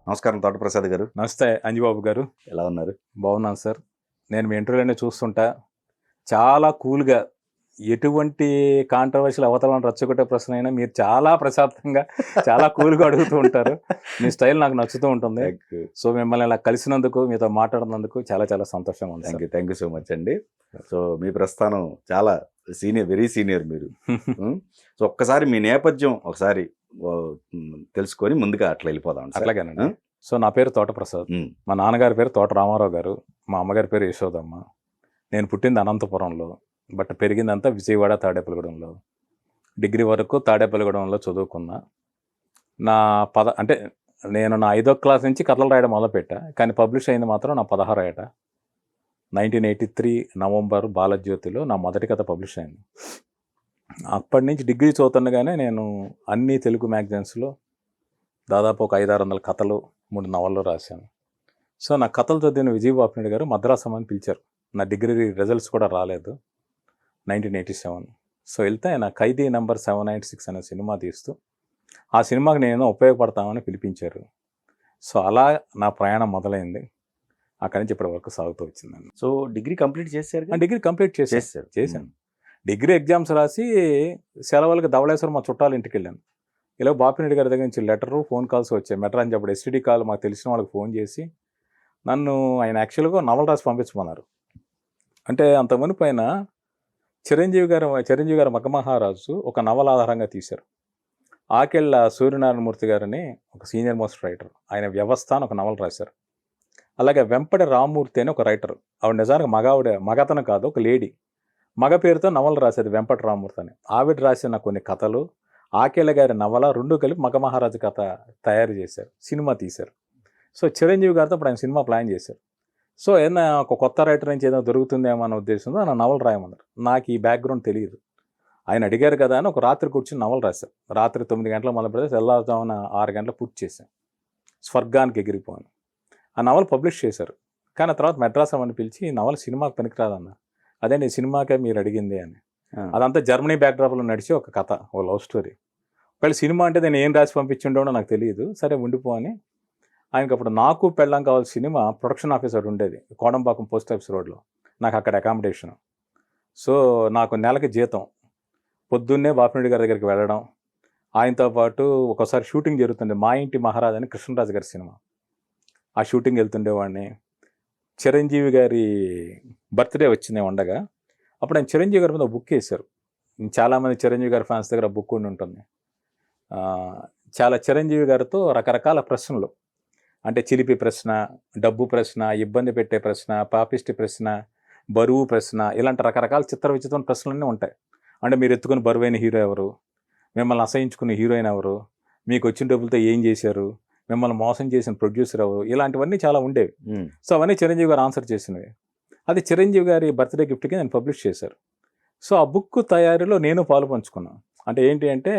నమస్కారం తోటప్రసాద్ గారు. నమస్తే అంజిబాబు గారు. ఎలా ఉన్నారు? బాగున్నాను సార్. నేను మీ ఇంటర్వ్యూలోనే చూస్తుంటా. చాలా కూల్‌గా ఎటువంటి కాంట్రవర్షియల్ అవతలను రెచ్చగొట్టే ప్రశ్నైనా మీరు చాలా ప్రశాంతంగా, చాలా కూల్‌గా అడుగుతూ ఉంటారు. మీ స్టైల్ నాకు నచ్చుతూ ఉంటుంది. సో, మిమ్మల్ని ఇలా కలిసినందుకు, మీతో మాట్లాడినందుకు చాలా చాలా సంతోషంగా ఉంది sir. Thank you so much అండి. సో, మీ ప్రస్థానం చాలా వెరీ సీనియర్ మీరు. సో, ఒక్కసారి మీ నేపథ్యం ఒకసారి తెలుసుకొని ముందుగా అట్లా వెళ్ళిపోదాం. అట్లాగేనండి. సో, నా పేరు తోటప్రసాద్. మా నాన్నగారి పేరు తోట రామారావు గారు. మా అమ్మగారి పేరు యశోదమ్మ. నేను పుట్టింది అనంతపురంలో, బట్ పెరిగిందంతా విజయవాడ, తాడేపల్లిగూడెంలో. డిగ్రీ వరకు తాడేపల్లిగూడెంలో చదువుకున్నా. అంటే నేను నా 5వ క్లాస్ నుంచి కథలు రాయడం మొదలుపెట్టా, కానీ పబ్లిష్ అయింది మాత్రం నా 16 ఏట. 1983 నవంబర్ బాలజ్యోతిలో నా మొదటి కథ పబ్లిష్ అయింది. అప్పటి నుంచి డిగ్రీ చదువుతుండగానే నేను అన్ని తెలుగు మ్యాగజైన్స్లో దాదాపు ఒక 500-600 కథలు, 3 నవళ్ళు రాశాను. సో, నా కథలు చదివిన విజయబాపినాయుడు గారు మద్రాసు అని పిలిచారు. నా డిగ్రీ రిజల్ట్స్ కూడా రాలేదు 1987. సో, వెళ్తే ఆయన ఖైదీ నంబర్ 796 అనే సినిమా తీస్తూ ఆ సినిమాకి నేను ఉపయోగపడతామని పిలిపించారు. సో, అలా నా ప్రయాణం మొదలైంది. అక్కడి నుంచి ఇప్పటి వరకు సాగుతూ వచ్చిందండి. సో, డిగ్రీ కంప్లీట్ చేశారు? డిగ్రీ కంప్లీట్ చేశాను. డిగ్రీ ఎగ్జామ్స్ రాసి సెలవులకి ధవళేశ్వరం మా చుట్టాలు ఇంటికి వెళ్ళాను. ఇలా బాపినాయుడు గారి దగ్గర నుంచి లెటరు, ఫోన్ కాల్స్ వచ్చాయి. మెట్రాన్ చెప్పడు ఎస్టీడీ కాల్ మాకు తెలిసిన వాళ్ళకి ఫోన్ చేసి నన్ను ఆయన యాక్చువల్గా నవల రాసి పంపించమన్నారు. అంటే అంతకుముందు పైన చిరంజీవి గారు మగమహారాజు ఒక నవల ఆధారంగా తీశారు. ఆకెళ్ళ సూర్యనారాయణమూర్తి గారని ఒక సీనియర్ మోస్ట్ రైటర్, ఆయన వ్యవస్థ అని ఒక నవల రాశారు. అలాగే వెంపటి రామ్మూర్తి అని ఒక రైటర్, ఆవిడ నిజానికి మగతను కాదు, ఒక లేడీ, మగ పేరుతో నవలు రాసేది వెంపటి రామ్మూర్తి అని. ఆవిడ రాసిన కొన్ని కథలు, ఆకేళ్ళ గారి నవల 2 కలిపి మగమహారాజు కథ తయారు చేశారు, సినిమా తీశారు. సో, చిరంజీవి గారితో ఇప్పుడు ఆయన సినిమా ప్లాన్ చేశారు. సో, ఏదైనా ఒక కొత్త రైటర్ నుంచి ఏదైనా దొరుకుతుందేమో అన్న ఉద్దేశంతో నా నవలు రాయమన్నారు. నాకు ఈ బ్యాక్గ్రౌండ్ తెలియదు. ఆయన అడిగారు కదా అని ఒక రాత్రి కూర్చొని నవలు రాశాను. రాత్రి 9 గంటలకు మొదలు పెడితే తెల్లారుజామున 6 గంటలకు పూర్తి చేశాను. స్వర్గానికి ఎగిరిపోయాను. ఆ నవల పబ్లిష్ చేశారు. కానీ ఆ తర్వాత మెడ్రాస్ అని పిలిచి ఈ నవల సినిమాకి పనికిరాదన్నారు. అదే నీ సినిమాకే మీరు అడిగింది అని. అదంతా జర్మనీ బ్యాక్డ్రాప్లో నడిచి ఒక కథ, ఓ లవ్ స్టోరీ. ఒకవేళ సినిమా అంటే నేను ఏం రాసి పంపించుండో నాకు తెలియదు. సరే ఉండిపో అని. ఆయనకి అప్పుడు నాకు పెళ్ళం కావాల్సిన సినిమా ప్రొడక్షన్ ఆఫీసర్ ఉండేది కోడంపాకం పోస్ట్ ఆఫీస్ రోడ్లో. నాకు అక్కడ అకామిడేషన్. సో, నాకు నెలకి జీతం. పొద్దున్నే బాపినాయుడు గారి దగ్గరికి వెళ్ళడం, ఆయనతో పాటు ఒకసారి షూటింగ్ జరుగుతుంది, మా ఇంటి మహారాజు అని కృష్ణరాజు గారి సినిమా. ఆ షూటింగ్ వెళ్తుండేవాడిని. చిరంజీవి గారి బర్త్డే వచ్చింది ఉండగా, అప్పుడు ఆయన చిరంజీవి గారి మీద బుక్ వేశారు. చాలామంది చిరంజీవి గారి ఫ్యాన్స్ దగ్గర బుక్ ఉండి ఉంటుంది. చాలా చిరంజీవి గారితో రకరకాల ప్రశ్నలు, అంటే చిలిపి ప్రశ్న, డబ్బు ప్రశ్న, ఇబ్బంది పెట్టే ప్రశ్న, పాపిష్టి ప్రశ్న, బరువు ప్రశ్న, ఇలాంటి రకరకాల విచిత్రమైన ప్రశ్నలన్నీ ఉంటాయి. అంటే మీరు ఎత్తుకుని బరువైన హీరో ఎవరు, మిమ్మల్ని అసహించుకున్న హీరోయిన్ ఎవరు, మీకు వచ్చిన డబ్బులతో ఏం చేశారు, మిమ్మల్ని మోసం చేసిన ప్రొడ్యూసర్ ఎవరు, ఇలాంటివన్నీ చాలా ఉండేవి. సో, అవన్నీ చిరంజీవి గారు ఆన్సర్ చేసినవి. అది చిరంజీవి గారి బర్త్డే గిఫ్ట్కి నేను పబ్లిష్ చేశారు. సో, ఆ బుక్ తయారీలో నేను పాలు పంచుకున్నాను. అంటే ఏంటి అంటే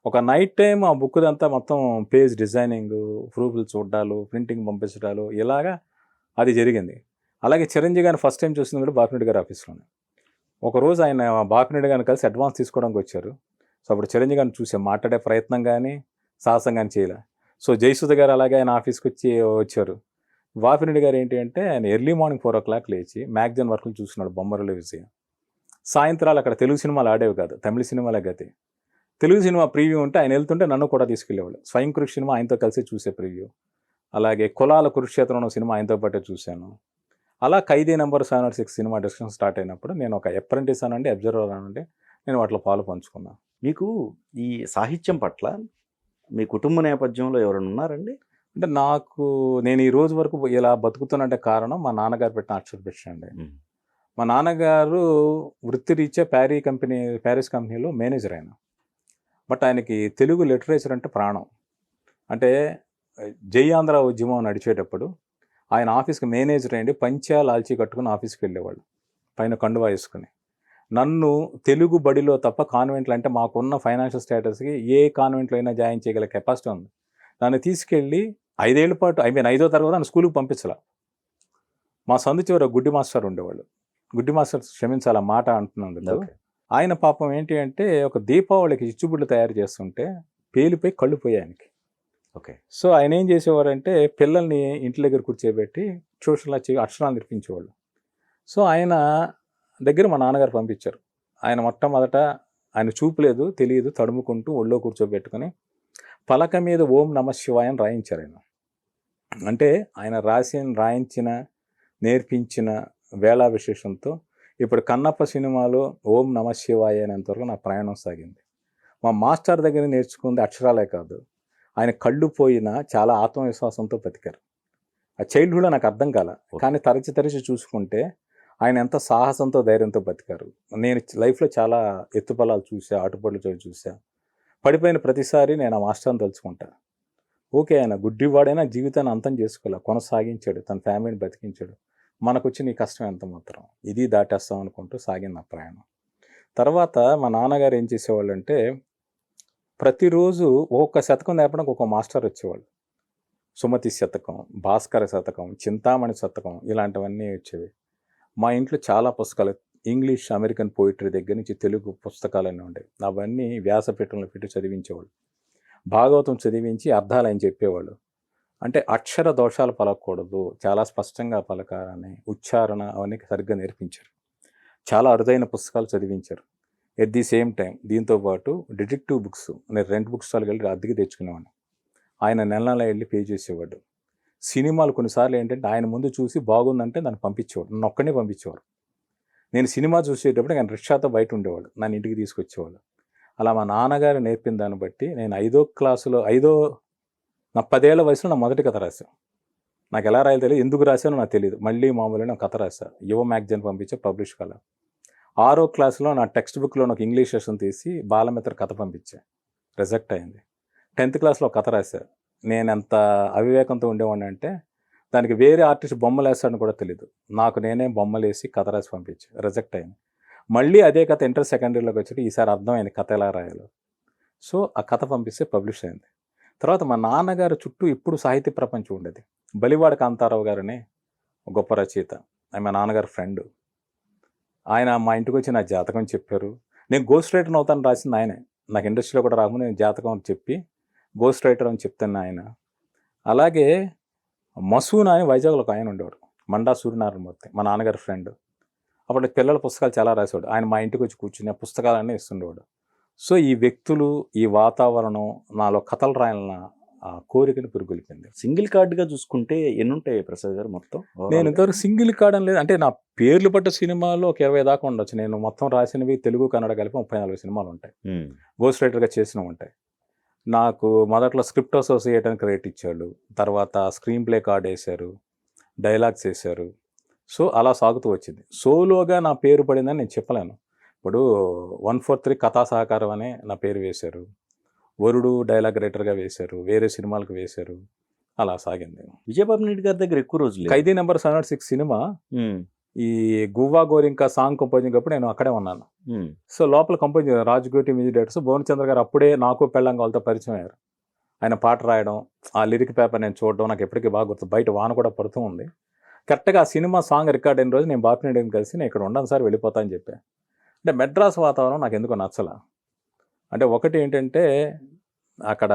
ఒక నైట్ టైం ఆ బుక్ అంతా మొత్తం పేజ్ డిజైనింగ్, ప్రూఫ్లు చూడాలు, ప్రింటింగ్ పంపించడాలు, ఇలాగా అది జరిగింది. అలాగే చిరంజీవి గారిని ఫస్ట్ టైం చూసింది కూడా బాపినాయుడు గారి ఆఫీస్లోనే. ఒకరోజు ఆయన బాపినాయుడు గారిని కలిసి అడ్వాన్స్ తీసుకోవడానికి వచ్చారు. సో, అప్పుడు చిరంజీవి గారిని చూసాం, మాట్లాడే ప్రయత్నం కానీ సాహసం కానీ చేయలే. సో, జయసుధ గారు అలాగే ఆయన ఆఫీస్కి వచ్చారు. బాపినాయుడు గారు ఏంటి అంటే ఆయన ఎర్లీ మార్నింగ్ 4 o'clock లేచి మ్యాగజైన్ వర్కులు చూస్తున్నాడు, బొమ్మరుల విజయం. సాయంత్రాలు అక్కడ తెలుగు సినిమాలు ఆడేవి కాదు, తమిళ సినిమాలే గతి. తెలుగు సినిమా ప్రీవ్యూ ఉంటే ఆయన వెళ్తుంటే నన్ను కూడా తీసుకెళ్ళేవాళ్ళు. స్వయం కృషి సినిమా ఆయనతో కలిసి చూసే ప్రీవ్యూ. అలాగే కులాల కురుక్షేత్రం సినిమా ఆయనతో పాటే చూశాను. అలా ఖైదీ నంబర్ 706 సినిమా డిస్కషన్ స్టార్ట్ అయినప్పుడు నేను ఒక అప్రెంటిస్ అనండి, అబ్జర్వర్ అనండి, నేను వాటిలో పాలు పంచుకున్నాను. మీకు ఈ సాహిత్యం పట్ల మీ కుటుంబ నేపథ్యంలో ఎవరైనా ఉన్నారండి? అంటే నేను ఈ రోజు వరకు ఇలా బతుకుతున్నంటే కారణం మా నాన్నగారు పెట్టిన అక్షరభిక్ష అండి. మా నాన్నగారు వృత్తిరీత్యా ప్యారిస్ కంపెనీలో మేనేజర్ ఆయన. బట్ ఆయనకి తెలుగు లిటరేచర్ అంటే ప్రాణం. అంటే జై ఆంధ్ర ఉద్యమం నడిచేటప్పుడు ఆయన ఆఫీస్కి మేనేజర్ అయ్యండి, పంచా లాల్చీ కట్టుకుని ఆఫీస్కి వెళ్ళేవాళ్ళు, పైన కండువా వేసుకుని. నన్ను తెలుగు బడిలో తప్ప కాన్వెంట్లు, అంటే మాకున్న ఫైనాన్షియల్ స్టేటస్కి ఏ కాన్వెంట్లో అయినా జాయిన్ చేయగల కెపాసిటీ ఉంది. నన్ను తీసుకెళ్ళి 5 ఏళ్ల పాటు 5వ తరగతి నన్ను స్కూల్కి పంపించాల. మా సందు చివర గుడ్డి మాస్టర్ ఉండేవాళ్ళు. గుడ్డి మాస్టర్ క్షమించాల మాట అంటున్నందుకు. ఆయన పాపం ఏంటి అంటే ఒక దీపావళికి చిచ్చుబుడ్లు తయారు చేస్తుంటే పేలిపోయి కళ్ళు పోయాయి ఆయనకి. ఓకే. సో ఆయన ఏం చేసేవాడంటే పిల్లల్ని ఇంటి దగ్గర కూర్చోబెట్టి ట్యూషన్లో అక్షరాలు నేర్పించేవాళ్ళు. సో ఆయన దగ్గర మా నాన్నగారు పంపించారు. ఆయన మొట్టమొదట ఆయన చూపు లేదు, తెలియదు, తడుముకుంటూ ఒళ్ళో కూర్చోబెట్టుకొని పలక మీద ఓం నమ శివాయ అని రాయించారు ఆయన. అంటే ఆయన రాయించిన నేర్పించిన వేళా విశేషంతో ఇప్పుడు కన్నప్ప సినిమాలో ఓం నమ శివాయ అనేంతవరకు నా ప్రయాణం సాగింది. మా మాస్టర్ దగ్గర నేర్చుకుంది అక్షరాలే కాదు, ఆయన కళ్ళు పోయినా చాలా ఆత్మవిశ్వాసంతో బతికారు. ఆ చైల్డ్హుడ్ నాకు అర్థం కాల, కానీ తరచి చూసుకుంటే ఆయన ఎంత సాహసంతో ధైర్యంతో బతికారు. నేను లైఫ్లో చాలా ఎత్తుపల్లాలు చూసా, ఆటుపోట్లు చూసా. పడిపోయిన ప్రతిసారి నేను ఆ మాస్టర్ని తలుచుకుంటా. ఓకే, ఆయన గుడ్డివాడైనా జీవితాన్ని అంతం చేసుకోలే, కొనసాగించాడు, తన ఫ్యామిలీని బతికించాడు. మనకొచ్చి నీ కష్టం ఎంత మాత్రం, ఇది దాటేస్తాం అనుకుంటూ సాగింది నా ప్రయాణం. తర్వాత మా నాన్నగారు ఏం చేసేవాళ్ళు అంటే ప్రతిరోజు ఒక్కొక్క శతకం నేర్పడానికి ఒక మాస్టర్ వచ్చేవాళ్ళు. సుమతి శతకం, భాస్కర శతకం, చింతామణి శతకం ఇలాంటివన్నీ వచ్చేవి. మా ఇంట్లో చాలా పుస్తకాలు, ఇంగ్లీష్ అమెరికన్ పోయిటరీ దగ్గర నుంచి తెలుగు పుస్తకాలన్నీ ఉండేవి. అవన్నీ వ్యాసపీఠంలో పెట్టి చదివించేవాళ్ళు. భాగవతం చదివించి అర్థాలు ఆయన చెప్పేవాళ్ళు. అంటే అక్షర దోషాలు పలకూడదు, చాలా స్పష్టంగా పలకాలని, ఉచ్చారణ అవన్నీ సరిగ్గా నేర్పించారు. చాలా అరుదైన పుస్తకాలు చదివించారు. ఎట్ ది సేమ్ టైం దీంతోపాటు డిటెక్టివ్ బుక్స్ నేను 2 బుక్ స్టాల్కి వెళ్ళి అద్దెకి తెచ్చుకునేవాడిని. ఆయన నెల వెళ్ళి పే చేసేవాడు. సినిమాలు కొన్నిసార్లు ఏంటంటే ఆయన ముందు చూసి బాగుందంటే నన్ను పంపించేవాడు, నన్ను ఒక్కడే పంపించేవాడు. నేను సినిమా చూసేటప్పుడు ఆయన రిక్షాతో బయట ఉండేవాడు, నన్ను ఇంటికి తీసుకొచ్చేవాడు. అలా మా నాన్నగారు నేర్పిన దాన్ని బట్టి నేను 5వ క్లాసులో నా 10 ఏళ్ల వయసులో నా మొదటి కథ రాశాను. నాకు ఎలా రాయాలో తెలియదు, ఎందుకు రాశానో నాకు తెలియదు. మళ్ళీ మామూలుగా నా కథ రాశాను, యువ మ్యాగజైన్ పంపించే పబ్లిష్ కల. 6వ క్లాస్లో నా టెక్స్ట్ బుక్లో నాకు ఇంగ్లీష్ లెసన్ తీసి బాలమిత్ర కథ పంపించా, రిజెక్ట్ అయింది. 10th క్లాస్లో కథ రాశాను. నేను ఎంత అవివేకంతో ఉండేవాడిని అంటే దానికి వేరే ఆర్టిస్ట్ బొమ్మలు వేస్తాడని కూడా తెలియదు, నాకు నేనే బొమ్మలు వేసి కథ రాసి పంపించా, రిజెక్ట్ అయింది. మళ్ళీ అదే కథ ఇంటర్ సెకండరీలోకి వచ్చి ఈసారి అర్థమైంది కథ ఎలా రాయాలో. సో ఆ కథ పంపిస్తే పబ్లిష్ అయింది. తర్వాత మా నాన్నగారు చుట్టూ ఇప్పుడు సాహిత్య ప్రపంచం ఉండేది. బలివాడ కాంతారావు గారని గొప్ప రచయిత, ఆయన మా నాన్నగారు ఫ్రెండ్. ఆయన మా ఇంటికి వచ్చి నా జాతకం చెప్పారు. నేను గోస్ట్ రైటర్ అవుతాను రాసింది ఆయనే. నాకు ఇండస్ట్రీలో కూడా రాకుండా నేను జాతకం చెప్పి గోస్ట్ రైటర్ అని చెప్తాను ఆయన. అలాగే మసూనా అని వైజాగ్లో ఒక ఆయన ఉండేవాడు, మండా సూర్యనారాయణమూర్తి, మా నాన్నగారి ఫ్రెండ్. అప్పుడు పిల్లల పుస్తకాలు చాలా రాసేవాడు. ఆయన మా ఇంటికి వచ్చి కూర్చుని ఆ పుస్తకాలన్నీ ఇస్తుండేవాడు. సో ఈ వ్యక్తులు, ఈ వాతావరణం నాలో కథలు రాయాలన్న ఆ కోరికను పురుగొల్పింది. సింగిల్ కార్డుగా చూసుకుంటే ఎన్ని ఉంటాయి ప్రసాద్ గారు మొత్తం? నేను ఇంతవరకు సింగిల్ కార్డ్ అని లేదు, అంటే నా పేర్లు పట్ట సినిమాలు ఒక 20 దాకా ఉండొచ్చు. నేను మొత్తం రాసినవి తెలుగు కన్నడ కలిపి 34 సినిమాలు ఉంటాయి, గోస్ట్ రైటర్గా చేసినవి ఉంటాయి. నాకు మొదట్లో స్క్రిప్ట్ అసోసియేట్ అని క్రెడిట్ ఇచ్చాడు, తర్వాత స్క్రీన్ ప్లే కార్డ్ వేశారు, డైలాగ్స్ వేశారు. సో అలా సాగుతూ వచ్చింది. సోలోగా నా పేరు పడిందని నేను చెప్పలేను. ఇప్పుడు 143 కథా సహకారం అనే నా పేరు వేశారు, వరుడు డైలాగ్ రైటర్గా వేశారు, వేరే సినిమాలకు వేశారు, అలా సాగింది. విజయబాబు రెడ్డి గారి దగ్గర ఎక్కువ రోజులు ఖైదీ నెంబర్ 706 సినిమా ఈ గువ్వా గోరింకా సాంగ్ కంపోజింగ్ అప్పుడు నేను అక్కడే ఉన్నాను. సో లోపల composing Rajkoti music directors Bhuvan Chandra garu అప్పుడే నాకు పెళ్ళంగా వాళ్ళతో పరిచయం అయ్యారు. ఆయన పాట రాయడం, ఆ లిరిక్ పేపర్ నేను చూడడం నాకు ఎప్పటికీ బాగా గుర్తు. బయట వాన కూడా పడుతూ ఉంది. కరెక్ట్గా ఆ సినిమా సాంగ్ రికార్డ్ అయిన రోజు నేను బాపినీడిని కలిసి నేను ఇక్కడ ఉండను సార్, వెళ్ళిపోతా అని చెప్పాను. అంటే మెడ్రాస్ వాతావరణం నాకు ఎందుకో నచ్చల. అంటే ఒకటి ఏంటంటే అక్కడ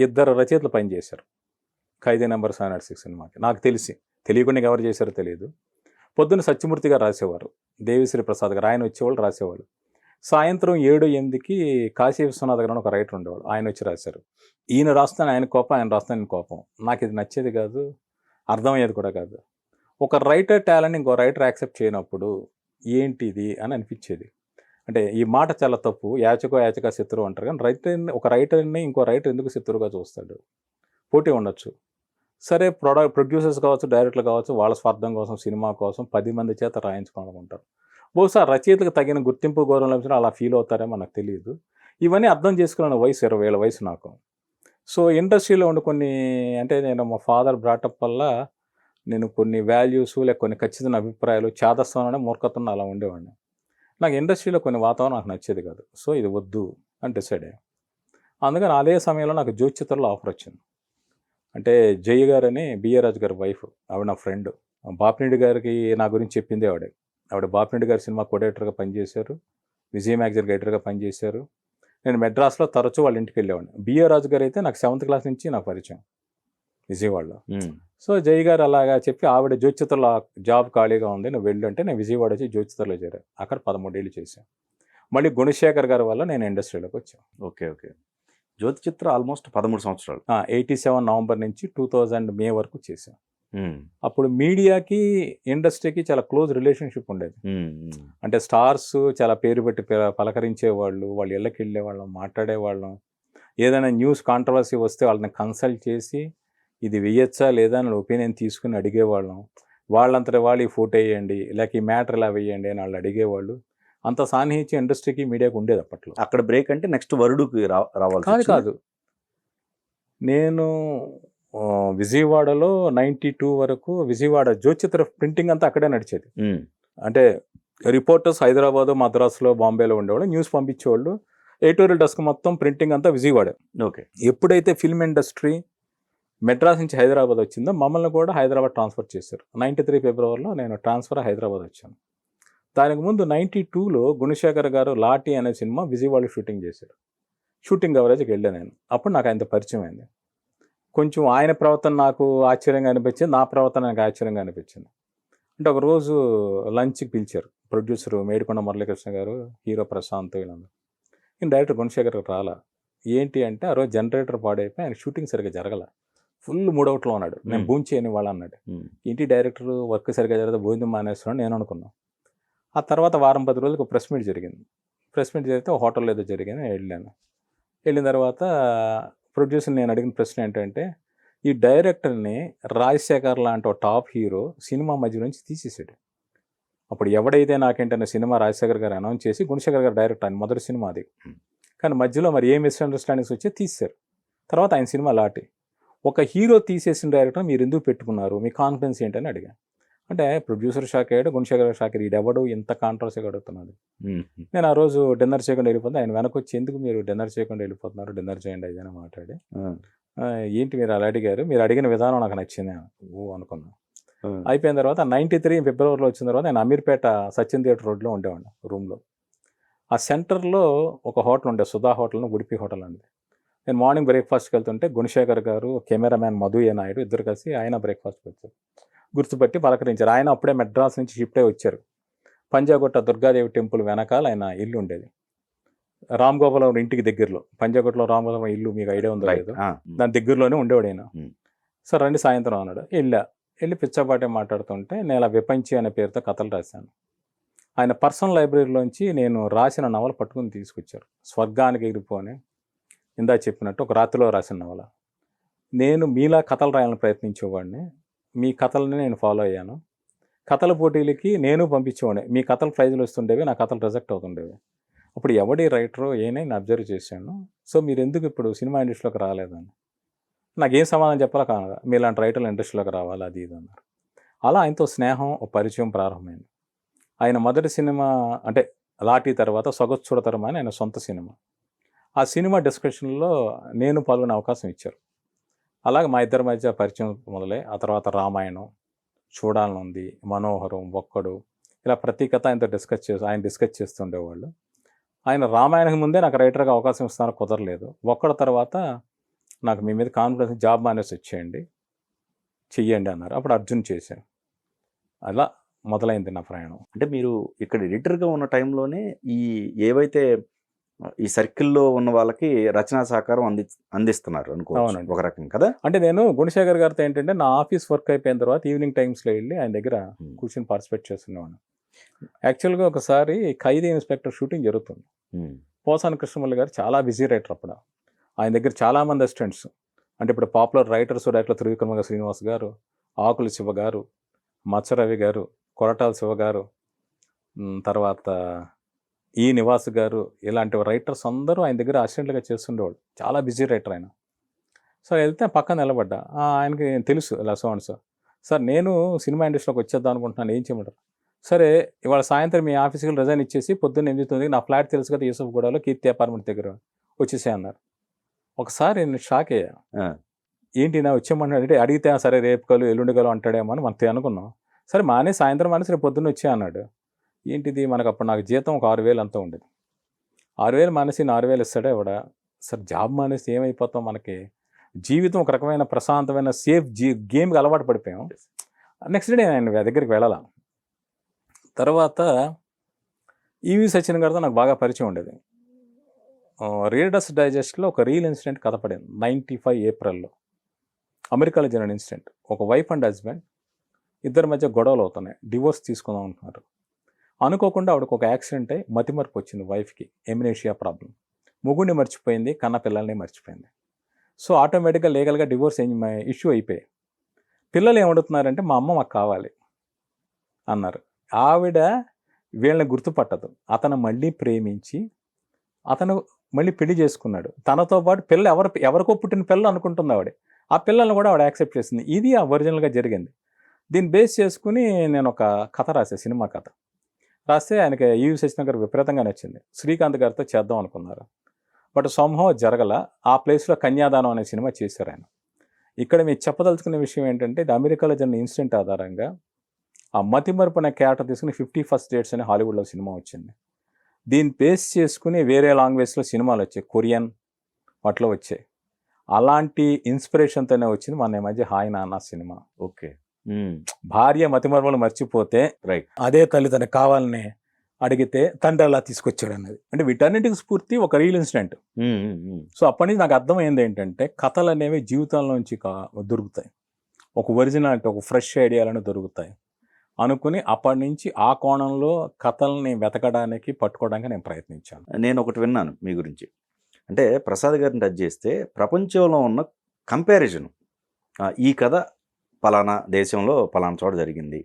2 రచయితలు పనిచేశారు ఖైదీ నెంబర్ 706 సినిమాకి. నాకు తెలియకుండా ఎవరు చేశారో తెలియదు. పొద్దున్న సత్యమూర్తి గారు రాసేవారు, దేవిశ్రీ ప్రసాద్ గారు ఆయన వచ్చేవాళ్ళు రాసేవాళ్ళు. సాయంత్రం 7-8కి కాశీ విశ్వనాథ్ గారు ఒక రైటర్ ఉండేవాడు, ఆయన వచ్చి రాశారు. ఈయన రాస్తాను ఆయన కోపం, ఆయన రాస్తాను ఆయన కోపం. నాకు ఇది నచ్చేది కాదు, అర్థమయ్యేది కూడా కాదు. ఒక రైటర్ టాలెంట్ ఇంకో రైటర్ యాక్సెప్ట్ చేయనప్పుడు ఏంటిది అని అనిపించేది. అంటే ఈ మాట చాలా తప్పు, యాచక శత్రువు అంటారు, కానీ ఒక రైటర్ని ఇంకో రైటర్ ఎందుకు శత్రువుగా చూస్తాడు? పోటీ ఉండొచ్చు. సరే, ప్రొడ్యూసర్స్ కావచ్చు, డైరెక్టర్లు కావచ్చు, వాళ్ళ స్వార్థం కోసం, సినిమా కోసం 10 మంది చేత రాయించుకోవాలనుకుంటారు. బహుశా రచయితలకు తగిన గుర్తింపు, గౌరవం లభించడం అలా ఫీల్ అవుతారేమో నాకు తెలియదు. ఇవన్నీ అర్థం చేసుకున్న వయసు 20 ఏళ్ళ వయసు నాకు. సో ఇండస్ట్రీలో ఉండి కొన్ని, అంటే నేను మా ఫాదర్ బ్రాటప్ వల్ల నేను కొన్ని వాల్యూస్ లేక కొన్ని ఖచ్చితమైన అభిప్రాయాలు, చాదస్తం మూర్ఖత్వం అలా ఉండేవాడిని. నాకు ఇండస్ట్రీలో కొన్ని వాతావరణం నాకు నచ్చేది కాదు. సో ఇది వద్దు అని డిసైడ్ అయ్యాను. అందుకని అదే సమయంలో నాకు జ్యోతిచిత్రలో ఆఫర్ వచ్చింది. అంటే జయ గారు అని బిఏ రాజు గారి వైఫ్, ఆవిడ నా ఫ్రెండ్. బాపినీడి గారికి నా గురించి చెప్పింది ఆవిడ బాపినీడి గారి సినిమా కోడేటర్గా పనిచేశారు, విజయ మ్యాగజైన్ రైటర్గా పనిచేశారు. నేను మెడ్రాస్లో తరచూ వాళ్ళ ఇంటికి వెళ్ళేవాడిని. బిఏ రాజు గారు అయితే నాకు 7th క్లాస్ నుంచి నాకు పరిచయం విజయవాడలో. సో జై గారు అలాగా చెప్పి ఆవిడ జ్యోతిచిత్రలో జాబ్ ఖాళీగా ఉంది, నువ్వు వెళ్ళు అంటే నేను విజయవాడ వచ్చి జ్యోతిచిత్రలో చేరాను. అక్కడ 13 ఏళ్ళు చేశాను. మళ్ళీ గుణశేఖర్ గారి వల్ల నేను ఇండస్ట్రీలోకి వచ్చాను. ఓకే. జ్యోతి చిత్ర ఆల్మోస్ట్ 13 సంవత్సరాలు. 87 నవంబర్ నుంచి 2000 మే వరకు చేశాను. అప్పుడు మీడియాకి ఇండస్ట్రీకి చాలా క్లోజ్ రిలేషన్షిప్ ఉండేది. అంటే స్టార్స్ చాలా పేరు పెట్టి పలకరించేవాళ్ళు, వాళ్ళ ఇళ్ళకి వెళ్ళేవాళ్ళం, మాట్లాడేవాళ్ళం. ఏదైనా న్యూస్ కాంట్రవర్సీ వస్తే వాళ్ళని కన్సల్ట్ చేసి ఇది వేయచ్చా లేదా అని ఒపీనియన్ తీసుకుని అడిగేవాళ్ళం. వాళ్ళంతటి వాళ్ళు ఈ ఫోటో వేయండి, లేక ఈ మ్యాటర్ ఇలా వేయండి అని వాళ్ళు అడిగేవాళ్ళు. అంత సాన్నిహిత్యం ఇండస్ట్రీకి మీడియాకి ఉండేది అప్పట్లో. అక్కడ బ్రేక్ అంటే నెక్స్ట్ వరుడుకి రావాలి కాదు. నేను విజయవాడలో 92 వరకు విజయవాడ జ్యోతిచిత్ర ప్రింటింగ్ అంతా అక్కడే నడిచేది. అంటే రిపోర్టర్స్ హైదరాబాద్, మద్రాసులో, బాంబేలో ఉండేవాళ్ళు, న్యూస్ పంపించేవాళ్ళు. ఎడిటోరియల్ డెస్క్ మొత్తం ప్రింటింగ్ అంతా విజయవాడ. ఓకే. ఎప్పుడైతే ఫిల్మ్ ఇండస్ట్రీ మెడ్రాస్ నుంచి హైదరాబాద్ వచ్చిందో మమ్మల్ని కూడా హైదరాబాద్ ట్రాన్స్ఫర్ చేశారు. 93 ఫిబ్రవరిలో నేను ట్రాన్స్ఫర్ హైదరాబాద్ వచ్చాను. దానికి ముందు 92లో గుణశేఖర్ గారు లాటి అనే సినిమా విజయవాడలో షూటింగ్ చేశారు. షూటింగ్ కవరేజ్కి వెళ్ళాను నేను. అప్పుడు నాకు ఆయనతో పరిచయం అయింది. కొంచెం ఆయన ప్రవర్తన నాకు ఆశ్చర్యంగా అనిపించింది, నా ప్రవర్తన నాకు ఆశ్చర్యంగా అనిపించింది. అంటే ఒకరోజు లంచ్కి పిలిచారు ప్రొడ్యూసర్ మేడికొండ మురళీకృష్ణ గారు, హీరో ప్రశాంత్, వీళ్ళందరూ. నేను డైరెక్టర్ గుణశేఖర్ గారు రాలా. ఏంటి అంటే ఆ రోజు జనరేటర్ పాడైపోయి ఆయన షూటింగ్ సరిగ్గా జరగల, ఫుల్ మూడౌట్లో ఉన్నాడు. నేను భూంచేయని వాళ్ళు అన్నాడు. ఏంటి డైరెక్టర్ వర్క్ సరిగ్గా జరగదు, భోజనం మానేస్తున్నాడు నేను అనుకున్నాను. ఆ తర్వాత వారం 10 రోజులకు ప్రెస్ మీట్ జరిగింది. ప్రెస్ మీట్ జరిగితే ఒక హోటల్లో ఏదో జరిగింది, వెళ్ళాను. వెళ్ళిన తర్వాత ప్రొడ్యూసర్ నేను అడిగిన ప్రశ్న ఏంటంటే, ఈ డైరెక్టర్ని రాజశేఖర్ లాంటి ఒక టాప్ హీరో సినిమా మధ్య నుంచి తీసేసాడు. అప్పుడు ఎవడైతే నాకేంటనే సినిమా రాజశేఖర్ గారు అనౌన్స్ చేసి గుణశేఖర్ గారు డైరెక్టర్, ఆయన మొదటి సినిమా అది. కానీ మధ్యలో మరి ఏ మిస్అండర్స్టాండింగ్స్ వచ్చి తీసేశారు. తర్వాత ఆయన సినిమా లాటి. ఒక హీరో తీసేసిన డైరెక్టర్ మీరు ఎందుకు పెట్టుకున్నారు, మీ కాన్ఫిడెన్స్ ఏంటని అడిగాను. అంటే ప్రొడ్యూసర్ షాక్ అయ్యాడు, గుణశేఖర్ షాక్ అయ్యాడు, ఈడెవడు ఇంత కాంట్రవర్సీగా అడుగుతున్నాడు. నేను ఆ రోజు డిన్నర్ చేయకుండా వెళ్ళిపోతే ఆయన వెనక్కి వచ్చి ఎందుకు మీరు డిన్నర్ చేయకుండా వెళ్ళిపోతున్నారు, డిన్నర్ చేయండి అయ్యాను మాట్లాడి. ఏంటి మీరు అలా అడిగారు, మీరు అడిగిన విధానం నాకు నచ్చింది అనుకున్నాను. అయిపోయిన తర్వాత 93 ఫిబ్రవరిలో వచ్చిన తర్వాత నేను అమీర్పేట సచిన్ థియేటర్ రోడ్లో ఉండేవాడిని రూమ్లో. ఆ సెంటర్లో ఒక హోటల్ ఉండే, సుధా హోటల్ను ఉడిపి హోటల్ అనేది. నేను మార్నింగ్ బ్రేక్ఫాస్ట్కి వెళ్తుంటే గుణశేఖర్ గారు, కెమెరామ్యాన్ మధు ఏ నాయుడు ఇద్దరు కలిసి ఆయన బ్రేక్ఫాస్ట్కి వచ్చారు. గుర్తుపట్టి పలకరించారు. ఆయన అప్పుడే మెడ్రాస్ నుంచి షిఫ్ట్ అయి వచ్చారు. పంజాగుట్ట దుర్గాదేవి టెంపుల్ వెనకాల ఆయన ఇల్లు ఉండేది, రామ్ గోపాలం ఇంటికి దగ్గరలో. పంజాగుట్టలో రామ్ గోపాలం ఇల్లు మీకు ఐడియా ఉందో లేదో, దాని దగ్గరలోనే ఉండేవాడు ఆయన. సార్ రండి సాయంత్రం అన్నాడు. వెళ్ళి పిచ్చాపాటే మాట్లాడుతుంటే నేను ఇలా విపంచి అనే పేరుతో కథలు రాశాను. ఆయన పర్సనల్ లైబ్రరీలోంచి నేను రాసిన నవల పట్టుకుని తీసుకొచ్చారు. స్వర్గానికి ఎగిరిపోని, ఇందా చెప్పినట్టు ఒక రాత్రిలో రాసిన నవల. నేను మీలా కథలు రాయాలని ప్రయత్నించేవాడిని, మీ కథలని నేను ఫాలో అయ్యాను. కథల పోటీలకి నేను పంపించేవాడిని, మీ కథలు ప్రైజులు వస్తుండేవి, నా కథలు రిజెక్ట్ అవుతుండేవి. అప్పుడు ఎవడి రైటరో నేను అబ్జర్వ్ చేశాను. సో మీరు ఎందుకు ఇప్పుడు సినిమా ఇండస్ట్రీలోకి రాలేదని నాకేం సమాధానం చెప్పాలో కాదు, మీలాంటి రైటర్లు ఇండస్ట్రీలోకి రావాలి అది ఇది అన్నారు. అలా ఆయనతో స్నేహం, ఒక పరిచయం ప్రారంభమైంది. ఆయన మొదటి సినిమా అంటే లాఠీ తర్వాత సొగసుడతరం అని ఆయన సొంత సినిమా. ఆ సినిమా డిస్కషన్లో నేను పాల్గొనే అవకాశం ఇచ్చారు. అలాగే మా ఇద్దరి మధ్య పరిచయం మొదలై ఆ తర్వాత రామాయణం, చూడాలనుంది, మనోహరం, ఒక్కడు, ఇలా ప్రతి కథ ఆయన డిస్కస్ చేస్తుండేవాళ్ళు. ఆయన రామాయణం ముందే నాకు రైటర్గా అవకాశం ఇస్తాను, కుదరలేదు. ఒక్కడి తర్వాత నాకు మీ మీద కాన్ఫిడెన్స్, జాబ్ మానేసి వచ్చేయండి, చెయ్యండి అన్నారు. అప్పుడు అర్జున్ చేశాను. అలా మొదలైంది నా ప్రయాణం. అంటే మీరు ఇక్కడ ఎడిటర్గా ఉన్న టైంలోనే ఏవైతే ఈ సర్కిల్లో ఉన్న వాళ్ళకి రచనా సహకారం అందిస్తున్నారు అనుకోవచ్చు ఒక రకం కదా. అంటే నేను గుణశేఖర్ గారితో ఏంటంటే నా ఆఫీస్ వర్క్ అయిపోయిన తర్వాత ఈవినింగ్ టైమ్స్లో వెళ్ళి ఆయన దగ్గర కూర్చొని పార్టిసిపేట్ చేస్తున్నాను. యాక్చువల్గా ఒకసారి ఖైదీ ఇన్స్పెక్టర్ షూటింగ్ జరుగుతుంది. పోసాని కృష్ణమల్లి గారు చాలా బిజీ రైటర్ అప్పుడు. ఆయన దగ్గర చాలామంది అసిస్టెంట్స్, అంటే ఇప్పుడు popular writers director Trivikrama Srinivas గారు, ఆకుల శివ గారు, మత్సరవి గారు, కొరటాల శివ గారు, తర్వాత ఈ నివాస్ గారు, ఇలాంటి రైటర్స్ అందరూ ఆయన దగ్గర అసిస్టెంట్లుగా చేస్తుండేవాళ్ళు. చాలా బిజీ రైటర్ ఆయన. సో వెళ్తే పక్కన నిలబడ్డా. ఆయనకి తెలుసు ఇలా సార్ నేను సినిమా ఇండస్ట్రీలోకి వచ్చేద్దాం అనుకుంటున్నాను, ఏం చేయమంటారు? సరే ఇవాళ సాయంత్రం మీ ఆఫీస్కి రిజైన్ ఇచ్చేసి పొద్దున్న 8 నా ఫ్లాట్ తెలుసు కదా యూసఫ్గూడలో కీర్తి అపార్ట్మెంట్ దగ్గర వచ్చేసే అన్నారు. ఒకసారి నేను షాక్ అయ్యా. ఏంటి నా వచ్చేయమన్నాడు అంటే, అడిగితే సరే రేపు కలు ఎల్లుండి కలు అంటాడేమో అని మనతో అనుకున్నాం. సరే సాయంత్రం మానేసి రేపు పొద్దున్న వచ్చే అన్నాడు. ఏంటిది, మనకు అప్పుడు నాకు జీతం ఒక 6,000 అంతా ఉండేది. 6,000 మానేసి 4,000 ఇస్తాడే ఇవిడ. సార్ జాబ్ మానేసి ఏమైపోతాం, మనకి జీవితం ఒక రకమైన ప్రశాంతమైన సేఫ్ గేమ్కి అలవాటు పడిపోయాం. నెక్స్ట్ డే నేను దగ్గరికి వెళ్ళాల. తర్వాత ఈవి సచిన్ గారితో నాకు బాగా పరిచయం ఉండేది. రీడర్స్ డైజెస్ట్లో ఒక రియల్ ఇన్సిడెంట్ కథ పడింది 95 ఏప్రిల్లో. అమెరికాలో జరిగిన ఇన్సిడెంట్. ఒక వైఫ్ అండ్ హస్బెండ్ ఇద్దరి మధ్య గొడవలు అవుతున్నాయి, డివోర్స్ తీసుకుందాం అంటున్నారు. అనుకోకుండా ఆవిడకు ఒక యాక్సిడెంట్ అయి మతిమరుపు వచ్చింది వైఫ్కి, ఎమినేషియా ప్రాబ్లం. మొగుడిని మర్చిపోయింది, కన్న పిల్లల్ని మర్చిపోయింది. సో ఆటోమేటిక్గా లీగల్గా డివోర్స్ ఇష్యూ అయిపోయాయి. పిల్లలు ఏమడుగుతున్నారంటే మా అమ్మ మాకు కావాలి అన్నారు. ఆవిడ వీళ్ళని గుర్తుపట్టదు. అతను మళ్ళీ ప్రేమించి అతను మళ్ళీ పెళ్లి చేసుకున్నాడు. తనతో పాటు పిల్లలు ఎవరికో పుట్టిన పిల్లలు అనుకుంటుంది ఆవిడ. ఆ పిల్లల్ని కూడా ఆవిడ యాక్సెప్ట్ చేసింది. ఇది ఒరిజినల్గా జరిగింది. దీన్ని బేస్ చేసుకుని నేను ఒక కథ రాసే, సినిమా కథ రాస్తే ఆయనకి ఈవి సచిన్ గారు విపరీతంగా నచ్చింది. శ్రీకాంత్ గారితో చేద్దాం అనుకున్నారు, బట్ సంభవం జరగల. ఆ ప్లేస్లో కన్యాదానం అనే సినిమా చేశారు ఆయన. ఇక్కడ మీరు చెప్పదలుచుకునే విషయం ఏంటంటే, ఇది అమెరికాలో జరిగిన ఇన్సిడెంట్ ఆధారంగా ఆ మతిమరుపు అనే క్యారెక్టర్ తీసుకుని 51st Dates అనే హాలీవుడ్లో సినిమా వచ్చింది. దీన్ని బేస్ చేసుకుని వేరే లాంగ్వేజ్లో సినిమాలు వచ్చాయి, కొరియన్ వాటిలో వచ్చాయి. అలాంటి ఇన్స్పిరేషన్తోనే వచ్చింది మన మధ్య హాయ్ నాన్న సినిమా. ఓకే. భార్య మతిమరుపులు మర్చిపోతే రైట్, అదే తల్లి తనకు కావాలని అడిగితే తండ్రి అలా తీసుకొచ్చాడు అన్నది. అంటే వీటన్నిటికి స్ఫూర్తి ఒక రియల్ ఇన్సిడెంట్. సో అప్పటి నుంచి నాకు అర్థమైంది ఏంటంటే, కథలు అనేవి జీవితంలోంచి దొరుకుతాయి, ఒక ఒరిజినాలిటీ, ఒక ఫ్రెష్ ఐడియాలను దొరుకుతాయి అనుకుని అప్పటి నుంచి ఆ కోణంలో కథల్ని వెతకడానికి, పట్టుకోవడానికి నేను ప్రయత్నించాను. నేను ఒకటి విన్నాను మీ గురించి. అంటే ప్రసాద్ గారిని టచ్ చేస్తే ప్రపంచంలో ఉన్న కంపారిజన్, ఈ కథ పలానా దేశంలో పలానా చోట జరిగింది,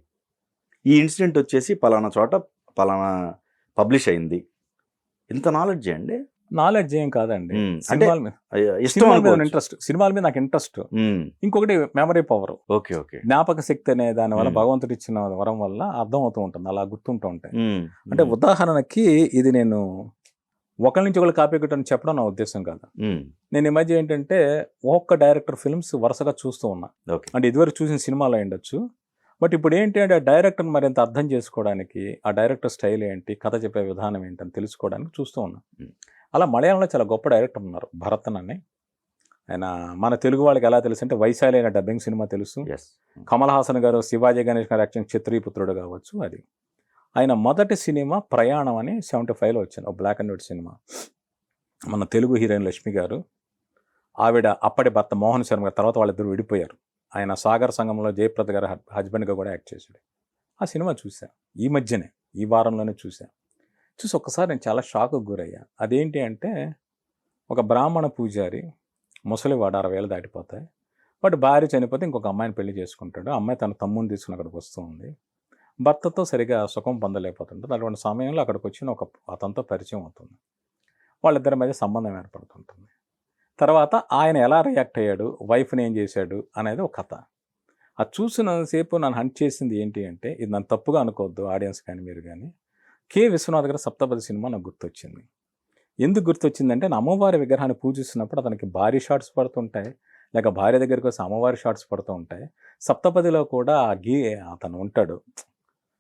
ఈ ఇన్సిడెంట్ వచ్చేసి పలానా చోట పలానా పబ్లిష్ అయింది. ఇంత నాలెడ్జ్ అండి? నాలెడ్జ్ ఏం కాదండి, అంటే ఇంట్రెస్ట్. సినిమాల మీద నాకు ఇంట్రెస్ట్. ఇంకొకటి మెమరీ పవర్. Okay okay. జ్ఞాపక శక్తి అనే దాని వల్ల, భగవంతుడు ఇచ్చిన వరం వల్ల అర్థం అవుతూ ఉంటుంది, అలా గుర్తుంటూ ఉంటాయి. అంటే ఉదాహరణకి ఇది నేను ఒకరి నుంచి ఒకరు కాపీ కొట్టని చెప్పడం నా ఉద్దేశం కాదు. నేను ఈ మధ్య ఏంటంటే ఒక్క డైరెక్టర్ ఫిల్మ్స్ వరుసగా చూస్తూ ఉన్నా. అంటే ఇదివరకు చూసిన సినిమాలు అయి ఉండొచ్చు, బట్ ఇప్పుడు ఏంటి అంటే ఆ డైరెక్టర్ మరింత అర్థం చేసుకోవడానికి, ఆ డైరెక్టర్ స్టైల్ ఏంటి, కథ చెప్పే విధానం ఏంటని తెలుసుకోవడానికి చూస్తూ ఉన్నా. అలా మలయాళంలో చాలా గొప్ప డైరెక్టర్ ఉన్నారు, భరతన్ అని. ఆయన మన తెలుగు వాళ్ళకి ఎలా తెలుసు అంటే వైశాలి అనే డబ్బింగ్ సినిమా తెలుసు. కమల్ హాసన్ గారు, శివాజీ గణేష్ గారు యాక్షన్ క్షత్రియపుత్రుడు కావచ్చు. అది ఆయన మొదటి సినిమా ప్రయాణం అని 75లో వచ్చింది, ఒక బ్లాక్ అండ్ వైట్ సినిమా. మన తెలుగు హీరోయిన్ లక్ష్మి గారు, ఆవిడ అప్పటి భర్త మోహన్ శర్మ గారు, తర్వాత వాళ్ళిద్దరు విడిపోయారు. ఆయన సాగర్ సంఘంలో జయప్రద గారు హస్బెండ్గా కూడా యాక్ట్ చేశాడు. ఆ సినిమా చూశాను ఈ మధ్యనే, ఈ వారంలోనే చూశాను. చూసి ఒక్కసారి నేను చాలా షాక్కి గురయ్యా. అదేంటి అంటే, ఒక బ్రాహ్మణ పూజారి, ముసలివాడు, 60 ఏళ్ళు దాటిపోతాయి, బట్ భార్య చనిపోతే ఇంకొక అమ్మాయిని పెళ్లి చేసుకుంటాడు. అమ్మాయి తన తమ్ముడిని తీసుకుని అక్కడికి వస్తూ ఉంది. భర్తతో సరిగా సుఖం పొందలేకపోతుంటుంది. అటువంటి సమయంలో అక్కడికి వచ్చిన ఒక అతనితో పరిచయం అవుతుంది. వాళ్ళిద్దరి మధ్య సంబంధం ఏర్పడుతుంటుంది. తర్వాత ఆయన ఎలా రియాక్ట్ అయ్యాడు, వైఫ్ని ఏం చేశాడు అనేది ఒక కథ. అది చూసినంతసేపు నన్ను హంట్ చేసింది ఏంటి అంటే, ఇది నన్ను తప్పుగా అనుకోవద్దు ఆడియన్స్ కానీ మీరు కానీ, కె విశ్వనాథ్ గారి సప్తపది సినిమా నాకు గుర్తొచ్చింది. ఎందుకు గుర్తొచ్చిందంటే, నా అమ్మవారి విగ్రహాన్ని పూజిస్తున్నప్పుడు అతనికి భారీ షాట్స్ పడుతుంటాయి, లేక భార్య దగ్గరికి వస్తే అమ్మవారి షాట్స్ పడుతూ ఉంటాయి. సప్తపదిలో కూడా అతను ఉంటాడు,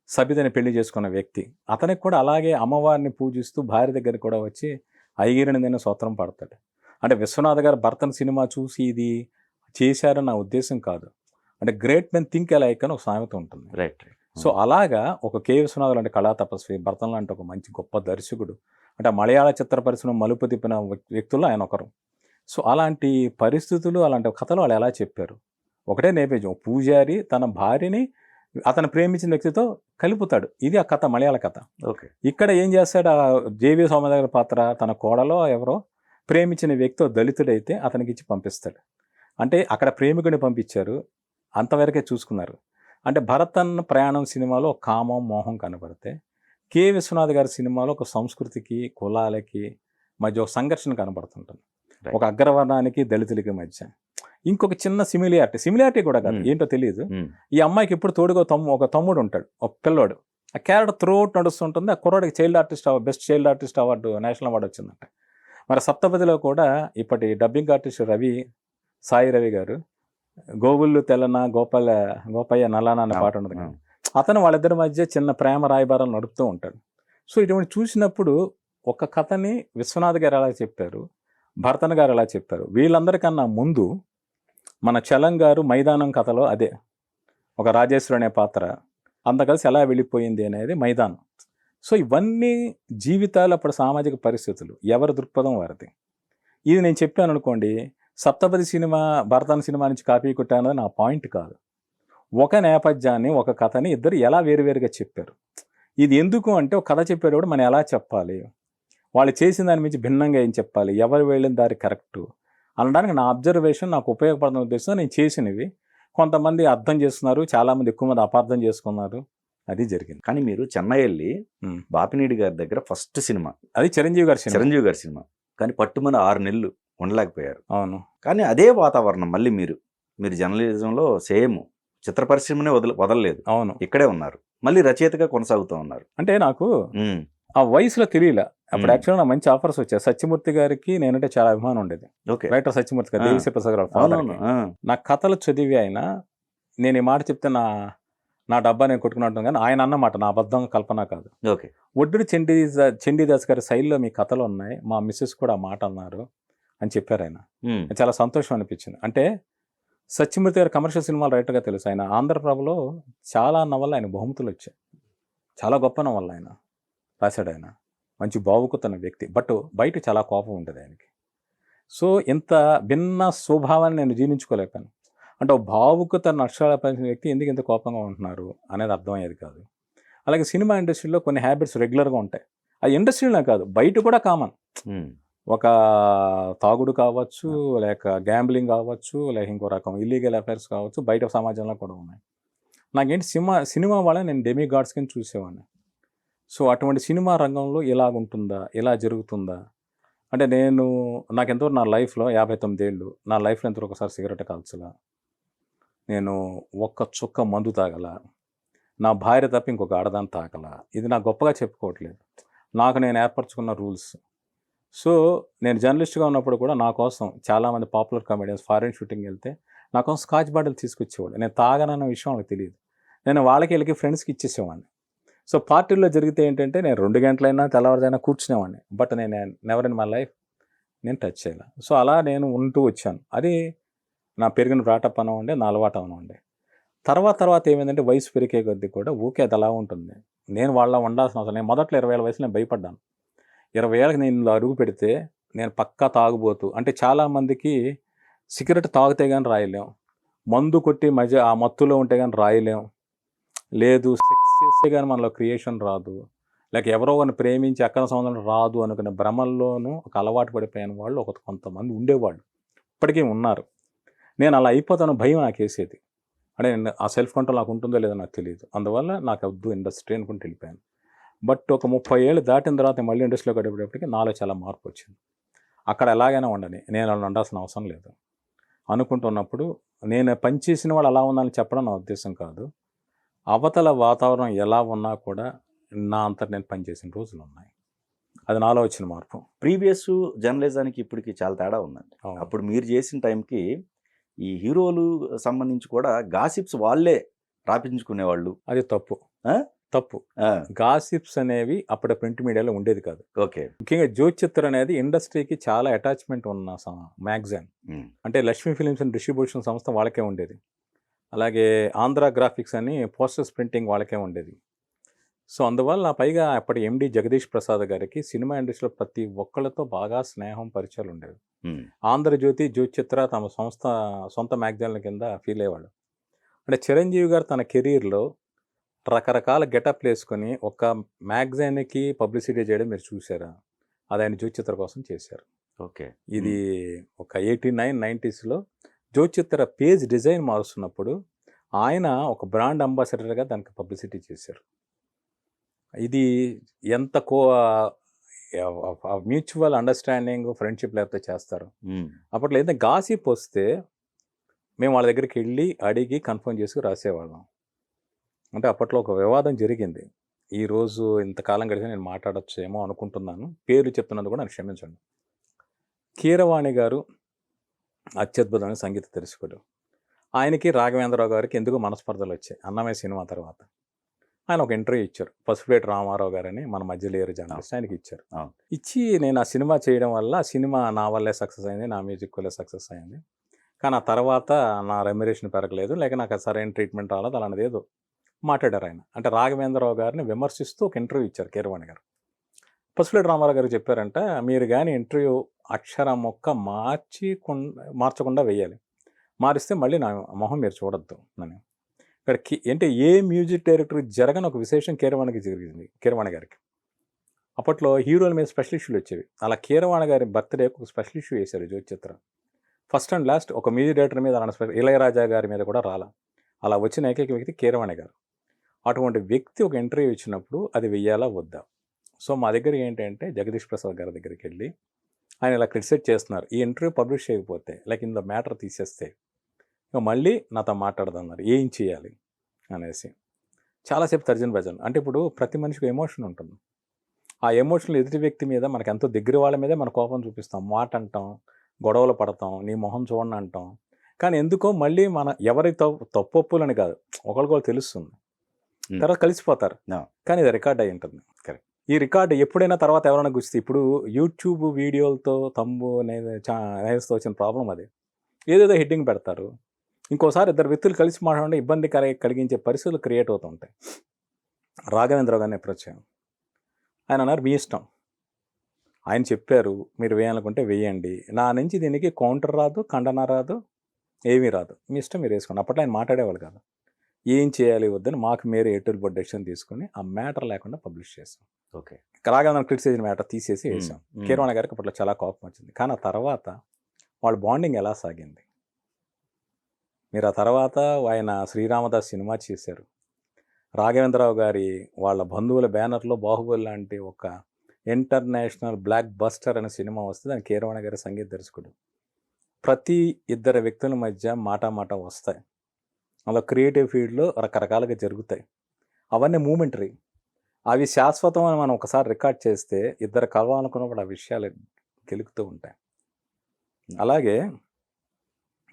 సబితని పెళ్లి చేసుకున్న వ్యక్తి. అతనికి కూడా అలాగే అమ్మవారిని పూజిస్తూ భార్య దగ్గర కూడా వచ్చి ఐగిరిని నేను స్తోత్రం పడతాడు. అంటే విశ్వనాథ్ గారు భర్తన్ సినిమా చూసి ఇది చేశారని నా ఉద్దేశం కాదు. అంటే గ్రేట్ మెన్ థింక్ అలైక్ అని ఒక సామెత ఉంటుంది. రైట్. సో అలాగా ఒక కె విశ్వనాథ్ లాంటి కళా తపస్వి, భర్తన్ లాంటి ఒక మంచి గొప్ప దర్శకుడు, అంటే మలయాళ చిత్ర పరిశ్రమ మలుపు తిప్పిన వ్యక్తుల్లో ఆయన ఒకరు. సో అలాంటి పరిస్థితులు, అలాంటి కథలు వాళ్ళు ఎలా చెప్పారు. ఒకటే నేపథ్యం, పూజారి తన భార్యని అతను ప్రేమించిన వ్యక్తితో కలుపుతాడు. ఇది ఆ కథ, మలయాళ కథ. ఓకే. ఇక్కడ ఏం చేస్తాడు, ఆ జేవి సోమదేవర పాత్ర తన కోడలో ఎవరో ప్రేమించిన వ్యక్తి దళితుడైతే అతనికి ఇచ్చి పంపిస్తాడు. అంటే అక్కడ ప్రేమికుడిని పంపించారు, అంతవరకే చూసుకున్నారు. అంటే భరతన్ ప్రయాణం సినిమాలో కామం, మోహం కనబడితే, కె విశ్వనాథ్ గారి సినిమాలో ఒక సంస్కృతికి, కులాలకి మధ్య ఒక సంఘర్షణ కనబడుతుంటుంది, ఒక అగ్రవర్ణానికి దళితులకి మధ్య. ఇంకొక చిన్న సిమిలారిటీ కూడా కాదు, ఏంటో తెలియదు. ఈ అమ్మాయికి ఎప్పుడు తోడుగా ఒక తమ్ముడు ఉంటాడు, ఒక పిల్లోడు. ఆ క్యారెక్టర్ త్రూఅవుట్ నడుస్తుంటుంది. ఆ కుర్రాడికి best child artist award, national award వచ్చిందంట. మరి సప్తపదిలో కూడా ఇప్పటి డబ్బింగ్ ఆర్టిస్ట్ సాయి రవి గారు, గోవుళ్ళు తెల్లన గోపయ్య నల్లన అనే పాట ఉండదు కానీ, అతను వాళ్ళిద్దరి మధ్య చిన్న ప్రేమ రాయబారాలు నడుపుతూ ఉంటాడు. సో ఇటువంటి చూసినప్పుడు ఒక కథని విశ్వనాథ్ గారు ఎలా చెప్పారు, భరతన్ గారు ఎలా చెప్పారు, వీళ్ళందరికన్నా ముందు మన చలం గారు మైదానం కథలో అదే ఒక రాజేశ్వరి అనే పాత్ర అంత కలిసి ఎలా వెళ్ళిపోయింది అనేది మైదానం. సో ఇవన్నీ జీవితాలు, అప్పుడు సామాజిక పరిస్థితులు, ఎవరి దృక్పథం వారిది. ఇది నేను చెప్పాను అనుకోండి, సప్తపది సినిమా భరతన్ సినిమా నుంచి కాపీ కొట్టానది నా పాయింట్ కాదు. ఒక నేపథ్యాన్ని, ఒక కథని ఇద్దరు ఎలా వేరువేరుగా చెప్పారు. ఇది ఎందుకు అంటే, ఒక కథ చెప్పేటప్పుడు మనం ఎలా చెప్పాలి, వాళ్ళు చేసిన దాని నుంచి భిన్నంగా ఏం చెప్పాలి, ఎవరు వెళ్ళిన దారి కరెక్టు అనడానికి నా అబ్జర్వేషన్ నాకు ఉపయోగపడుతున్న ఉద్దేశం నేను చేసినవి. కొంతమంది అర్థం చేస్తున్నారు, చాలామంది ఎక్కువ మంది అపార్థం చేసుకున్నారు, అది జరిగింది. కానీ మీరు చెన్నై వెళ్ళి బాపినీడి గారి దగ్గర ఫస్ట్ సినిమా, అది చిరంజీవి గారి సినిమా. చిరంజీవి గారి సినిమా, కానీ పట్టుమని 6 నెలలు ఉండలేకపోయారు. అవును. కానీ అదే వాతావరణం మళ్ళీ మీరు జర్నలిజంలో సేమ్ చిత్ర పరిశ్రమనే వదలలేదు. అవును, ఇక్కడే ఉన్నారు, మళ్ళీ రచయితగా కొనసాగుతూ ఉన్నారు. అంటే నాకు ఆ వయసులో తెలియలే. అప్పుడు యాక్చువల్గా నాకు మంచి ఆఫర్స్ వచ్చాయి. సత్యమూర్తి గారికి నేనంటే చాలా అభిమానం ఉండేది. రైటర్ సత్యమూర్తి గారు, దేవిశ్రీ ప్రసాద్ గారు father కి. నా కథలు చదివి ఆయన, నేను ఈ మాట చెప్తే నా డబ్బా నేను కొట్టుకున్నట్టు, కానీ ఆయన అన్నమాట, నా అబద్ధం కల్పన కాదు. ఒడ్డు చండీదాస్ గారి శైలిలో మీ కథలు ఉన్నాయి, మా మిస్సెస్ కూడా ఆ మాట అన్నారు అని చెప్పారు ఆయన. చాలా సంతోషం అనిపించింది. అంటే సత్యమూర్తి గారు కమర్షియల్ సినిమాలు రైటర్గా తెలుసు. ఆయన ఆంధ్రప్రభలో చాలా నవల ఆయన బహుమతులు వచ్చాయి. చాలా గొప్ప నవల ఆయన రాశాడు. ఆయన మంచి భావుకుతున్న వ్యక్తి, బట్ బయట చాలా కోపం ఉంటుంది ఆయనకి. సో ఇంత భిన్న స్వభావాన్ని నేను జీర్ణించుకోలేకపోయాను. అంటే ఒక భావుకత అక్షరాల పలిచిన వ్యక్తి ఎందుకు ఇంత కోపంగా ఉంటున్నారు అనేది అర్థమయ్యేది కాదు. అలాగే సినిమా ఇండస్ట్రీలో కొన్ని హ్యాబిట్స్ రెగ్యులర్గా ఉంటాయి. అది ఇండస్ట్రీలో కాదు, బయట కూడా కామన్. ఒక తాగుడు కావచ్చు, లేక గ్యాంబ్లింగ్ కావచ్చు, లేక ఇంకో రకం ఇల్లీగల్ అఫైర్స్ కావచ్చు, బయట సమాజంలో కూడా ఉన్నాయి. నాకేంటి సినిమా వాళ్ళ నేను డెమీ గాడ్స్ కింద చూసేవాడిని. సో అటువంటి సినిమా రంగంలో ఇలాగుంటుందా, ఇలా జరుగుతుందా అంటే, నాకు ఎంతవరకు నా లైఫ్లో 59 ఏళ్ళు, నా లైఫ్లో ఎంతవరకు ఒకసారి సిగరెట్ కాల్చలా, నేను ఒక్క చుక్క మందు తాగల, నా భార్య తప్ప ఇంకొక ఆడదాన్ని తాగల. ఇది నాకు గొప్పగా చెప్పుకోవట్లేదు, నాకు నేను ఏర్పరచుకున్న రూల్స్. సో నేను జర్నలిస్ట్గా ఉన్నప్పుడు కూడా నా కోసం చాలామంది పాపులర్ కామెడియన్స్ ఫారిన్ షూటింగ్ వెళ్తే నా కోసం స్కాచ్ బాటిల్ తీసుకొచ్చేవాడు. నేను తాగనన్న విషయం వాళ్ళకి తెలియదు. నేను వాళ్ళకి వెళ్ళి ఫ్రెండ్స్కి ఇచ్చేసేవాడిని. సో పార్టీల్లో జరిగితే ఏంటంటే, నేను 2 గంటలైనా తెల్లవారుదైనా కూర్చునేవాడిని, బట్ నేను నెవర్ ఇన్ మై లైఫ్ నేను టచ్ చేయాలి. సో అలా నేను ఉంటూ వచ్చాను. అది నా పెరిగిన బ్రాటప్ అనివ్వండి, నా అలవాటు అనివ్వండి. తర్వాత ఏమైందంటే, వయసు పెరిగే కొద్దీ కూడా ఊకే అది అలా ఉంటుంది. నేను వాళ్ళ ఉండాల్సిన అవసరం. నేను మొదట్లో 20 ఏళ్ళ వయసులో నేను భయపడ్డాను. 20 ఏళ్ళకి నేను అడుగు పెడితే నేను పక్కా తాగుబోతు. అంటే చాలామందికి సిగరెట్ తాగితే కానీ రాయలేం, మందు కొట్టి ఆ మత్తులో ఉంటే కానీ రాయలేం, లేదు సెక్స్ చేస్తే కానీ మనలో క్రియేషన్ రాదు, లేక ఎవరో ఒకరిని ప్రేమించి అక్కడ సంబంధం రాదు అనుకునే భ్రమల్లోనూ ఒక అలవాటు పడిపోయిన వాళ్ళు కొంతమంది ఉండేవాళ్ళు, ఇప్పటికీ ఉన్నారు. నేను అలా అయిపోతాను, భయం నాకు వేసేది. అంటే ఆ సెల్ఫ్ కంట్రోల్ నాకు ఉంటుందో లేదో నాకు తెలియదు. అందువల్ల నాకు వద్దు ఇండస్ట్రీ అనుకుంటూ వెళ్ళిపోయాను. బట్ ఒక 30 ఏళ్ళు దాటిన తర్వాత మళ్ళీ ఇండస్ట్రీలో గడిపేటప్పటికి నాలో చాలా మార్పు వచ్చింది. అక్కడ ఎలాగైనా ఉండని, నేను అలా ఉండాల్సిన అవసరం లేదు అనుకుంటున్నప్పుడు, నేను పనిచేసిన వాళ్ళు అలా ఉందని చెప్పడం నా ఉద్దేశం కాదు. అవతల వాతావరణం ఎలా ఉన్నా కూడా నా అంతటి నేను పనిచేసిన రోజులు ఉన్నాయి. అది నాలో వచ్చిన మార్పు. ప్రీవియస్ జర్నలిజానికి ఇప్పటికి చాలా తేడా ఉందండి. అప్పుడు మీరు చేసిన టైంకి ఈ హీరోలు సంబంధించి కూడా గాసిప్స్ వాళ్ళే రాపించుకునేవాళ్ళు. అది తప్పు. గాసిప్స్ అనేవి అప్పుడు ప్రింట్ మీడియాలో ఉండేది కాదు. ఓకే. ముఖ్యంగా జ్యోతిచిత్ర అనేది ఇండస్ట్రీకి చాలా అటాచ్మెంట్ ఉన్న మ్యాగజైన్. అంటే లక్ష్మీ ఫిలిమ్స్ అండ్ డిస్ట్రిబ్యూషన్ సంస్థ వాళ్ళకే ఉండేది. అలాగే ఆంధ్ర గ్రాఫిక్స్ అని పోస్టర్స్ ప్రింటింగ్ వాళ్ళకే ఉండేది. సో అందువల్ల పైగా అప్పటి ఎండి జగదీష్ ప్రసాద్ గారికి సినిమా ఇండస్ట్రీలో ప్రతి ఒక్కళ్ళతో బాగా స్నేహం, పరిచయాలు ఉండేవి. ఆంధ్రజ్యోతి, జ్యోతిచిత్ర తమ సొంత మ్యాగజైన్ల కింద ఫీల్ అయ్యేవాళ్ళు. అంటే చిరంజీవి గారు తన కెరీర్లో రకరకాల గెటప్లు వేసుకొని ఒక మ్యాగజైన్కి పబ్లిసిటీ చేయడం మీరు చూసారా? అది ఆయన జ్యోతిచిత్ర కోసం చేశారు. ఓకే. ఇది ఒక 89, 90స్లో జ్యోతిచిత్ర పేజ్ డిజైన్ మారుస్తున్నప్పుడు ఆయన ఒక బ్రాండ్ అంబాసిడర్గా దానికి పబ్లిసిటీ చేశారు. ఇది ఎంత మ్యూచువల్ అండర్స్టాండింగ్, ఫ్రెండ్షిప్ లేకపోతే చేస్తారు. అప్పట్లో ఏదైనా గాసిప్ వస్తే మేము వాళ్ళ దగ్గరికి వెళ్ళి అడిగి కన్ఫర్మ్ చేసుకుని రాసేవాళ్ళం. అంటే అప్పట్లో ఒక వివాదం జరిగింది. ఈరోజు ఇంతకాలం గడిచి నేను మాట్లాడచ్చేమో అనుకుంటున్నాను, పేర్లు చెప్తున్నందుకు కూడా నన్ను క్షమించండి. కీరవాణి గారు అత్యద్భుతమైన సంగీత దర్శకుడు. ఆయనకి రాఘవేంద్రరావు గారికి ఎందుకు మనస్పర్ధలు వచ్చాయి అన్నమయ్య సినిమా తర్వాత. ఆయన ఒక ఇంటర్వ్యూ ఇచ్చారు. పసుపులేటి రామారావు గారని మన మధ్య లేరు జర్నలిస్ట్, ఆయనకి ఇచ్చారు. అవును. ఇచ్చి నేను ఆ సినిమా చేయడం వల్ల ఆ సినిమా నా వల్లే సక్సెస్ అయింది, నా మ్యూజిక్ వల్లే సక్సెస్ అయింది. కానీ ఆ తర్వాత నా రెమ్యునరేషన్ పెరగలేదు, లేక నాకు సరైన ట్రీట్మెంట్ రాలేదు, అలాంటిది ఏదో మాట్లాడారు ఆయన. అంటే రాఘవేంద్రరావు గారిని విమర్శిస్తూ ఒక ఇంటర్వ్యూ ఇచ్చారు కీరవాణి గారు. పసుపులేటి రామారావు గారు చెప్పారంట, మీరు కానీ ఇంటర్వ్యూ అక్షరం మొక్క మార్చకుండా వేయాలి, మారిస్తే మళ్ళీ నా మొహం మీరు చూడొద్దు అని. ఇక్కడ అంటే ఏ మ్యూజిక్ డైరెక్టర్ జరగని ఒక విశేషం కీరవాణికి జరిగింది, కీరవాణి గారికి. అప్పట్లో హీరోల మీద స్పెషల్ ఇష్యూలు వచ్చేవి. అలా కీరవాణి గారి బర్త్డేకి ఒక స్పెషల్ ఇష్యూ వేశారు జ్యోతి చిత్ర. ఫస్ట్ అండ్ లాస్ట్ ఒక మ్యూజిక్ డైరెక్టర్ మీద అలాంటి స్పెషల్, ఇళయరాజా గారి మీద కూడా రాలా. అలా వచ్చిన ఏకైక వ్యక్తి కీరవాణి గారు. అటువంటి వ్యక్తి ఒక ఇంటర్వ్యూ ఇచ్చినప్పుడు అది వెయ్యాలా వద్దా? సో మా దగ్గర ఏంటంటే జగదీష్ ప్రసాద్ గారి దగ్గరికి వెళ్ళి ఆయన ఇలా క్రిటిసైజ్ చేస్తున్నారు, ఈ ఇంటర్వ్యూ పబ్లిష్ చేయకపోతే లైక్ ఇన్ ద మ్యాటర్ తీసేస్తే ఇక మళ్ళీ నాతో మాట్లాడదన్నారు, ఏం చేయాలి అనేసి. చాలాసేపు తర్జన భజన. అంటే ఇప్పుడు ప్రతి మనిషికి ఎమోషన్ ఉంటుంది. ఆ ఎమోషనల్ ఎదుటి వ్యక్తి మీద మనకు ఎంతో దగ్గర వాళ్ళ మీదే మన కోపం చూపిస్తాం, మాట అంటాం, గొడవలు పడతాం, నీ మొహం చూడండి అంటాం. కానీ ఎందుకో మళ్ళీ మన ఎవరి తప్పొప్పులని కాదు, ఒకరికొకరు తెలుస్తుంది, తర్వాత కలిసిపోతారు. కానీ ఇది రికార్డ్ అయి ఉంటుంది. కరెక్ట్. ఈ రికార్డు ఎప్పుడైనా తర్వాత ఎవరైనా గుర్తిస్తే, ఇప్పుడు యూట్యూబ్ వీడియోలతో తమ్ము నేస్తో వచ్చిన ప్రాబ్లం అది. ఏదేదో హెడ్డింగ్ పెడతారు, ఇంకోసారి ఇద్దరు వ్యక్తులు కలిసి మాట్లాడే ఇబ్బంది కలిగించే పరిస్థితులు క్రియేట్ అవుతుంటాయి. రాఘవేంద్రరావు గారిని అప్రోచ్ అయ్యాను. ఆయన అన్నారు, మీ ఇష్టం, ఆయన చెప్పారు, మీరు వేయాలనుకుంటే వేయండి, నా నుంచి దీనికి కౌంటర్ రాదు, ఖండన రాదు, ఏమీ రాదు, మీ ఇష్టం, మీరు వేసుకోండి. అప్పట్లో ఆయన మాట్లాడేవాళ్ళు కాదు. ఏం చేయాలి వద్దని మాకు మీరు ఎయిర్టెల్ బోర్డ్ డెసిషన్ తీసుకుని ఆ మ్యాటర్ లేకుండా పబ్లిష్ చేసాం. ఓకే. రాఘవేంద్ర క్రిటిసైజ్ మ్యాటర్ తీసేసి వేసాం. కీరవాణి గారికి అప్పట్లో చాలా కోపం వచ్చింది. కానీ ఆ తర్వాత వాళ్ళ బాండింగ్ ఎలా సాగింది, మీరు ఆ తర్వాత ఆయన శ్రీరామదాస్ సినిమా చేశారు. రాఘవేంద్రరావు గారి వాళ్ళ బంధువుల బ్యానర్లో బాహుబలి లాంటి ఒక ఇంటర్నేషనల్ బ్లాక్ బస్టర్ అనే సినిమా వస్తే దాని కీరవాణి గారి సంగీత దర్శకుడు. ప్రతి ఇద్దరు వ్యక్తుల మధ్య మాట వస్తాయి, అలా క్రియేటివ్ ఫీల్డ్లో రకరకాలుగా జరుగుతాయి. అవన్నీ మూమెంటరీ, అవి శాశ్వతం అని మనం ఒకసారి రికార్డ్ చేస్తే ఇద్దరు కలవాలనుకున్నప్పుడు ఆ విషయాలు గెలుగుతూ ఉంటాయి. అలాగే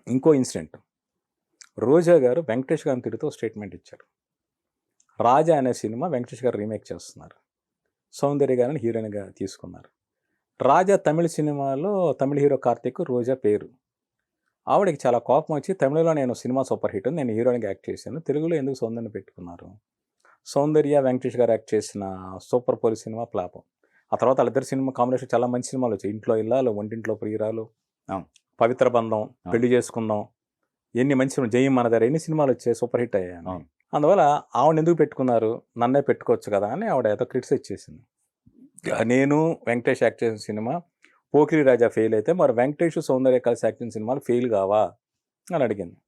ఇంకో ఇన్సిడెంట్, రోజా గారు వెంకటేష్ గారిని తిరుగుతూ స్టేట్మెంట్ ఇచ్చారు. రాజా అనే సినిమా వెంకటేష్ గారు రీమేక్ చేస్తున్నారు, సౌందర్య గారిని హీరోయిన్గా తీసుకున్నారు. రాజా తమిళ సినిమాలో తమిళ హీరో కార్తీక్, రోజా పేరు. ఆవిడకి చాలా కోపం వచ్చి, తమిళలో నేను సినిమా సూపర్ హిట్, నేను హీరోయిన్గా యాక్ట్ చేశాను, తెలుగులో ఎందుకు సౌందర్యని పెట్టుకున్నారు? సౌందర్య వెంకటేష్ గారు యాక్ట్ చేసిన సూపర్ పోలీస్ సినిమా ఫ్లాప్. ఆ తర్వాత వాళ్ళిద్దరు సినిమా కాంబినేషన్ చాలా మంచి సినిమాలు వచ్చాయి. ఇంట్లో ఇల్లాలు, వంటింట్లో ప్రియురాలు, పవిత్ర బంధం, పెళ్లి చేసుకుందాం, ఎన్ని మంచి సినిమా, జయం మన దగ్గర ఎన్ని సినిమాలు వచ్చాయి, సూపర్ హిట్ అయ్యాను. అందువల్ల ఆవిడ ఎందుకు పెట్టుకున్నారు, నన్నే పెట్టుకోవచ్చు కదా అని ఆవిడ ఏదో క్రిటిసైజ్ చేసింది. నేను వెంకటేష్ యాక్ట్ చేసిన సినిమా పోకిరి రాజా ఫెయిల్ అయితే మరి వెంకటేష్ సౌందర్య కలిసి యాక్ట్ చేసిన సినిమాలు ఫెయిల్ కావా అని అడిగింది.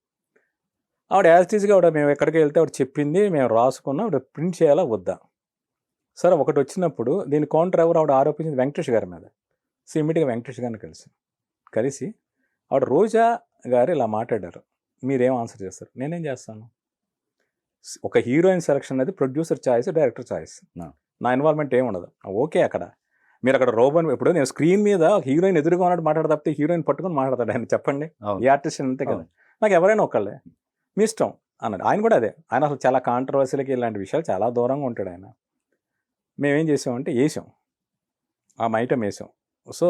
ఆవిడ యాజిటీస్గా ఆవిడ మేము ఎక్కడికి వెళ్తే ఆవిడ చెప్పింది, మేము రాసుకున్నాం, ఆవిడ ప్రింట్ చేయాలా వద్దా. సరే ఒకటి వచ్చినప్పుడు దీని కౌంటర్ ఎవరు ఆవిడ ఆరోపించింది వెంకటేష్ గారి మీద. సో ఇమీడియట్గా వెంకటేష్ గారిని కలిసి ఆవిడ రోజా గారు ఇలా మాట్లాడారు, మీరేం ఆన్సర్ చేస్తారు? నేనేం చేస్తాను, ఒక హీరోయిన్ సెలక్షన్ అనేది ప్రొడ్యూసర్ ఛాయిస్, డైరెక్టర్ ఛాయిస్, నా ఇన్వాల్వ్మెంట్ ఏమి ఉండదు. ఓకే, అక్కడ మీరు అక్కడ రోబోని, ఇప్పుడు నేను స్క్రీన్ మీద హీరోయిన్ ఎదురుగా ఉన్నట్టు మాట్లాడతా తప్పితే హీరోయిన్ పట్టుకొని మాట్లాడతాడు ఆయన, చెప్పండి, ఈ ఆర్టిస్ట్ అంతే కదా, నాకు ఎవరైనా ఒకళ్ళే, మీ ఇష్టం అన్నాడు. ఆయన కూడా అదే, ఆయన అసలు చాలా కాంట్రవర్సీలకి ఇలాంటి విషయాలు చాలా దూరంగా ఉంటాడు ఆయన. మేమేం చేసామంటే వేసాం, ఆ ఐటమ్ వేసాం. సో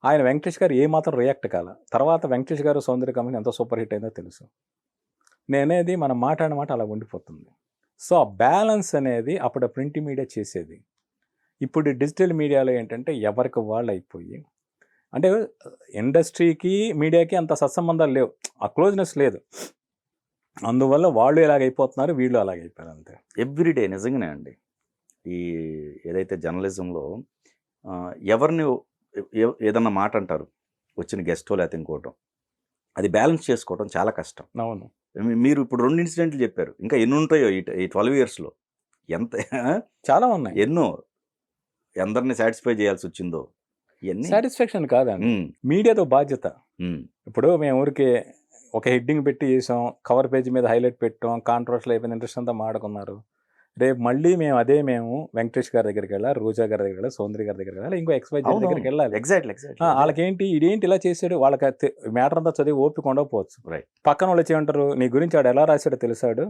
ఆయన వెంకటేష్ గారు ఏమాత్రం రియాక్ట్ కాల. తర్వాత వెంకటేష్ గారు సౌందర్య కంపెనీ ఎంత సూపర్ హిట్ అయిందో తెలుసు. నేనేది మనం మాట్లాడిన మాట అలా ఉండిపోతుంది. సో ఆ బ్యాలెన్స్ అనేది అప్పుడు ప్రింట్ మీడియా చేసేది. ఇప్పుడు డిజిటల్ మీడియాలో ఏంటంటే ఎవరికి వాళ్ళు అయిపోయి, అంటే ఇండస్ట్రీకి మీడియాకి అంత సత్సంబంధాలు లేవు, ఆ క్లోజ్నెస్ లేదు. అందువల్ల వాళ్ళు ఎలాగైపోతున్నారు, వీళ్ళు అలాగైపోయారు అంతే. ఎవ్రీడే నిజంగానే అండి, ఈ ఏదైతే జర్నలిజంలో ఎవరిని ఏదన్నా మాట అంటారు, వచ్చిన గెస్టో లేకపోతే ఇంకోవటం, అది బ్యాలెన్స్ చేసుకోవడం చాలా కష్టం. అవును, మీరు ఇప్పుడు 2 ఇన్సిడెంట్లు చెప్పారు, ఇంకా ఎన్ని ఉంటాయో ఈ 12 yearsలో, ఎంత చాలా ఉన్నాయి, ఎన్నో, అందరిని సాటిస్ఫై చేయాల్సి వచ్చిందో. ఇవన్నీ సాటిస్ఫాక్షన్ కాదండి, మీడియాతో బాధ్యత. ఇప్పుడు మేము ఊరికి ఒక హెడ్డింగ్ పెట్టి చేసాం, కవర్ పేజ్ మీద హైలైట్ పెట్టాం, కాంట్రవర్షియల్ అయిపోయింది, ఇంట్రెస్ట్ అంతా మాడుకున్నారు. రేపు మళ్ళీ మేము వెంకటేష్ గారి దగ్గరికి వెళ్ళాలి, రోజా గారి దగ్గరికి వెళ్ళాలి, సౌందర్య గారి దగ్గరికి వెళ్ళాలి, ఇంకో XYZ దగ్గరికి వెళ్ళాలి. ఎగ్జాక్ట్లీ. వాళ్ళకేంటి ఇదేంటి ఇలా చేశాడు, వాళ్ళకి మ్యాటర్ అంతా చదివి ఓపిక ఉండకపోవచ్చు. పక్కన వాళ్ళు ఏమంటారు, నీ గురించి ఆడు ఎలా రాశాడో తెలిసాడు,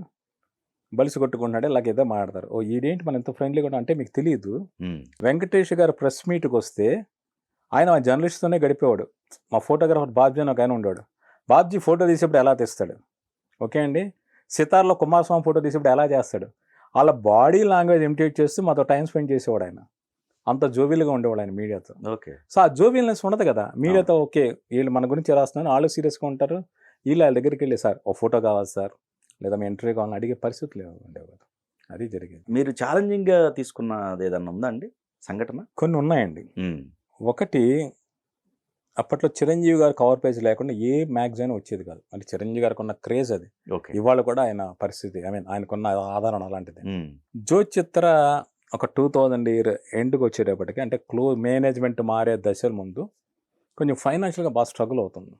బలిసి కొట్టుకుంటున్నాడు ఇలాగ ఏదో మాట్లాడతారు. ఓ ఈడేంటి మన ఎంత ఫ్రెండ్లీగా ఉన్నా అంటే మీకు తెలియదు. ఉమ్. వెంకటేష్ గారు ప్రెస్ మీట్కి వస్తే ఆయన ఆ జర్నలిస్ట్తోనే గడిపేవాడు. మా ఫోటోగ్రాఫర్ బాబ్జీ అని ఒక ఆయన ఉండేవాడు. బాబ్జీ ఫోటో తీసేప్పుడు ఎలా తీస్తాడు, ఓకే అండి. సితార్లో కుమారస్వామి ఫోటో తీసేప్పుడు ఎలా చేస్తాడు, వాళ్ళ బాడీ లాంగ్వేజ్ ఇమిటేట్ చేస్తూ మాతో టైం స్పెండ్ చేసేవాడు ఆయన. అంత జోవియల్గా ఉండేవాడు ఆయన మీడియాతో. ఓకే. సో ఆ జోవియల్నెస్ ఉండదు కదా మీడియాతో. ఓకే వీళ్ళు మన గురించి రాస్తున్నారు, వాళ్ళు సీరియస్గా ఉంటారు. వీళ్ళు వాళ్ళ దగ్గరికి వెళ్ళి సార్ ఓ ఫోటో కావాలి సార్, లేదా మీ ఇంటర్వ్యూ కావాలని అడిగే పరిస్థితులు ఉండేవి కదా. అది జరిగేది. మీరు ఛాలెంజింగ్గా తీసుకున్నది ఏదన్నా ఉందా అండి సంఘటన? కొన్ని ఉన్నాయండి. ఉమ్. ఒకటి, అప్పట్లో చిరంజీవి గారు కవర్ పేజ్ లేకుండా ఏ మ్యాగజైన్ వచ్చేది కాదు. అంటే చిరంజీవి గారికి ఉన్న క్రేజ్ అది. ఓకే. ఇవాళ కూడా ఆయన పరిస్థితి, ఐ మీన్ ఆయనకున్న ఆదరణ అలాంటిది. ఉమ్. జ్యోతిచిత్ర ఒక 2000 ఇయర్ ఎండ్కి వచ్చేటప్పటికి, అంటే మేనేజ్మెంట్ మారే దశల ముందు కొంచెం ఫైనాన్షియల్గా బాగా స్ట్రగుల్ అవుతుంది.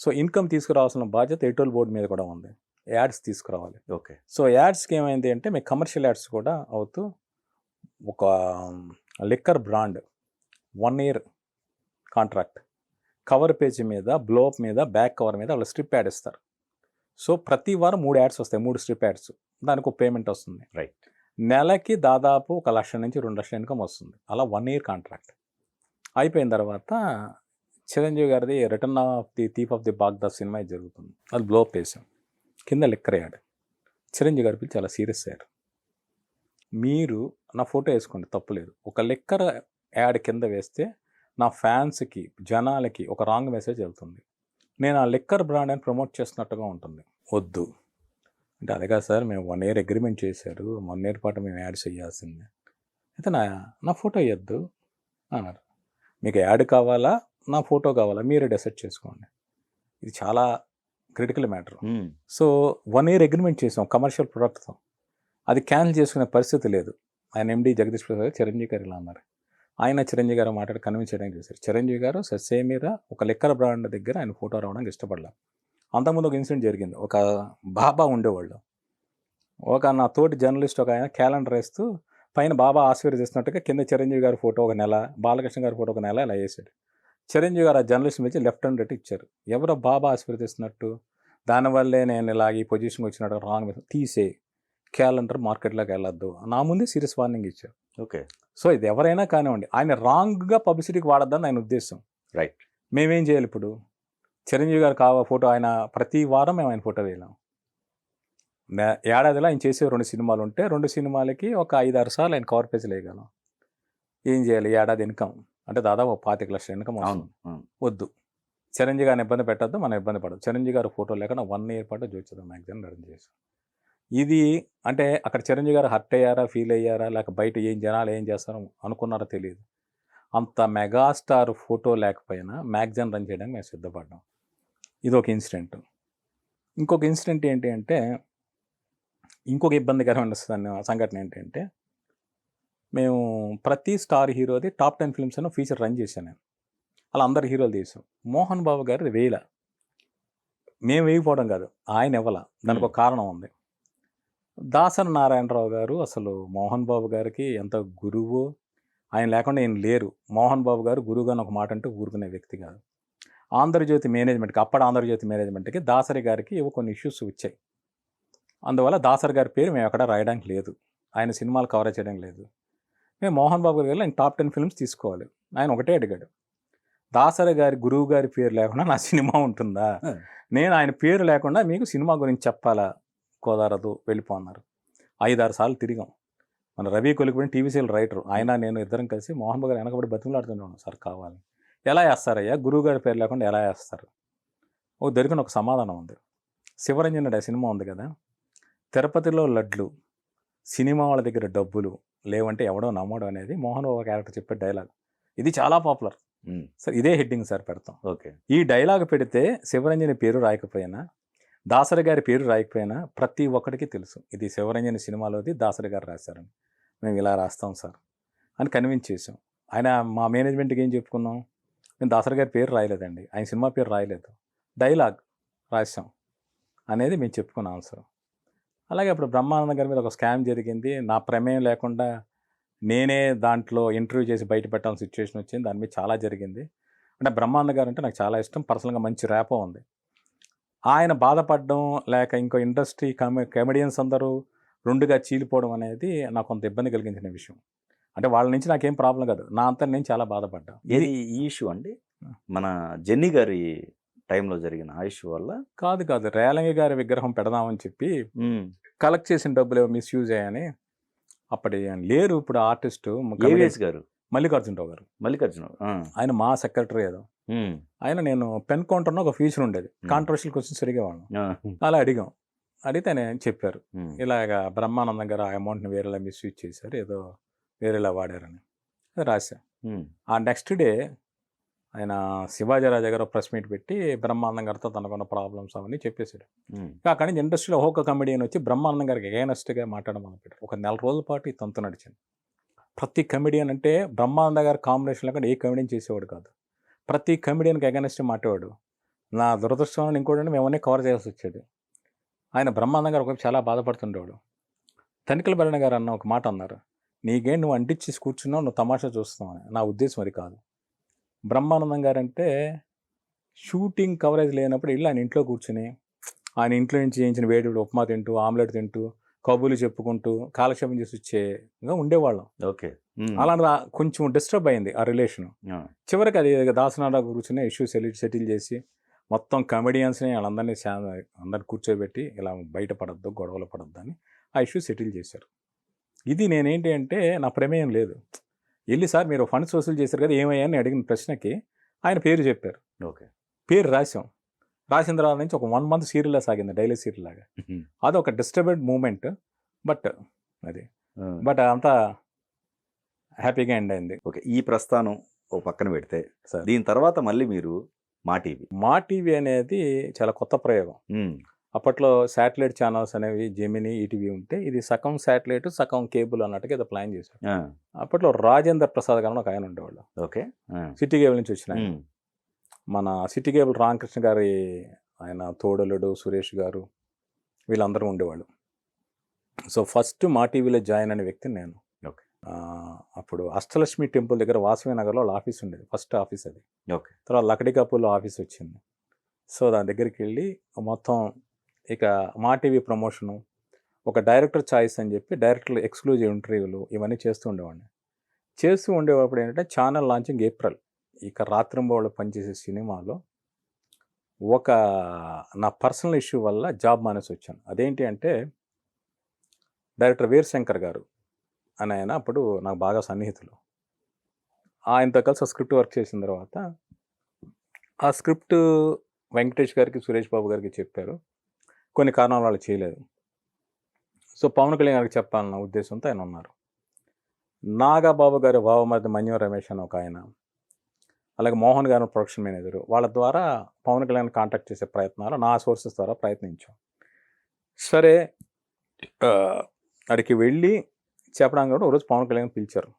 సో ఇన్కమ్ తీసుకురావాల్సిన బాధ్యత ఎడిటోరియల్ బోర్డు మీద కూడా ఉంది. యాడ్స్ తీసుకురావాలి. ఓకే. సో యాడ్స్కి ఏమైంది అంటే మీకు కమర్షియల్ యాడ్స్ కూడా అవుతూ ఒక liquor brand 1 year contract, cover page మీద, బ్లోఅప్ మీద, బ్యాక్ కవర్ మీద వాళ్ళు స్ట్రిప్ యాడ్ ఇస్తారు. సో ప్రతి వారం 3 యాడ్స్ వస్తాయి, 3 స్ట్రిప్ యాడ్స్. దానికి ఒక పేమెంట్ వస్తుంది. రైట్. నెలకి దాదాపు 1 లక్ష నుంచి 2 లక్షల ఇన్కమ్ వస్తుంది. అలా 1 year కాంట్రాక్ట్ అయిపోయిన తర్వాత చిరంజీవి గారిది return of the thief of the Baghdad cinema ఇది జరుగుతుంది. అది బ్లోఅప్ వేసాం. కింద లిక్కర్ యాడ్. చిరంజీవి గారి పిలిచి చాలా సీరియస్ అయ్యారు. మీరు నా ఫోటో వేసుకోండి తప్పులేదు, ఒక లిక్కర్ యాడ్ కింద వేస్తే నా ఫ్యాన్స్కి, జనాలకి ఒక రాంగ్ మెసేజ్ వెళ్తుంది. నేను ఆ లిక్కర్ బ్రాండ్ అని ప్రమోట్ చేస్తున్నట్టుగా ఉంటుంది. వద్దు అంటే అదే కాదు సార్, మేము 1 year అగ్రిమెంట్ చేశారు, 1 year పాటు మేము యాడ్ చేయాల్సిందే. అయితే నా ఫోటో ఇవ్వద్దు అన్నారు. మీకు యాడ్ కావాలా, నా ఫోటో కావాలా, మీరే డిసైడ్ చేసుకోండి. ఇది చాలా క్రిటికల్ మ్యాటర్. ఉమ్. సో 1 year అగ్రిమెంట్ చేసాం కమర్షియల్ ప్రొడక్ట్తో. అది క్యాన్సిల్ చేసుకునే పరిస్థితి లేదు. ఆయన ఎండి జగదీష్ ప్రసాద్ చిరంజీవి గారు ఇలా అన్నారు. ఆయన చిరంజీవి గారు మాట్లాడి కన్విన్స్ చేయడానికి చేశారు. చిరంజీవి గారు సస్సే మీద ఒక లిక్కర్ బ్రాండ్ దగ్గర ఆయన ఫోటో రావడానికి ఇష్టపడలేదు. అంతకుముందు ఒక ఇన్సిడెంట్ జరిగింది. ఒక బాబా ఉండేవాళ్ళు, ఒక నా తోటి జర్నలిస్ట్ ఒక ఆయన క్యాలెండర్ వేస్తూ పైన బాబా ఆశీర్వదిస్తున్నట్టుగా కింద చిరంజీవి గారి ఫోటో ఒక నెల, బాలకృష్ణ గారి ఫోటో ఒక నెల ఇలా వేసాడు. చిరంజీవి గారు ఆ జర్నలిస్ట్ మీద లెఫ్ట్ అండ్ రైట్ ఇచ్చారు. ఎవరో బాబా ఆశీర్వదిస్తున్నట్టు, దానివల్లే నేను ఇలాగ ఈ పొజిషన్కి వచ్చినట్టు రాంగ్ తీసే క్యాలెండర్ మార్కెట్లోకి వెళ్ళొద్దు, నా ముందే సీరియస్ వార్నింగ్ ఇచ్చారు. ఓకే. సో ఇది ఎవరైనా కానివ్వండి, ఆయన రాంగ్గా పబ్లిసిటీకి వాడద్దని ఆయన ఉద్దేశం. రైట్. మేమేం చేయాలి ఇప్పుడు? చిరంజీవి గారు ఫోటో ఆయన ప్రతి వారం మేము ఆయన ఫోటో వేయలేం. ఏడాదిలో ఆయన చేసే 2 సినిమాలు ఉంటే 2 సినిమాలకి ఒక 5-6 సార్లు ఆయన కవర్ పేజ్ వేయగలం. ఏం చేయాలి? ఏడాది ఇన్కమ్ అంటే దాదాపు 25 లక్షల ఇన్కమ్ వస్తుంది. వద్దు, చిరంజీవి గారిని ఇబ్బంది పెట్టద్దు, మనం ఇబ్బంది పడదు. చిరంజీవి గారు ఫోటో లేకుండా 1 year పాటు జ్యోతిచిత్ర మ్యాగజైన్ రన్ చేశాం. ఇది అంటే అక్కడ చిరంజీవి గారు హర్ట్ అయ్యారా, ఫీల్ అయ్యారా, లేక బయట జనాలు ఏం చేస్తారో అనుకున్నారో తెలియదు. అంత మెగాస్టార్ ఫోటో లేకపోయినా మ్యాగజైన్ రన్ చేయడానికి మేము సిద్ధపడ్డాం. ఇది ఒక ఇన్సిడెంట్. ఇంకొక ఇన్సిడెంట్ ఏంటి అంటే, ఇంకొక ఇబ్బందికరమైన సంఘటన ఏంటంటే, మేము ప్రతి స్టార్ హీరోది టాప్ 10 ఫిల్మ్స్ అని ఫీచర్ రన్ చేశాను నేను. అలా అందరు హీరోలు తీసాం. మోహన్ బాబు గారిది వేల. మేము వేయకపోవడం కాదు, ఆయన ఇవ్వాల. దానికి ఒక కారణం ఉంది. దాసరి నారాయణరావు గారు అసలు మోహన్ బాబు గారికి ఎంత గురువు, ఆయన లేకుండా ఆయన లేరు. మోహన్ బాబు గారు గురువుగా ఒక మాట అంటే ఊరుకునే వ్యక్తి కాదు. ఆంధ్రజ్యోతి మేనేజ్మెంట్కి, అప్పటి ఆంధ్రజ్యోతి మేనేజ్మెంట్కి దాసరి గారికి కొన్ని ఇష్యూస్ వచ్చాయి. అందువల్ల దాసరి గారి పేరు మేము ఎక్కడ రాయడానికి లేదు, ఆయన సినిమాలు కవర్ చేయడం లేదు. మేము మోహన్ బాబు గారి ఆయన టాప్ 10 ఫిల్మ్స్ తీసుకోవాలి. ఆయన ఒకటే అడిగాడు, దాసరి గారి గురువు గారి పేరు లేకుండా నా సినిమా ఉంటుందా? నేను ఆయన పేరు లేకుండా మీకు సినిమా గురించి చెప్పాలా? కుదరదు, వెళ్ళిపోన్నారు. 5-6 సార్లు తిరిగాం. మన రవి కొలికిపోయిన టీవీసీఎల్ రైటర్ ఆయన, నేను ఇద్దరం కలిసి మోహన్ బాబు గారు వెనకబడి బతిమలాడుతున్నాను, సార్ కావాలి. ఎలా వేస్తారయ్యా, గురువు గారి పేరు లేకుండా ఎలా వేస్తారు? దొరికిన ఒక సమాధానం ఉంది. శివరంజనుడు సినిమా ఉంది కదా, తిరుపతిలో లడ్లు, సినిమా వాళ్ళ దగ్గర డబ్బులు లేవంటే ఎవడో నమ్మడం అనేది మోహన్ బాబు క్యారెక్టర్ చెప్పే డైలాగ్. ఇది చాలా పాపులర్ సార్. ఇదే హెడ్డింగ్ సార్ పెడతాం. ఓకే. ఈ డైలాగ్ పెడితే శివరంజని పేరు రాయకపోయినా, దాసరి గారి పేరు రాయకపోయినా ప్రతి ఒక్కడికి తెలుసు ఇది శివరంజని సినిమాలోది, దాసరి గారు రాశారని. మేము ఇలా రాస్తాం సార్ అని కన్విన్స్ చేసాం. ఆయన మా మేనేజ్మెంట్కి ఏం చెప్పుకున్నాం, నేను దాసరి గారి పేరు రాయలేదండి, ఆయన సినిమా పేరు రాయలేదు, డైలాగ్ రాసాం అనేది మేము చెప్పుకున్నాం సార్. అలాగే అప్పుడు బ్రహ్మానందం గారి మీద ఒక స్కామ్ జరిగింది. నా ప్రమేయం లేకుండా నేనే దాంట్లో ఇంటర్వ్యూ చేసి బయట పెట్టాల్సిన సిచ్యువేషన్ వచ్చింది. దాని మీద చాలా జరిగింది. అంటే బ్రహ్మానందం గారు అంటే నాకు చాలా ఇష్టం, పర్సనల్గా మంచి ర్యాపో ఉంది. ఆయన బాధపడడం లేక ఇంకో ఇండస్ట్రీ కమెడియన్స్ అందరూ రెండుగా చీలిపోవడం అనేది నాకు కొంత ఇబ్బంది కలిగించిన విషయం. అంటే వాళ్ళ నుంచి నాకేం ప్రాబ్లం కాదు. నా అంతా నేను చాలా బాధపడ్డా. ఏది ఈ ఇష్యూ అండి? మన జెన్నీ గారి టైంలో జరిగిన ఆ ఇష్యూ వల్ల? కాదు. రేలంగి గారి విగ్రహం పెడదామని చెప్పి కలెక్ట్ చేసిన డబ్బులు మిస్‌యూజ్ అయ్యాయని అప్పటి ఆయన లేరు ఇప్పుడు ఆర్టిస్టు ఏవిఎస్ గారు, మల్లికార్జునరావు గారు. మల్లికార్జున. ఆయన మా సెక్రటరీ ఏదో. ఆయన నేను పెన్ కౌంటర్‌లో ఒక ఫీచర్ ఉండేది. కాంట్రవర్షియల్ క్వెషన్స్ అడిగేవాళ్ళం. అలా అడిగాం. అడిగితే ఆయన చెప్పారు. ఇలాగా బ్రహ్మానందం గారు ఆ అమౌంట్‌ని వేరేలా మిస్‌యూజ్ చేశారు. ఏదో వేరేలా వాడారని. అది రాసా. ఆ నెక్స్ట్ డే ఆయన శివాజీ రాజా గారు ప్రెస్ మీట్ పెట్టి బ్రహ్మానందం గారితో తనకున్న ప్రాబ్లమ్స్ అవన్నీ చెప్పేశాడు. అక్కడి నుంచి ఇండస్ట్రీలో ఒక్కొక్క కమెడియన్ వచ్చి బ్రహ్మానందం గారికి ఎగైనెస్ట్గా మాట్లాడడం మొదలుపెట్టారు. ఒక నెల రోజుల పాటు ఈ తంతు నడిచింది. ప్రతి కమెడియన్ అంటే బ్రహ్మానంద గారి కాంబినేషన్లో కూడా ఏ కమెడియన్ చేసేవాడు కాదు. ప్రతి కమెడియన్కి ఎగైనెస్ట్ మాట్లాడాడు. నా దురదృష్టం ఇంకోటి మేమన్నీ కవర్ చేయాల్సి వచ్చేది. ఆయన బ్రహ్మానందం గారు ఒకవైపు చాలా బాధపడుతుండేవాడు. తనిఖీల భరణి గారు అన్న ఒక మాట అన్నారు, నీకేం నువ్వు అంటించేసి కూర్చున్నావు, నువ్వు తమాషా చూస్తున్నావు అని. నా ఉద్దేశం అది కాదు. బ్రహ్మానందం గారు అంటే షూటింగ్ కవరేజ్ లేనప్పుడు వెళ్ళి ఆయన ఇంట్లో కూర్చుని ఆయన ఇంట్లో నుంచి చేయించిన వేడి ఉప్మా తింటూ ఆమ్లెట్ తింటూ కబుర్లు చెప్పుకుంటూ కాలక్షేపం చేసి వచ్చేగా ఉండేవాళ్ళం. ఓకే. అలాంటి కొంచెం డిస్టర్బ్ అయింది ఆ రిలేషన్. చివరికి అది దాసనారావు కూర్చుని ఇష్యూ సెటిల్ చేసి మొత్తం కమెడియన్స్ని వాళ్ళందరినీ అందరిని కూర్చోబెట్టి ఇలా బయటపడద్దు గొడవలు పడద్దు అని ఆ ఇష్యూ సెటిల్ చేశారు. ఇది నేనేంటి అంటే నా ప్రమేయం లేదు. వెళ్ళి సార్ మీరు ఫండ్స్ వసూలు చేశారు కదా ఏమయ్యా అని అడిగిన ప్రశ్నకి ఆయన పేరు చెప్పారు. ఓకే. పేరు రాసాం. రాసిన తర్వాత నుంచి ఒక 1 month సీరియల్లా సాగింది, డైలీ సీరియల్ లాగా. అది ఒక డిస్టర్బెడ్ మూమెంట్. బట్ అంతా హ్యాపీగా ఎండ్ అయింది. ఓకే. ఈ ప్రస్థానం ఓ పక్కన పెడితే దీని తర్వాత మళ్ళీ మీరు మా టీవీ అనేది చాలా కొత్త ప్రయోగం. అప్పట్లో శాటిలైట్ ఛానల్స్ అనేవి జెమిని, ఈటీవీ ఉంటే ఇది సగం శాటిలైట్ సగం కేబుల్ అన్నట్టుగా ఏదో ప్లాన్ చేశారు. అప్పట్లో రాజేంద్ర ప్రసాద్ గారు ఒక ఆయన ఉండేవాళ్ళు. ఓకే. సిటీ కేబుల్ నుంచి వచ్చిన మన సిటీ కేబుల్ రామకృష్ణ గారి ఆయన తోడలుడు సురేష్ గారు వీళ్ళందరూ ఉండేవాళ్ళు. సో ఫస్ట్ మా టీవీలో జాయిన్ అనే వ్యక్తిని నేను. ఓకే. అప్పుడు అష్టలక్ష్మి టెంపుల్ దగ్గర వాసవి నగర్లో వాళ్ళ ఆఫీస్ ఉండేది, ఫస్ట్ ఆఫీస్ అది. ఓకే. తర్వాత లకడికాపూర్లో ఆఫీస్ వచ్చింది. సో దాని దగ్గరికి వెళ్ళి మొత్తం ఇక మా టీవీ ప్రమోషను, ఒక డైరెక్టర్ చాయిస్ అని చెప్పి డైరెక్టర్ ఎక్స్క్లూజివ్ ఇంటర్వ్యూలు ఇవన్నీ చేస్తూ ఉండేవాడిని. చేస్తూ ఉండేటప్పుడు ఏంటంటే ఛానల్ లాంచింగ్ ఏప్రిల్. ఇక రాత్రింబవళ్ళు పనిచేసే సినిమాలో ఒక నా పర్సనల్ ఇష్యూ వల్ల జాబ్ మానేసి వచ్చాను. అదేంటి అంటే డైరెక్టర్ వీరశంకర్ గారు అని ఆయన అప్పుడు నాకు బాగా సన్నిహితులు. ఆయనతో కలిసి స్క్రిప్ట్ వర్క్ చేసిన తర్వాత ఆ స్క్రిప్ట్ వెంకటేష్ గారికి సురేష్ బాబు గారికి చెప్పారు. కొన్ని కారణాల వాళ్ళు చేయలేదు. సో పవన్ కళ్యాణ్ గారికి చెప్పాలన్న ఉద్దేశంతో ఆయన ఉన్నారు. నాగబాబు గారి బావమరిది మన్యం రమేష్ అని ఒక ఆయన, అలాగే మోహన్ గారు ప్రొడక్షన్ మేనేజరు, వాళ్ళ ద్వారా పవన్ కళ్యాణ్ కాంటాక్ట్ చేసే ప్రయత్నాలు నా సోర్సెస్ ద్వారా ప్రయత్నించాం. సరే అక్కడికి వెళ్ళి చెప్పడానికి కూడా ఒకరోజు పవన్ కళ్యాణ్ పిలిచారు.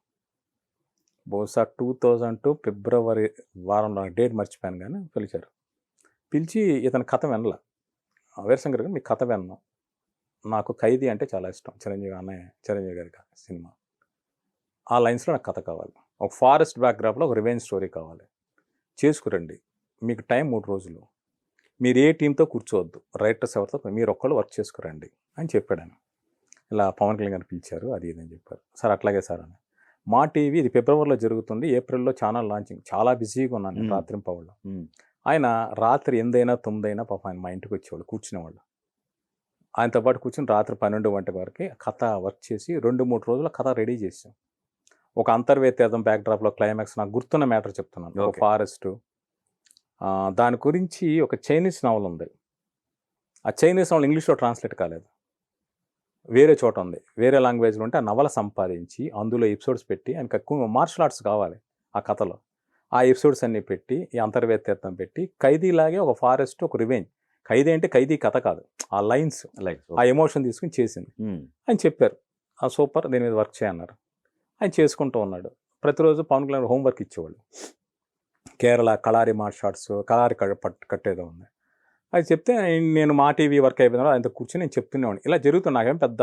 బహుశా 2002 ఫిబ్రవరి వారంలో డేట్ మర్చిపోయాను కానీ పిలిచారు. పిలిచి ఇతని కథ వినలా. వీరశంకర్ గారు మీ కథ విన్నాం, నాకు ఖైదీ అంటే చాలా ఇష్టం, చిరంజీవి గారి సినిమా, ఆ లైన్స్లో నాకు కథ కావాలి, ఒక ఫారెస్ట్ బ్యాక్డ్రాప్లో ఒక రివెంజ్ స్టోరీ కావాలి, చేసుకురండి, మీకు టైం 3 రోజులు, మీరు ఏ టీంతో కూర్చోవద్దు, రైటర్స్ ఎవరితో మీరు ఒక్కళ్ళు వర్క్ చేసుకురండి అని చెప్పాడు ఆయన. ఇలా పవన్ కళ్యాణ్ గారు పిలిచారు, అది ఇదని చెప్పారు. సార్ అట్లాగే సార్ అని. మా టీవీ ఇది ఫిబ్రవరిలో జరుగుతుంది, ఏప్రిల్లో ఛానల్ లాంచింగ్, చాలా బిజీగా ఉన్నాను రాత్రింపవళ్ళు. ఆయన రాత్రి 8 అయినా 9 అయినా పాపం ఆయన మా ఇంటికి వచ్చేవాళ్ళు, కూర్చునేవాళ్ళు. ఆయనతో పాటు కూర్చుని రాత్రి 12 గంటల వరకు కథ వర్క్ చేసి 2-3 రోజుల కథ రెడీ చేసాం. ఒక అంతర్వేద తీర్థం బ్యాక్డ్రాప్లో క్లైమాక్స్, నాకు గుర్తున్న మ్యాటర్ చెప్తున్నాను. ఒక ఫారెస్ట్, దాని గురించి ఒక చైనీస్ నవల్ ఉంది. ఆ చైనీస్ నవల్ ఇంగ్లీష్లో ట్రాన్స్లేట్ కాలేదు, వేరే చోట ఉంది, వేరే లాంగ్వేజ్లో ఉంటే ఆ నవల సంపాదించి అందులో ఎపిసోడ్స్ పెట్టి, ఆయనకు మార్షల్ ఆర్ట్స్ కావాలి ఆ కథలో, ఆ ఎపిసోడ్స్ అన్నీ పెట్టి ఈ అంతర్వేద తీర్థం పెట్టి ఖైదీలాగే ఒక ఫారెస్ట్, ఒక రివెంజ్. ఖైదీ అంటే ఖైదీ కథ కాదు, ఆ లైన్స్ ఆ ఎమోషన్ తీసుకుని చేసింది. ఆయన చెప్పారు ఆ సూపర్, దీని మీద వర్క్ చేయన్నారు. ఆయన చేసుకుంటూ ఉన్నాడు. ప్రతిరోజు పవన్ కళ్యాణ్ హోంవర్క్ ఇచ్చేవాళ్ళు. కేరళ కళారి మార్షల్ ఆర్ట్స్, కళారి కట్టేదో ఉంది. అది చెప్తే నేను మా టీవీ వర్క్ అయిపోయినా ఆయనతో కూర్చొని నేను చెప్తున్నాను, ఇలా జరుగుతుంది. నాకేం పెద్ద,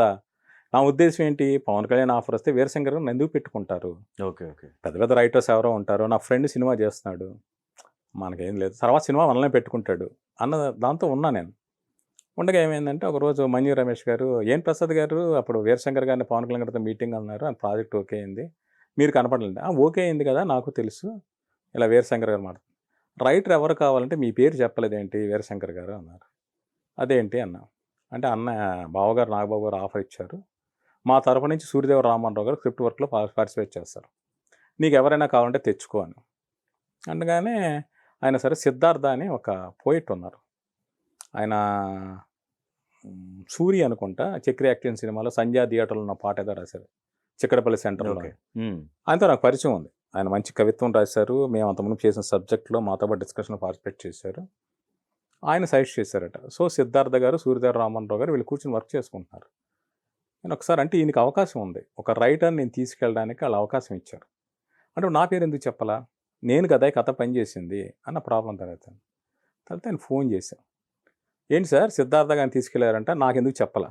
నా ఉద్దేశం ఏంటి, పవన్ కళ్యాణ్ ఆఫర్ వస్తే వీరశంకర్ గారు ఎందుకు పెట్టుకుంటారు, ఓకే ఓకే, పెద్ద పెద్ద రైటర్స్ ఎవరో ఉంటారు, నా ఫ్రెండ్ సినిమా చేస్తున్నాడు, మనకేం లేదు, తర్వాత సినిమా మనల్ని పెట్టుకుంటాడు అన్న దాంతో ఉన్నా నేను. ఉండగా ఏమైందంటే ఒకరోజు మంజు రమేష్ గారు, "ఏం ప్రసాద్ గారు అప్పుడు వీరశంకర్ గారిని పవన్ కళ్యాణ్ గారితో మీటింగ్ అన్నారు. ఆ ప్రాజెక్ట్ ఓకే అయింది. మీరు కనపడలేదు." "ఆ! ఓకే అయింది కదా! నాకు తెలుసు." ఇలా వీరశంకర్ గారు మాట. "రైటర్ ఎవరు కావాలంటే మీ పేరు చెప్పలేదేంటి వీరశంకర్ గారు" అన్నారు. "అదేంటి" అన్నా. అంటే "అన్న బావగారు నాగబాబు గారు ఆఫర్ ఇచ్చారు. మా తరపు నుంచి సూర్యదేవ రామన్‌రావు గారు స్క్రిప్ట్ వర్క్‌లో పార్టిసిపేట్ చేస్తారు. నీకు ఎవరైనా కావాలంటే తెచ్చుకో" అని. అనగానే ఆయన సరే సిద్ధార్థ అని ఒక పోయెట్ ఉన్నారు. ఆయన 'సూరి' అనుకుంటా 'చక్రి యాక్షన్' సినిమాలో 'సంధ్యా థియేటర్‌లో' ఉన్న పాట ఏదో రాశారు. చిక్కడపల్లి సెంటర్‌లో. ఓకే. ఆయనతో నాకు పరిచయం ఉంది. ఆయన మంచి కవిత్వం రాశారు. మేము అంతకుముందు చేసిన సబ్జెక్ట్‌లో మాతో పాటు డిస్కషన్‌లో పార్టిసిపేట్ చేశారు. ఆయన సజెస్ట్ చేశారట. సో, సిద్ధార్థ గారు, సూర్యదేవ రామన్‌రావు గారు వీళ్ళు కూర్చొని వర్క్ చేసుకుంటున్నారు. నేను ఒకసారి అంటే ఈయనకి అవకాశం ఉంది. ఒక రైటర్‌ని నేను తీసుకెళ్ళడానికి ఆళ్ళు అవకాశం ఇచ్చారు. అంటే నా పేరు ఎందుకు చెప్పలా? నేను కదా ఈ కథ పనిచేసింది అన్న ప్రాబ్లమ్ తర్వాత. తర్వాత ఆయన ఫోన్ చేశా. "ఏంటి సార్ సిద్ధార్థ గారిని తీసుకెళ్లారంట నాకెందుకు చెప్పలా?"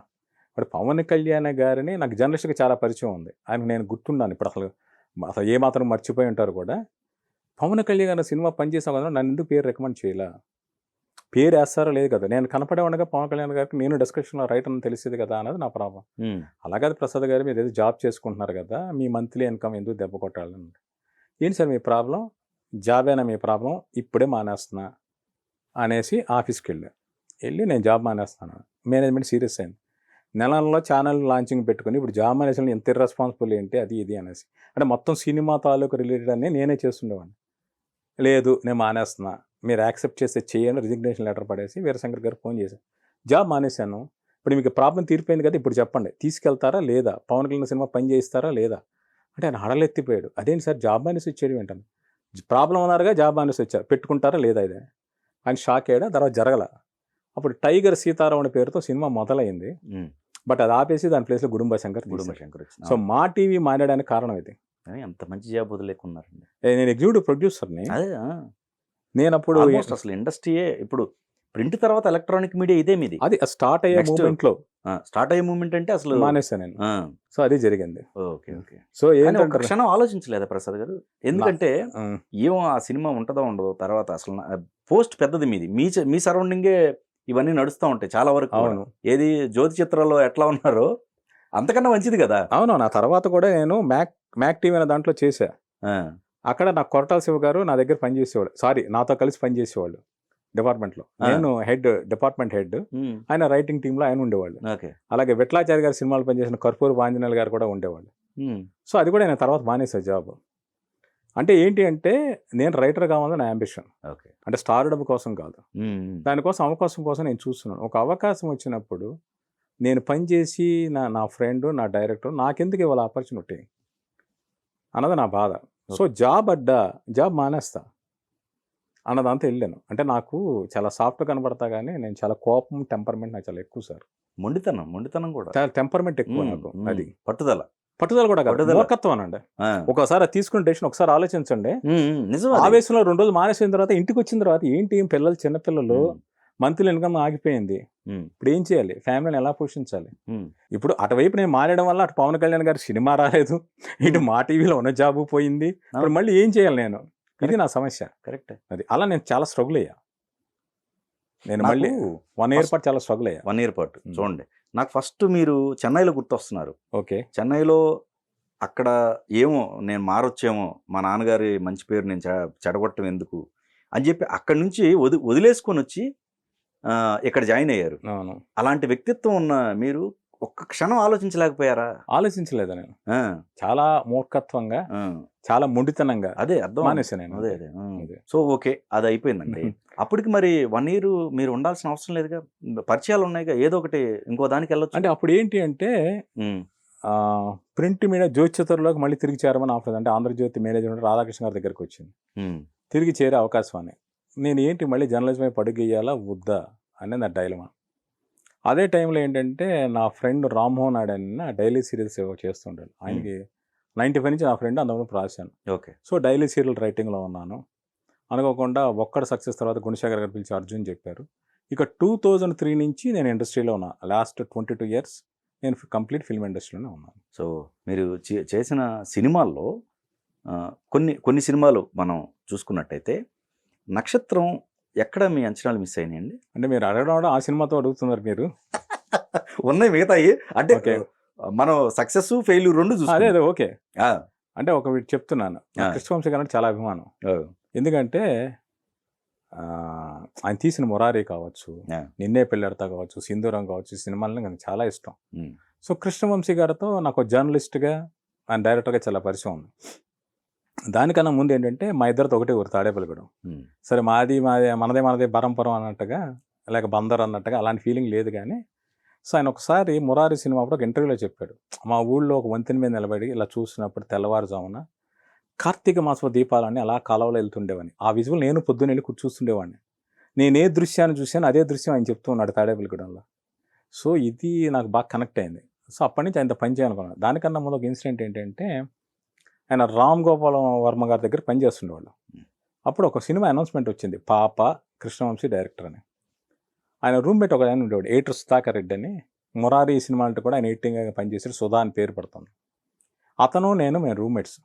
ఇప్పుడు పవన్ కళ్యాణ్ గారిని నాకు జర్నలిస్ట్‌గా చాలా పరిచయం ఉంది. ఆయనకు నేను గుర్తున్నాను ఇప్పుడు అసలు ఏమాత్రం మర్చిపోయి ఉంటారు కూడా. పవన్ కళ్యాణ్ గారి సినిమా పనిచేసాం కదా నన్ను ఎందుకు పేరు రికమెండ్ చేయలా? పేరు వేస్తారో లేదు కదా! నేను కనపడేవాడిగా పవన్ కళ్యాణ్ గారికి నేను డిస్కషన్‌లో రైటర్ అని తెలిసేది కదా అన్నది నా ప్రాబ్లమ్. అలా కాదు ప్రసాద్ గారు మీరేదో జాబ్ చేసుకుంటున్నారు కదా! మీ మంత్లీ ఇన్‌కమ్ ఎందుకు దెబ్బ కొట్టాలని. "ఏంటి సార్ మీ ప్రాబ్లమ్? జాబేనా మీ ప్రాబ్లమ్? ఇప్పుడే మానేస్తున్నా" అనేసి ఆఫీస్‌కెళ్ళా. వెళ్ళి నేను జాబ్ మానేస్తున్నాను. మేనేజ్మెంట్ సీరియస్ అయింది. నెలల్లో ఛానల్ లాంచింగ్ పెట్టుకొని ఇప్పుడు జాబ్ మానేసిన ఎంత ఇర్రెస్పాన్సిబుల్ ఏంటి అది ఇది అనేసి. అంటే మొత్తం సినిమా తాలూకు రిలేటెడ్ అన్నీ నేనే చేస్తుండేవాడిని. "లేదు నేను మానేస్తున్నా. మీరు యాక్సెప్ట్ చేస్తే చేయండి" రిజిగ్నేషన్ లెటర్ పడేసి వీరశంకర్ గారికి ఫోన్ చేశాను. "జాబ్ మానేశాను. ఇప్పుడు మీకు ప్రాబ్లమ్ తీరిపోయింది కదా! ఇప్పుడు చెప్పండి. తీసుకెళ్తారా లేదా? పవన్ కళ్యాణ్ సినిమా పని చేయిస్తారా లేదా?" అంటే ఆయన హడలెత్తిపోయాడు. "అదేంటి సార్ జాబ్ మానేసి వచ్చేయడం ఏంటని?" "ప్రాబ్లమ్ అన్నారుగా జాబ్ మానేసి వచ్చారు. పెట్టుకుంటారా లేదా ఇది?" ఆయన షాక్ అయ్యాడు. తర్వాత జరగల. అప్పుడు 'టైగర్ సీతారాం' పేరుతో సినిమా మొదలైంది. బట్ అది ఆపేసి దాని ప్లేస్‌లో గుడుంబ శంకర్ తీశారు. సో, మా టీవీ మానేయడానికి కారణం ఇది. ఎంత మంచి జాబ్ వదిలేకున్నారండి. నేను ఎగ్జిక్యూటివ్ ప్రొడ్యూసర్‌ని. అదే నేనప్పుడు ఆల్మోస్ట్ అసలు ఇండస్ట్రీయే ఇప్పుడు ప్రింట్ తర్వాత ఎలక్ట్రానిక్ మీడియా ఇదే మీది. అది స్టార్ట్ అయ్యే Next. మూవ్‌మెంట్‌లో స్టార్ట్ అయ్యే మూమెంట్ అంటే అసలు మానేశాను నేను. సో, అది జరిగింది. ఓకే. ఓకే. సో, కానీ ఒక్క ఏంటంటారు క్షణం ఆలోచించలేదా ప్రసాద్ గారు? ఎందుకంటే హ్మ్. ఏమో ఆ సినిమా ఉంటదో ఉండదో తర్వాత అసలు పోస్ట్ పెద్దది మీది. మీ సరౌండింగే ఇవన్నీ నడుస్తా ఉంటాయి చాలా వరకు కూడా. అవును. ఏది జ్యోతి చిత్రాల్లో ఎట్లా ఉన్నారో అంతకన్నా మంచిది కదా! అవునవును. ఆ తర్వాత కూడా నేను మ్యాక్ టీవీ అనే దాంట్లో చేశా. ఆ! అక్కడ నాకు కొరటాల శివ గారు నా దగ్గర పనిచేసేవాడు. సారీ నాతో కలిసి పనిచేసేవాళ్ళు డిపార్ట్మెంట్‌లో. ఆ. నేను డిపార్ట్మెంట్ హెడ్. హ్మ్. ఆయన రైటింగ్ టీమ్‌లో ఆయన ఉండేవాళ్ళు. ఓకే. అలాగే విఠలాచారి గారి సినిమాలు పనిచేసిన కర్పూరి ఆంజనేయులు గారు కూడా ఉండేవాళ్ళు. హ్మ్. సో, అది కూడా నేను తర్వాత మానేసా జాబ్. అంటే ఏంటి అంటే నేను రైటర్ కావాలని నా యాంబిషన్. ఓకే. అంటే స్టార్‌డమ్ కోసం కాదు. హ్మ్. దానికోసం అవకాశం కోసం నేను చూస్తున్నాను. ఒక అవకాశం వచ్చినప్పుడు నేను పనిచేసి నా ఫ్రెండ్, నా డైరెక్టర్ నాకెందుకు ఇవ్వాలి ఆపర్చునిటీ అన్నది నా బాధ. సో, జాబ్ మానేస్తా అన్నదంతా వెళ్ళాను. అంటే నాకు చాలా సాఫ్ట్ కనబడతా గానీ నేను చాలా కోపం, టెంపర్‌మెంట్ నాకు చాలా ఎక్కువ సార్. మొండితనం కూడా. చాలా టెంపర్‌మెంట్ ఎక్కువ నాకు. అది. పట్టుదల. పట్టుదల కూడా కాదు. పట్టుదల. మూర్ఖత్వం అనండి. ఆ. ఒక్కోసారి అది తీసుకున్న డెసిషన్ ఒకసారి ఆలోచించండి. నిజం అది. ఆవేశంలో 2 రోజులు మానేసిన తర్వాత ఇంటికొచ్చిన తర్వాత ఏంటి పిల్లలు చిన్న పిల్లలు హ్మ్. మంత్లీ ఇన్‌కమ్ ఆగిపోయింది. హ్మ్. ఇప్పుడు ఏం చేయాలి? ఫ్యామిలీని ఎలా పోషించాలి? హ్మ్. ఇప్పుడు అటువైపు నేను మారడం వల్ల అటు పవన్ కళ్యాణ్ గారి సినిమా రాలేదు. ఇటు మా టీవీలో ఉన్న జాబు పోయింది. ఇప్పుడు మళ్ళీ ఏం చేయాలి నేను? ఇది నా సమస్య. కరెక్టే. అది. అలా నేను చాలా స్ట్రగుల్ అయ్యా. నేను నాకు మళ్ళీ 1 ఇయర్ పాటు చాలా స్ట్రగుల్ అయ్యా. 1 ఇయర్ పాటు. చూడండి. నాకు ఫస్ట్ మీరు చెన్నైలో గుర్తొస్తున్నారు. ఓకే. చెన్నైలో అక్కడ ఏమో నేను మారొచ్చేమో మా నాన్నగారి మంచి పేరు నేను చెడగొట్టడం ఎందుకు అని చెప్పి అక్కడి నుంచి వదిలేసుకొని వచ్చి ఇక్కడ జాయిన్ అయ్యారు. అవును. అలాంటి వ్యక్తిత్వం ఉన్న మీరు ఒక్క క్షణం ఆలోచించలేకపోయారా? ఆలోచించలేదా నేను? ఆ, చాలా మూర్ఖత్వంగా, ఆ, చాలా మొండితనంగా అదే అర్థం. మానేసా నేను. అదే అంతే. అదే. అదే. సో ఓకే, అది అయిపోయిందండి. అప్పటికి మరి 1 ఇయర్ మీరు ఉండాల్సిన అవసరం లేదుగా, పరిచయాలు ఉన్నాయిగా, ఏదో ఒకటి ఇంకో దానికి వెళ్ళొచ్చు. అంటే అప్పుడు ఏంటి అంటే ప్రింట్ మీడియా జ్యోతిచిత్రలోకి మళ్ళీ తిరిగి చేరమని ఆఫర్. అంటే ఆంధ్రజ్యోతి మేనేజ్మెంట్ రాధాకృష్ణ గారి దగ్గరికి వచ్చింది. తిరిగి చేరే అవకాశం అని. నేను ఏంటి మళ్ళీ జర్నలిజం వైపు అడుగేయాలా వద్దా అనేది నా డైలమా. అదే టైంలో ఏంటంటే నా ఫ్రెండ్ రామ్మోహన్ నాయుడు అని డైలీ సీరియల్స్ ఏవో చేస్తుంటాడు. ఆయనకి 95 నుంచి నా ఫ్రెండ్ అందులో రాశాను. ఓకే. సో డైలీ సీరియల్ రైటింగ్లో ఉన్నాను. అనుకోకుండా ఒక్కడ సక్సెస్ తర్వాత గుణశేఖర్ గారు పిలిచి అర్జున్ చెప్పారు. ఇక 2003 నుంచి నేను ఇండస్ట్రీలో ఉన్నా. లాస్ట్ 22 ఇయర్స్ నేను కంప్లీట్ ఫిల్మ్ ఇండస్ట్రీలోనే ఉన్నాను. సో మీరు చేసిన సినిమాల్లో కొన్ని సినిమాలు మనం చూసుకున్నట్టయితే నక్షత్రం ఎక్కడ మీ అంచనాలు మిస్ అయినాయండి? అంటే మీరు అడగడం ఆ సినిమాతో అడుగుతున్నారు మీరు. ఉన్నాయి మిగతాయి. అంటే ఓకే. మనం సక్సెస్, ఫెయిల్యూర్ 2 అదే చూసుకున్నాం. అదే ఓకే. ఆ! అంటే ఒక వీటి చెప్తున్నాను. నాకు ఆ! కృష్ణవంశీ గారు అంటే చాలా అభిమానం. ఓహ్! ఎందుకంటే ఆయన తీసిన 'మురారి' కావచ్చు, ఆ! 'నిన్నే పెళ్ళాడతా' కావచ్చు, 'సింధూరం' కావచ్చు, ఈ సినిమాలని నాకు చాలా ఇష్టం. హ్మ్. సో, కృష్ణవంశీ గారితో నాకు జర్నలిస్ట్‌గా అండ్ డైరెక్టర్‌గా చాలా పరిచయం ఉంది. దానికన్నా ముందు ఏంటంటే మా ఇద్దరితో ఒకటే ఊరు తాడేపల్లిగూడెం. హ్మ్. సరే మనదే బరంపురం అన్నట్టుగా, లేక బందర్ అన్నట్టుగా అలాంటి ఫీలింగ్ లేదు గానీ, సో, ఆయన ఒకసారి 'మురారి' సినిమా అప్పుడు ఒక ఇంటర్వ్యూలో చెప్పాడు. మా ఊళ్ళో ఒక వంతెన మీద నిలబడి ఇలా చూసినప్పుడు తెల్లవారుజామున కార్తీక మాసపు దీపాలన్నీ అలా కాలవలో వెళ్తుండేవని. ఆ విజువల్ నేను పొద్దున్నెళ్ళి చూస్తుండేవాడిని. నేనే దృశ్యాన్ని చూశానో అదే దృశ్యం ఆయన చెప్తూ ఉన్నాడు తాడేపల్లిగూడెంలో. సో, ఇది నాకు బాగా కనెక్ట్ అయింది. సో, అప్పటినుంచి ఆయనతో పని చేయాలనుకున్నాను. దానికన్నా ముందు ఒక ఇన్సిడెంట్ ఏంటంటే, ఆయన 'రామ్ గోపాలం వర్మ' గారి దగ్గర పనిచేస్తుండేవాళ్ళు. అప్పుడు ఒక సినిమా అనౌన్స్‌మెంట్ వచ్చింది. 'పాప' కృష్ణవంశీ డైరెక్టర్ అని. ఆయన రూమ్‌మేట్ ఒక ఆయన ఉండేవాడు. ఎడిటర్ సుధాకర్ రెడ్డి అని. 'మురారి' సినిమా అంటే కూడా ఆయన ఎడిటింగ్‌గా పనిచేసాడు. సుధా అని పేరు పడుతుంది. అతను మేము రూమ్‌మేట్స్.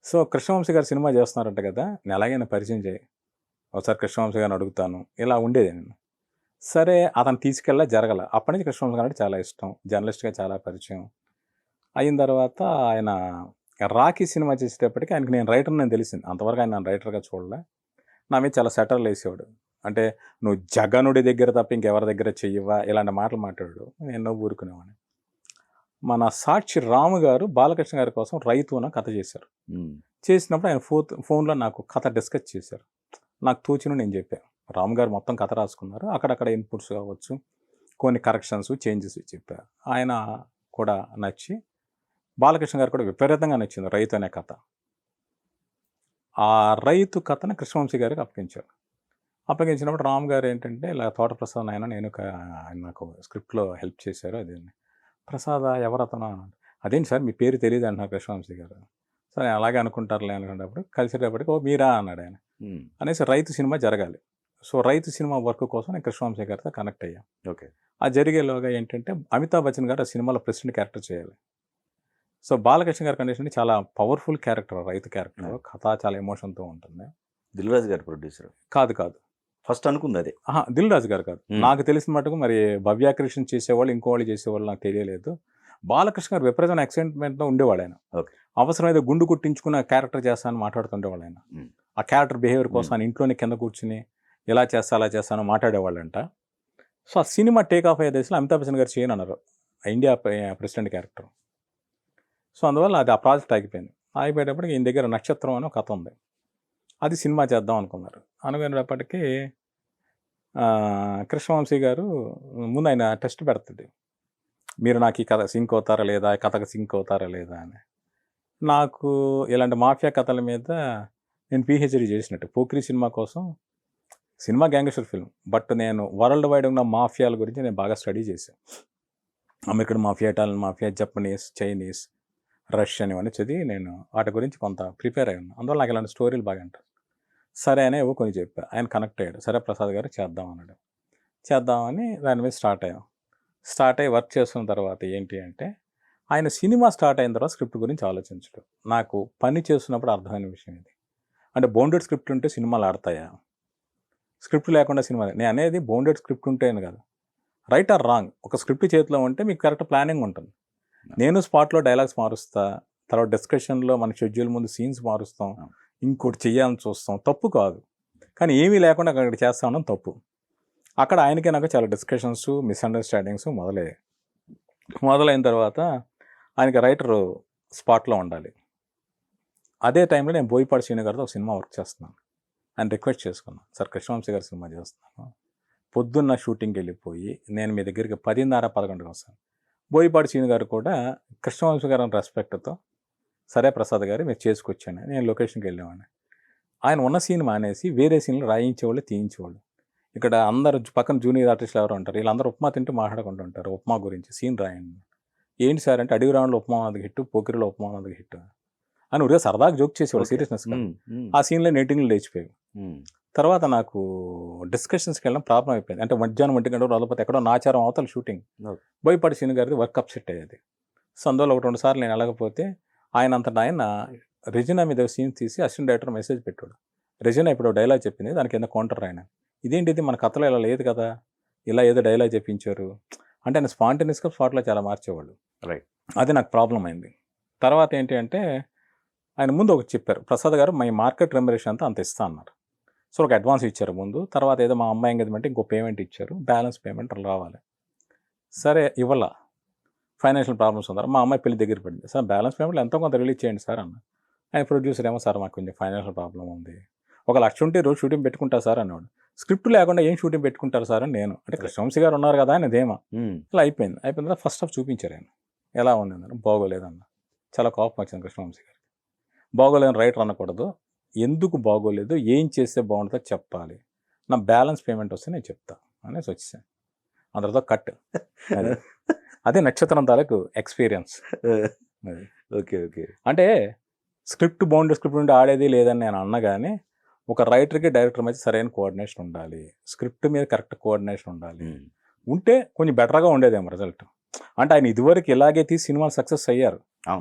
సో, కృష్ణవంశీ గారు సినిమా చేస్తున్నారంట కదా! నేను ఎలాగైనా పరిచయం చేయి. ఒకసారి కృష్ణవంశీ గారిని అడుగుతాను. ఇలా ఉండేది నేను. సరే అతను జరగల. అప్పటి నుంచి కృష్ణవంశీ గారు అంటే చాలా ఇష్టం. జర్నలిస్ట్‌గా చాలా పరిచయం. అయిన తర్వాత ఆయన 'రాఖీ' సినిమా చేసేటప్పటికి ఆయనకి నేను రైటర్‌ని అని తెలిసింది. అంతవరకు ఆయన నన్ను రైటర్‌గా చూడలే. నా మీద చాలా సెటర్‌లు ఏసేవాడు. అంటే "నువ్వు జగనుడి దగ్గర తప్ప ఇంకెవరి దగ్గర చెయ్యవా?" ఇలాంటి మాటలు మాట్లాడాడు. నేను ఊరుకునేవాడిని. మన సాక్షి రాము గారు బాలకృష్ణ గారి కోసం 'రైతు' అన్న కథ చేశారు. హ్మ్. చేసినప్పుడు ఆయన ఫోన్‌లో నాకు కథ డిస్కస్ చేశారు. నాకు తోచినవి నేను చెప్పా. రాము గారు మొత్తం కథ రాసుకున్నారు. అక్కడక్కడ ఇన్పుట్స్ కావచ్చు, కొన్ని కరెక్షన్స్, చేంజెస్ చెప్పా. ఆయన కూడా నచ్చి బాలకృష్ణ గారికి కూడా విపరీతంగా నచ్చింది 'రైతు' అనే కథ. ఆ 'రైతు' కథను కృష్ణవంశీ గారికి అప్పగించారు. అప్పగించినప్పుడు రామ్ గారు ఏంటంటే, ఇలా తోటప్రసాద్ నాయన ఆయన నాకు స్క్రిప్ట్‌లో హెల్ప్ చేశారు అది అని. ప్రసాదా ఎవరతను అన్నాడు. అదేంటి సార్ మీ పేరు తెలీదు అంటున్నారు కృష్ణవంశీ గారు. సరే అలాగే అనుకుంటారులే అనుకునేటప్పుడు కలిసేటప్పటికి ఓ మీరా అన్నాడు ఆయన. హ్మ్. అనేసి 'రైతు' సినిమా జరగాలి. సో 'రైతు' సినిమా వర్క్ కోసం నేను కృష్ణవంశీ గారితో కనెక్ట్ అయ్యా. ఓకే. ఆ జరిగేలోగా ఏంటంటే అమితాబ్ బచ్చన్ గారు ఆ సినిమాలో ప్రెసిడెంట్ క్యారెక్టర్ చేయాలి. సో బాలకృష్ణ గారి కండిషన్ చాలా పవర్‌ఫుల్ క్యారెక్టర్ 'రైతు' క్యారెక్టర్. కథ చాలా ఎమోషన్‌తో ఉంటుంది. 'దిల్ రాజు' గారు ప్రొడ్యూసర్. కాదు. ఫస్ట్ అనుకుందదే. అహా! 'దిల్ రాజు' గారు కాదు. హ్మ్. నాకు తెలిసిన మటుకు మరి 'భవ్య కృష్ణ' చేసేవాళ్ళు, ఇంకోళ్ళు చేసేవాళ్ళు నాకు తెలియలేదు. బాలకృష్ణ గారు విపరీతమైన ఎక్సైట్‌మెంట్‌తో ఉండేవాడాయన. ఓకే. అవసరమైతే గుండు కొట్టించుకున్న క్యారెక్టర్ చేస్తానని మాట్లాడుతుండేవాళ్ళాయన. హ్మ్. ఆ క్యారెక్టర్ బిహేవియర్ కోసం హ్మ్. ఆయన ఇంట్లోనే కింద కూర్చొని ఇలా చేస్తా, అలా చేస్తాను మాట్లాడేవాళ్ళంట. సో, ఆ సినిమా టేక్ ఆఫ్ అయ్యే దశలో అమితాబ్ బచ్చన్ గారు చేయనన్నారు. India president character. సో, అందువల్ల అది ఆ ప్రాజెక్ట్ ఆగిపోయింది. ఆగిపోయేటప్పటికి ఈయన దగ్గర 'నక్షత్రం' అని ఒక కథ ఉంది. అది సినిమా చేద్దాం అనుకున్నారు. అనుకునేటప్పటికి కృష్ణవంశీ గారు ముందు ఆయన టెస్ట్ పెడతది. మీరు నాకు ఈ కథ సింక్ అవుతారా లేదా? ఈ కథకు సింక్ అవుతారా లేదా అని. నాకు ఇలాంటి మాఫియా కథల మీద నేను పీహెచ్‌డీ చేసినట్టు. 'పోకిరి' సినిమా కోసం సినిమా గ్యాంగ్‌స్టర్ ఫిల్మ్. బట్ నేను వరల్డ్ వైడ్ ఉన్న మాఫియాల గురించి నేను బాగా స్టడీ చేశా. American mafia, Italian mafia, Japanese, Chinese, Russian ఇవన్నీ చదివి నేను వాటి గురించి కొంత ప్రిపేర్ అయ్యి ఉన్నా. అందువల్ల నాకు ఇలాంటి స్టోరీలు బాగా ఇంట్రెస్ట్. సరే అని ఏవో కొన్ని చెప్పా. ఆయన కనెక్ట్ అయ్యాడు. సరే ప్రసాద్ గారు చేద్దాం అన్నాడు. చేద్దామని దాని మీద స్టార్ట్ అయ్యాం. స్టార్ట్ అయ్యి వర్క్ చేస్తున్న తర్వాత ఏంటి అంటే, ఆయన సినిమా స్టార్ట్ అయిన తర్వాత స్క్రిప్ట్ గురించి ఆలోచించడు. నాకు పని చేస్తున్నప్పుడు అర్థమైన విషయం ఇది. అంటే బౌండెడ్ స్క్రిప్ట్ ఉంటే సినిమాలు ఆడతాయా? స్క్రిప్ట్ లేకుండా సినిమా నేను అనేది బౌండెడ్ స్క్రిప్ట్ ఉంటే అని కాదు. రైట్ ఆర్ రాంగ్ ఒక స్క్రిప్ట్ చేతిలో ఉంటే మీకు కరెక్ట్ ప్లానింగ్ ఉంటుంది. నేను స్పాట్‌లో డైలాగ్స్ మారుస్తా. తర్వాత డిస్కషన్‌లో మన షెడ్యూల్ ముందు సీన్స్ మారుస్తాం. ఇంకోటి చేయాలని చూస్తాం. తప్పు కాదు. కానీ ఏమీ లేకుండా అక్కడ చేస్తా ఉండడం తప్పు. అక్కడ ఆయనకి నాకు చాలా డిస్కషన్స్, మిస్‌అండర్‌స్టాండింగ్స్ మొదలయ్యాయి. మొదలైన తర్వాత ఆయనకి రైటరు స్పాట్‌లో ఉండాలి. అదే టైంలో నేను బోయపాటి శ్రీను గారితో ఒక సినిమా వర్క్ చేస్తున్నాను. ఆయన రిక్వెస్ట్ చేసుకున్నాను. సార్ కృష్ణవంశీ గారి సినిమా చేస్తున్నాను. పొద్దున్న షూటింగ్‌కెళ్ళిపోయి నేను మీ దగ్గరికి 10:30, 11కి వస్తాను. బోయపాటి శ్రీను గారు కూడా కృష్ణవంశీ గారి రెస్పెక్ట్‌తో సరే ప్రసాద్ గారు మీరు చేసుకొచ్చాను. నేను లొకేషన్‌కి వెళ్ళేవాడిని. ఆయన ఉన్న సీన్ మానేసి వేరే సీన్‌లు రాయించేవాళ్ళు, తీయించేవాళ్ళు. ఇక్కడ అందరూ పక్కన జూనియర్ ఆర్టిస్టులు ఎవరో ఉంటారు. వీళ్ళందరూ ఉప్మా తింటూ మాట్లాడుకుంటూ ఉంటారు. ఉప్మా గురించి సీన్ రాయండి. ఏంటి సార్ అంటే అడవి రాముడులో ఉప్మా ఉన్నది హిట్, పోకిరిలో ఉప్మా ఉన్నది హిట్ అని ఊరికే సరదాగా జోక్ చేసేవాడు. ఓకే. సీరియస్‌నెస్ కాదు. హ్మ్. హ్మ్. ఆ సీన్‌లో ఎడిటింగ్‌లు లేచిపోయాయి. హ్మ్. తర్వాత నాకు డిస్కషన్స్‌కి వెళ్ళడం ప్రాబ్లమ్ అయిపోయింది. అంటే మధ్యాహ్నం 1 గంట లేకపోతే ఎక్కడో నాచారం అవతల షూటింగ్. ఓకే. బోయపాటి శ్రీను గారిది వర్క్ అప్సెట్ అయ్యేది. సో, అందువల్ల 1, 2 సార్లు నేను వెళ్ళకపోతే ఆయన అంతటా ఆయన రెజినా మీద సీన్ తీసి అసిస్టెంట్ డైరెక్టర్ మెసేజ్ పెట్టాడు. రెజినా ఇప్పుడు డైలాగ్ చెప్పింది, దాని కింద కౌంటర్ రాయన. ఇదేంటిది మన కథలో ఇలా లేదు కదా, ఇలా ఏదో డైలాగ్ చెప్పించారు అంటే ఆయన స్పాంటేనియస్గా స్పాట్లో చాలా మార్చేవాళ్ళు. రైట్. అది నాకు ప్రాబ్లం అయింది. తర్వాత ఏంటి అంటే ఆయన ముందు ఒకటి చెప్పారు, ప్రసాద్ గారు మై మార్కెట్ రెమ్యునరేషన్ అంతా అంత ఇస్తా అన్నారు. సో ఒక అడ్వాన్స్ ఇచ్చారు ముందు, తర్వాత ఏదో మా అమ్మాయి ఎంగేజ్మెంట్ ఇంకో పేమెంట్ ఇచ్చారు, బ్యాలెన్స్ పేమెంట్ రావాలి. సరే ఇవ్వాల, ఫైనాన్షియల్ ప్రాబ్లమ్స్ ఉన్నారు, మా అమ్మాయి పెళ్లి దగ్గర పడింది. సార్ బ్యాలెన్స్ పేమెంట్ ఎంతో కొంత రిలీజ్ చేయండి సార్ అన్న. ఆయన ప్రొడ్యూసర్ ఏమో సార్ మాకు కొంచెం ఫైనాన్షియల్ ప్రాబ్లం ఉంది, 1,00,000 ఉంటే రోజు షూటింగ్ పెట్టుకుంటా సార్ అన్నాడు. స్క్రిప్ట్ లేకుండా ఏం షూటింగ్ పెట్టుకుంటారు సార్ అని నేను అంటే కృష్ణవంశీ గారు ఉన్నారు కదా అని ధీమా. ఇలా అయిపోయిన తర్వాత ఫస్ట్ హాఫ్ చూపించారు ఆయన, ఎలా ఉంది అన్నారు, బాగోలేదన్న. చాలా కోపం వచ్చింది కృష్ణవంశీ గారికి. బాగోలేదని రైటర్ అనకూడదు, ఎందుకు బాగోలేదు, ఏం చేస్తే బాగుంటుందో చెప్పాలి, నా బ్యాలెన్స్ పేమెంట్ వస్తే నేను చెప్తా అనేసి వచ్చేసాను. అందరితో కట్. అదే నక్షత్రం తాలూకు ఎక్స్పీరియన్స్. Okay okay. అంటే స్క్రిప్ట్ బాగుండే స్క్రిప్ట్ నుండి ఆడేది లేదని నేను అన్నగానే ఒక రైటర్కి డైరెక్టర్ మధ్య సరైన కోఆర్డినేషన్ ఉండాలి, స్క్రిప్ట్ మీద కరెక్ట్ కోఆర్డినేషన్ ఉండాలి, ఉంటే కొంచెం బెటర్గా ఉండేదేమో రిజల్ట్. అంటే ఆయన ఇదివరకు ఇలాగే తీసి సినిమాలు సక్సెస్ అయ్యారు,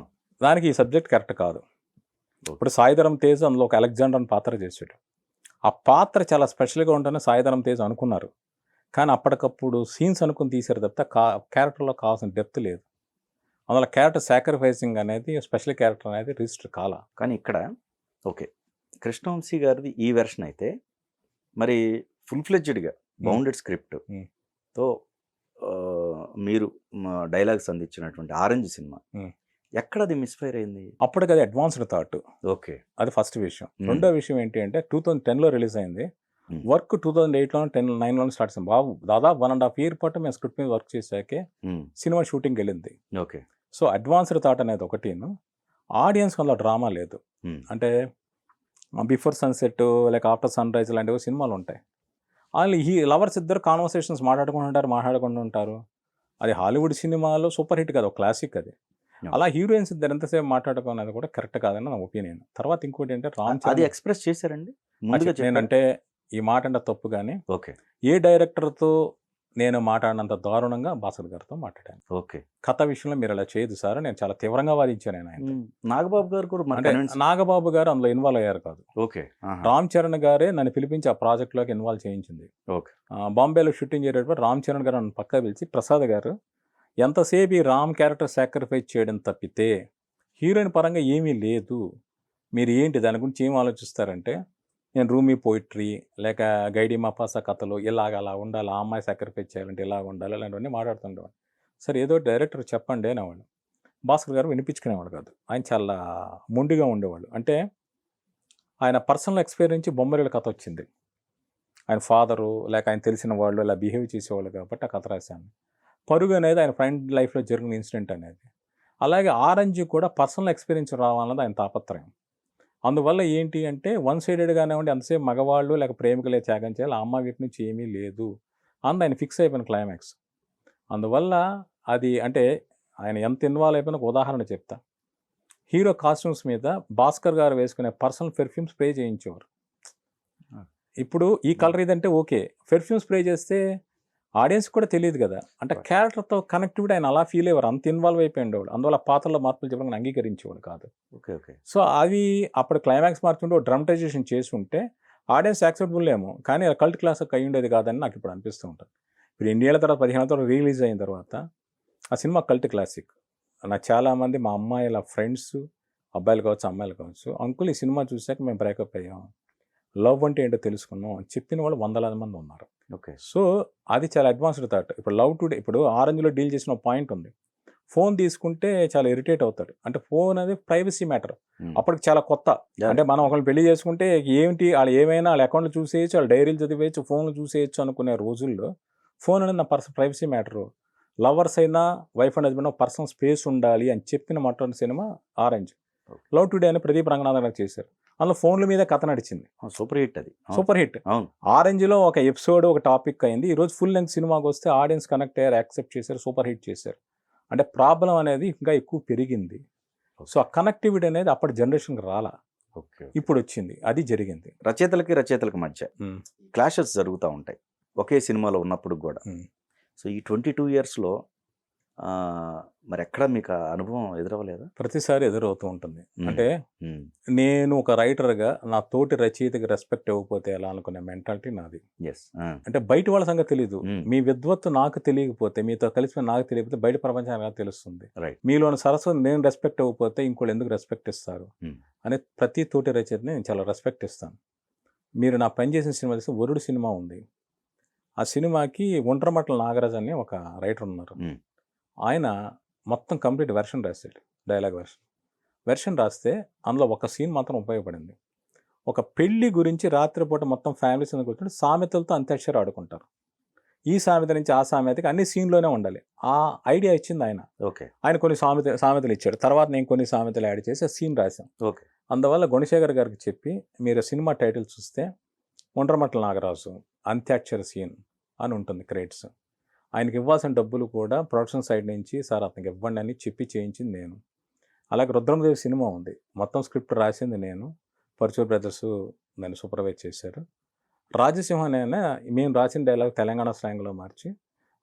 దానికి ఈ సబ్జెక్ట్ కరెక్ట్ కాదు. ఇప్పుడు సాయిధరం తేజ్ అందులో ఒక అలెగ్జాండర్ అని పాత్ర చేసాడు, ఆ పాత్ర చాలా స్పెషల్గా ఉంటుందని సాయిధరం తేజ్ అనుకున్నారు, కానీ అప్పటికప్పుడు సీన్స్ అనుకుని తీసారు తప్పితే క్యారెక్టర్లో కావాల్సిన డెప్త్ లేదు. అందులో క్యారెక్టర్ సాక్రిఫైసింగ్ అనేది, స్పెషల్ క్యారెక్టర్ అనేది రిజిస్టర్ కాల. కానీ ఇక్కడ ఓకే, కృష్ణవంశీ గారిది ఈ వెర్షన్ అయితే మరి ఫుల్ ఫ్లెడ్జ్డ్గా బౌండెడ్ స్క్రిప్ట్తో మీరు డైలాగ్స్ అందించినటువంటి ఆరెంజ్ సినిమా ఎక్కడ అది మిస్ఫైర్ అయింది? అప్పటికి అది అడ్వాన్స్డ్ థాట్. ఓకే, అది ఫస్ట్ విషయం. రెండో విషయం ఏంటి అంటే 2010లో రిలీజ్ అయింది, వర్క్ 2008లో 9లో స్టార్ట్ అయింది. బాబు దాదాపు 1.5 year పాటు మేము స్క్రిప్ట్ మీద వర్క్ చేశాకే సినిమా షూటింగ్ వెళ్ళింది. ఓకే. సో అడ్వాన్స్డ్ థాట్ అనేది ఒకటి, ఆడియన్స్ అందులో డ్రామా లేదు. అంటే బిఫోర్ సన్సెట్ లేక ఆఫ్టర్ సన్ రైజ్ లాంటివి సినిమాలు ఉంటాయి, వాళ్ళు ఈ లవర్స్ ఇద్దరు కాన్వర్సేషన్స్ మాట్లాడుకుంటూ ఉంటారు. అది హాలీవుడ్ సినిమాలో సూపర్ హిట్ కదా, క్లాసిక్ అది. అలా హీరోయిన్స్ ఇద్దరు ఎంతసేపు మాట్లాడుకున్నది కూడా కరెక్ట్ కాదని నా ఒపీనియన్. తర్వాత ఇంకోటి ఏంటంటే రామ్ అది ఎక్స్ప్రెస్ చేశారండి నేనంటే ఈ మాట అంటే తప్పు కానీ, ఓకే, ఏ డైరెక్టర్తో నేను మాట్లాడినంత దారుణంగా భాస్కర్ గారితో మాట్లాడాను. ఓకే, కథ విషయంలో మీరు అలా చేయదు సార్, నేను చాలా తీవ్రంగా వాదించాను. ఆయన నాగబాబు గారు కూడా అంటే నాగబాబు గారు అందులో ఇన్వాల్వ్ అయ్యారు కాదు. ఓకే, రామ్ చరణ్ గారే నన్ను పిలిపించి ఆ ప్రాజెక్ట్లోకి ఇన్వాల్వ్ చేయించింది. ఓకే, బాంబేలో షూటింగ్ చేసేటప్పుడు రామ్ చరణ్ గారు నన్ను పక్కా పిలిచి, ప్రసాద్ గారు ఎంతసేపు ఈ రామ్ క్యారెక్టర్ సాక్రిఫైస్ చేయడం తప్పితే హీరోయిన్ పరంగా ఏమీ లేదు, మీరు ఏంటి దాని గురించి ఏం ఆలోచిస్తారంటే, నేను రూమీ పోయిట్రీ లేక గైడీ మపాసా కథలు ఇలాగ అలా ఉండాలి, ఆ అమ్మాయి సాక్రిఫైస్ చేయాలంటే ఇలాగ ఉండాలి, అలాంటివన్నీ మాట్లాడుతుండేవాడు. సరే ఏదో డైరెక్టర్ చెప్పండి అనేవాడు. భాస్కర్ గారు వినిపించుకునేవాడు కాదు, ఆయన చాలా మొండిగా ఉండేవాళ్ళు. అంటే ఆయన పర్సనల్ ఎక్స్పీరియన్స్ నుంచి బొమ్మరిల కథ వచ్చింది, ఆయన ఫాదరు లేక ఆయన తెలిసిన వాళ్ళు ఇలా బిహేవ్ చేసేవాళ్ళు కాబట్టి ఆ కథ రాశాను. పరుగు అనేది ఆయన ఫ్రెండ్ లైఫ్లో జరిగిన ఇన్సిడెంట్ అనేది. అలాగే ఆరెంజ్ కూడా పర్సనల్ ఎక్స్పీరియన్స్ రావాలన్నది ఆయన తాపత్రయం. అందువల్ల ఏంటి అంటే వన్ సైడెడ్గానే ఉండి ఎంతసేపు మగవాళ్ళు లేక ప్రేమికులే త్యాగం చేయాలి, ఆ అమ్మాయి వీటి నుంచి ఏమీ లేదు అందు ఆయన ఫిక్స్ అయిపోయిన క్లైమాక్స్. అందువల్ల అది అంటే ఆయన ఎంత ఇన్వాల్వ్ అయిపోయిన ఒక ఉదాహరణ చెప్తా. హీరో కాస్ట్యూమ్స్ మీద భాస్కర్ గారు వేసుకునే పర్సనల్ పెర్ఫ్యూమ్ స్ప్రే చేయించేవారు. ఇప్పుడు ఈ కలర్ ఇదంటే ఓకే, పెర్ఫ్యూమ్ స్ప్రే చేస్తే ఆడియన్స్ కూడా తెలియదు కదా, అంటే క్యారెక్టర్తో కనెక్టివిటీ ఆయన అలా ఫీల్ అయ్యేవారు, అంత ఇన్వాల్వ్ అయిపోయిండేవాడు. అందువల్ల పాత్రలో మార్పులు చెప్పడానికి అంగీకరించేవాడు కాదు. Okay okay. సో అవి అప్పుడు క్లైమాక్స్ మార్చుకుంటూ డ్రమటైజేషన్ చేసి ఉంటే ఆడియన్స్ యాక్సెప్టబుల్ ఏమో, కానీ కల్ట్ క్లాస్ అయి ఉండేది కాదని నాకు ఇప్పుడు అనిపిస్తూ ఉంటుంది. ఇప్పుడు 2 ఏళ్ల తర్వాత 15 తర్వాత రిలీజ్ అయిన తర్వాత ఆ సినిమా కల్ట్ క్లాసిక్. నాకు చాలామంది మా అమ్మాయిల ఫ్రెండ్స్, అబ్బాయిలు కావచ్చు అమ్మాయిలు కావచ్చు, అంకుల్ ఈ సినిమా చూసాక మేము బ్రేకప్ అయ్యాం, లవ్ అంటే ఏంటో తెలుసుకున్నాం చెప్పిన వాళ్ళు 100,000 మంది ఉన్నారు. ఓకే. సో అది చాలా అడ్వాన్స్డ్ థాట్. ఇప్పుడు లవ్ టుడే, ఇప్పుడు ఆరెంజ్లో డీల్ చేసిన పాయింట్ ఉంది, ఫోన్ తీసుకుంటే చాలా ఇరిటేట్ అవుతాడు. అంటే ఫోన్ అనేది ప్రైవసీ మ్యాటర్, అప్పటికి చాలా కొత్త. అంటే మనం ఒకరిని పెళ్లి చేసుకుంటే ఏంటి వాళ్ళు ఏమైనా వాళ్ళ అకౌంట్లు చూసేయచ్చు, వాళ్ళ డైరీలు చదివేయచ్చు, ఫోన్లు చూసేయచ్చు అనుకునే రోజుల్లో ఫోన్ అనేది నా ప్రైవసీ మ్యాటరు. లవర్స్ అయినా wife and husband personal space ఉండాలి అని చెప్పిన మొట్టమొదటి సినిమా ఆరెంజ్. లవ్ టుడే అని ప్రదీప్ రంగనాథన్ చేశారు, అందులో ఫోన్ల మీద కథ నడిచింది, సూపర్ హిట్. అది సూపర్ హిట్. ఆరెంజ్లో ఒక ఎపిసోడ్ ఒక టాపిక్ అయింది, ఈరోజు ఫుల్ లెంగ్త్ సినిమాకి వస్తే ఆడియన్స్ కనెక్ట్ అయ్యారు, యాక్సెప్ట్ చేశారు, సూపర్ హిట్ చేశారు. అంటే ప్రాబ్లం అనేది ఇంకా ఎక్కువ పెరిగింది. సో ఆ కనెక్టివిటీ అనేది అప్పటి జనరేషన్కి రాలా, ఇప్పుడు వచ్చింది, అది జరిగింది. రచయితలకి మధ్య క్లాషెస్ జరుగుతూ ఉంటాయి ఒకే సినిమాలో ఉన్నప్పుడు కూడా. సో ఈ 22 yearsలో మరి ఎక్కడ మీకు ఆ అనుభవం ఎదురవ్వలేదా? ప్రతిసారి ఎదురవుతూ ఉంటుంది. హ్మ్. అంటే హ్మ్. నేను ఒక రైటర్‌గా నా తోటి రచయితకి రెస్పెక్ట్ ఇవ్వకపోతే ఎలా అనుకునే మెంటాలిటీ నాది. యెస్. ఆ! అంటే బయట వాళ్ళ సంగతి తెలీదు. హ్మ్. మీ విద్వత్తు నాకు తెలియకపోతే, మీతో కలిసి నాకు తెలియకపోతే బయట ప్రపంచానికి ఎలా తెలుస్తుంది? రైట్. మీలోని సరస్వతిని నేను రెస్పెక్ట్ ఇవ్వకపోతే ఇంకోళ్ళు ఎందుకు రెస్పెక్ట్ ఇస్తారు? హ్మ్. అనే ప్రతి తోటి రచయితని నేను చాలా రెస్పెక్ట్ ఇస్తాను. మీరు నా పని చేసిన సినిమా చూస్తే 'వరుడు' సినిమా ఉంది. ఆ సినిమాకి ఒండ్రమట్ల నాగరాజ్ అని ఒక రైటర్ ఉన్నారు. హ్మ్. ఆయన మొత్తం కంప్లీట్ వెర్షన్ రాసాడు. Dialogue version. వెర్షన్ రాస్తే అందులో ఒక సీన్ మాత్రం ఉపయోగపడింది. ఒక పెళ్లి గురించి రాత్రిపూట మొత్తం ఫ్యామిలీస్ అందరూ కూర్చొని సామెతలతో అంత్యాక్షరి ఆడుకుంటారు. ఈ సామెత నుంచి ఆ సామెతకి అన్ని సీన్‌లోనే ఉండాలి. ఆ ఐడియా ఇచ్చింది ఆయన. ఓకే. ఆయన కొన్ని సామెతలు ఇచ్చాడు. తర్వాత నేను కొన్ని సామెతలు యాడ్ చేసి ఆ సీన్ రాసాం. ఓకే. అందువల్ల గుణశేఖర్ గారికి చెప్పి మీరు సినిమా టైటిల్ చూస్తే ఒండ్రమట్ల నాగరాజు అంత్యాక్షరి సీన్ అని ఉంటుంది క్రెడిట్స్. ఆయనకి ఇవ్వాల్సిన డబ్బులు కూడా ప్రొడక్షన్ సైడ్ నుంచి సార్ అతనికి ఇవ్వండి అని చెప్పి చేయించింది నేను. అలాగే 'రుద్రమదేవి' సినిమా ఉంది. మొత్తం స్క్రిప్ట్ రాసింది నేను. పరుచూరి బ్రదర్స్ నన్ను సూపర్వైజ్ చేశారు. 'రాజసింహ' నేనే మేము రాసిన డైలాగ్ తెలంగాణ స్లాంగ్‌లో మార్చి,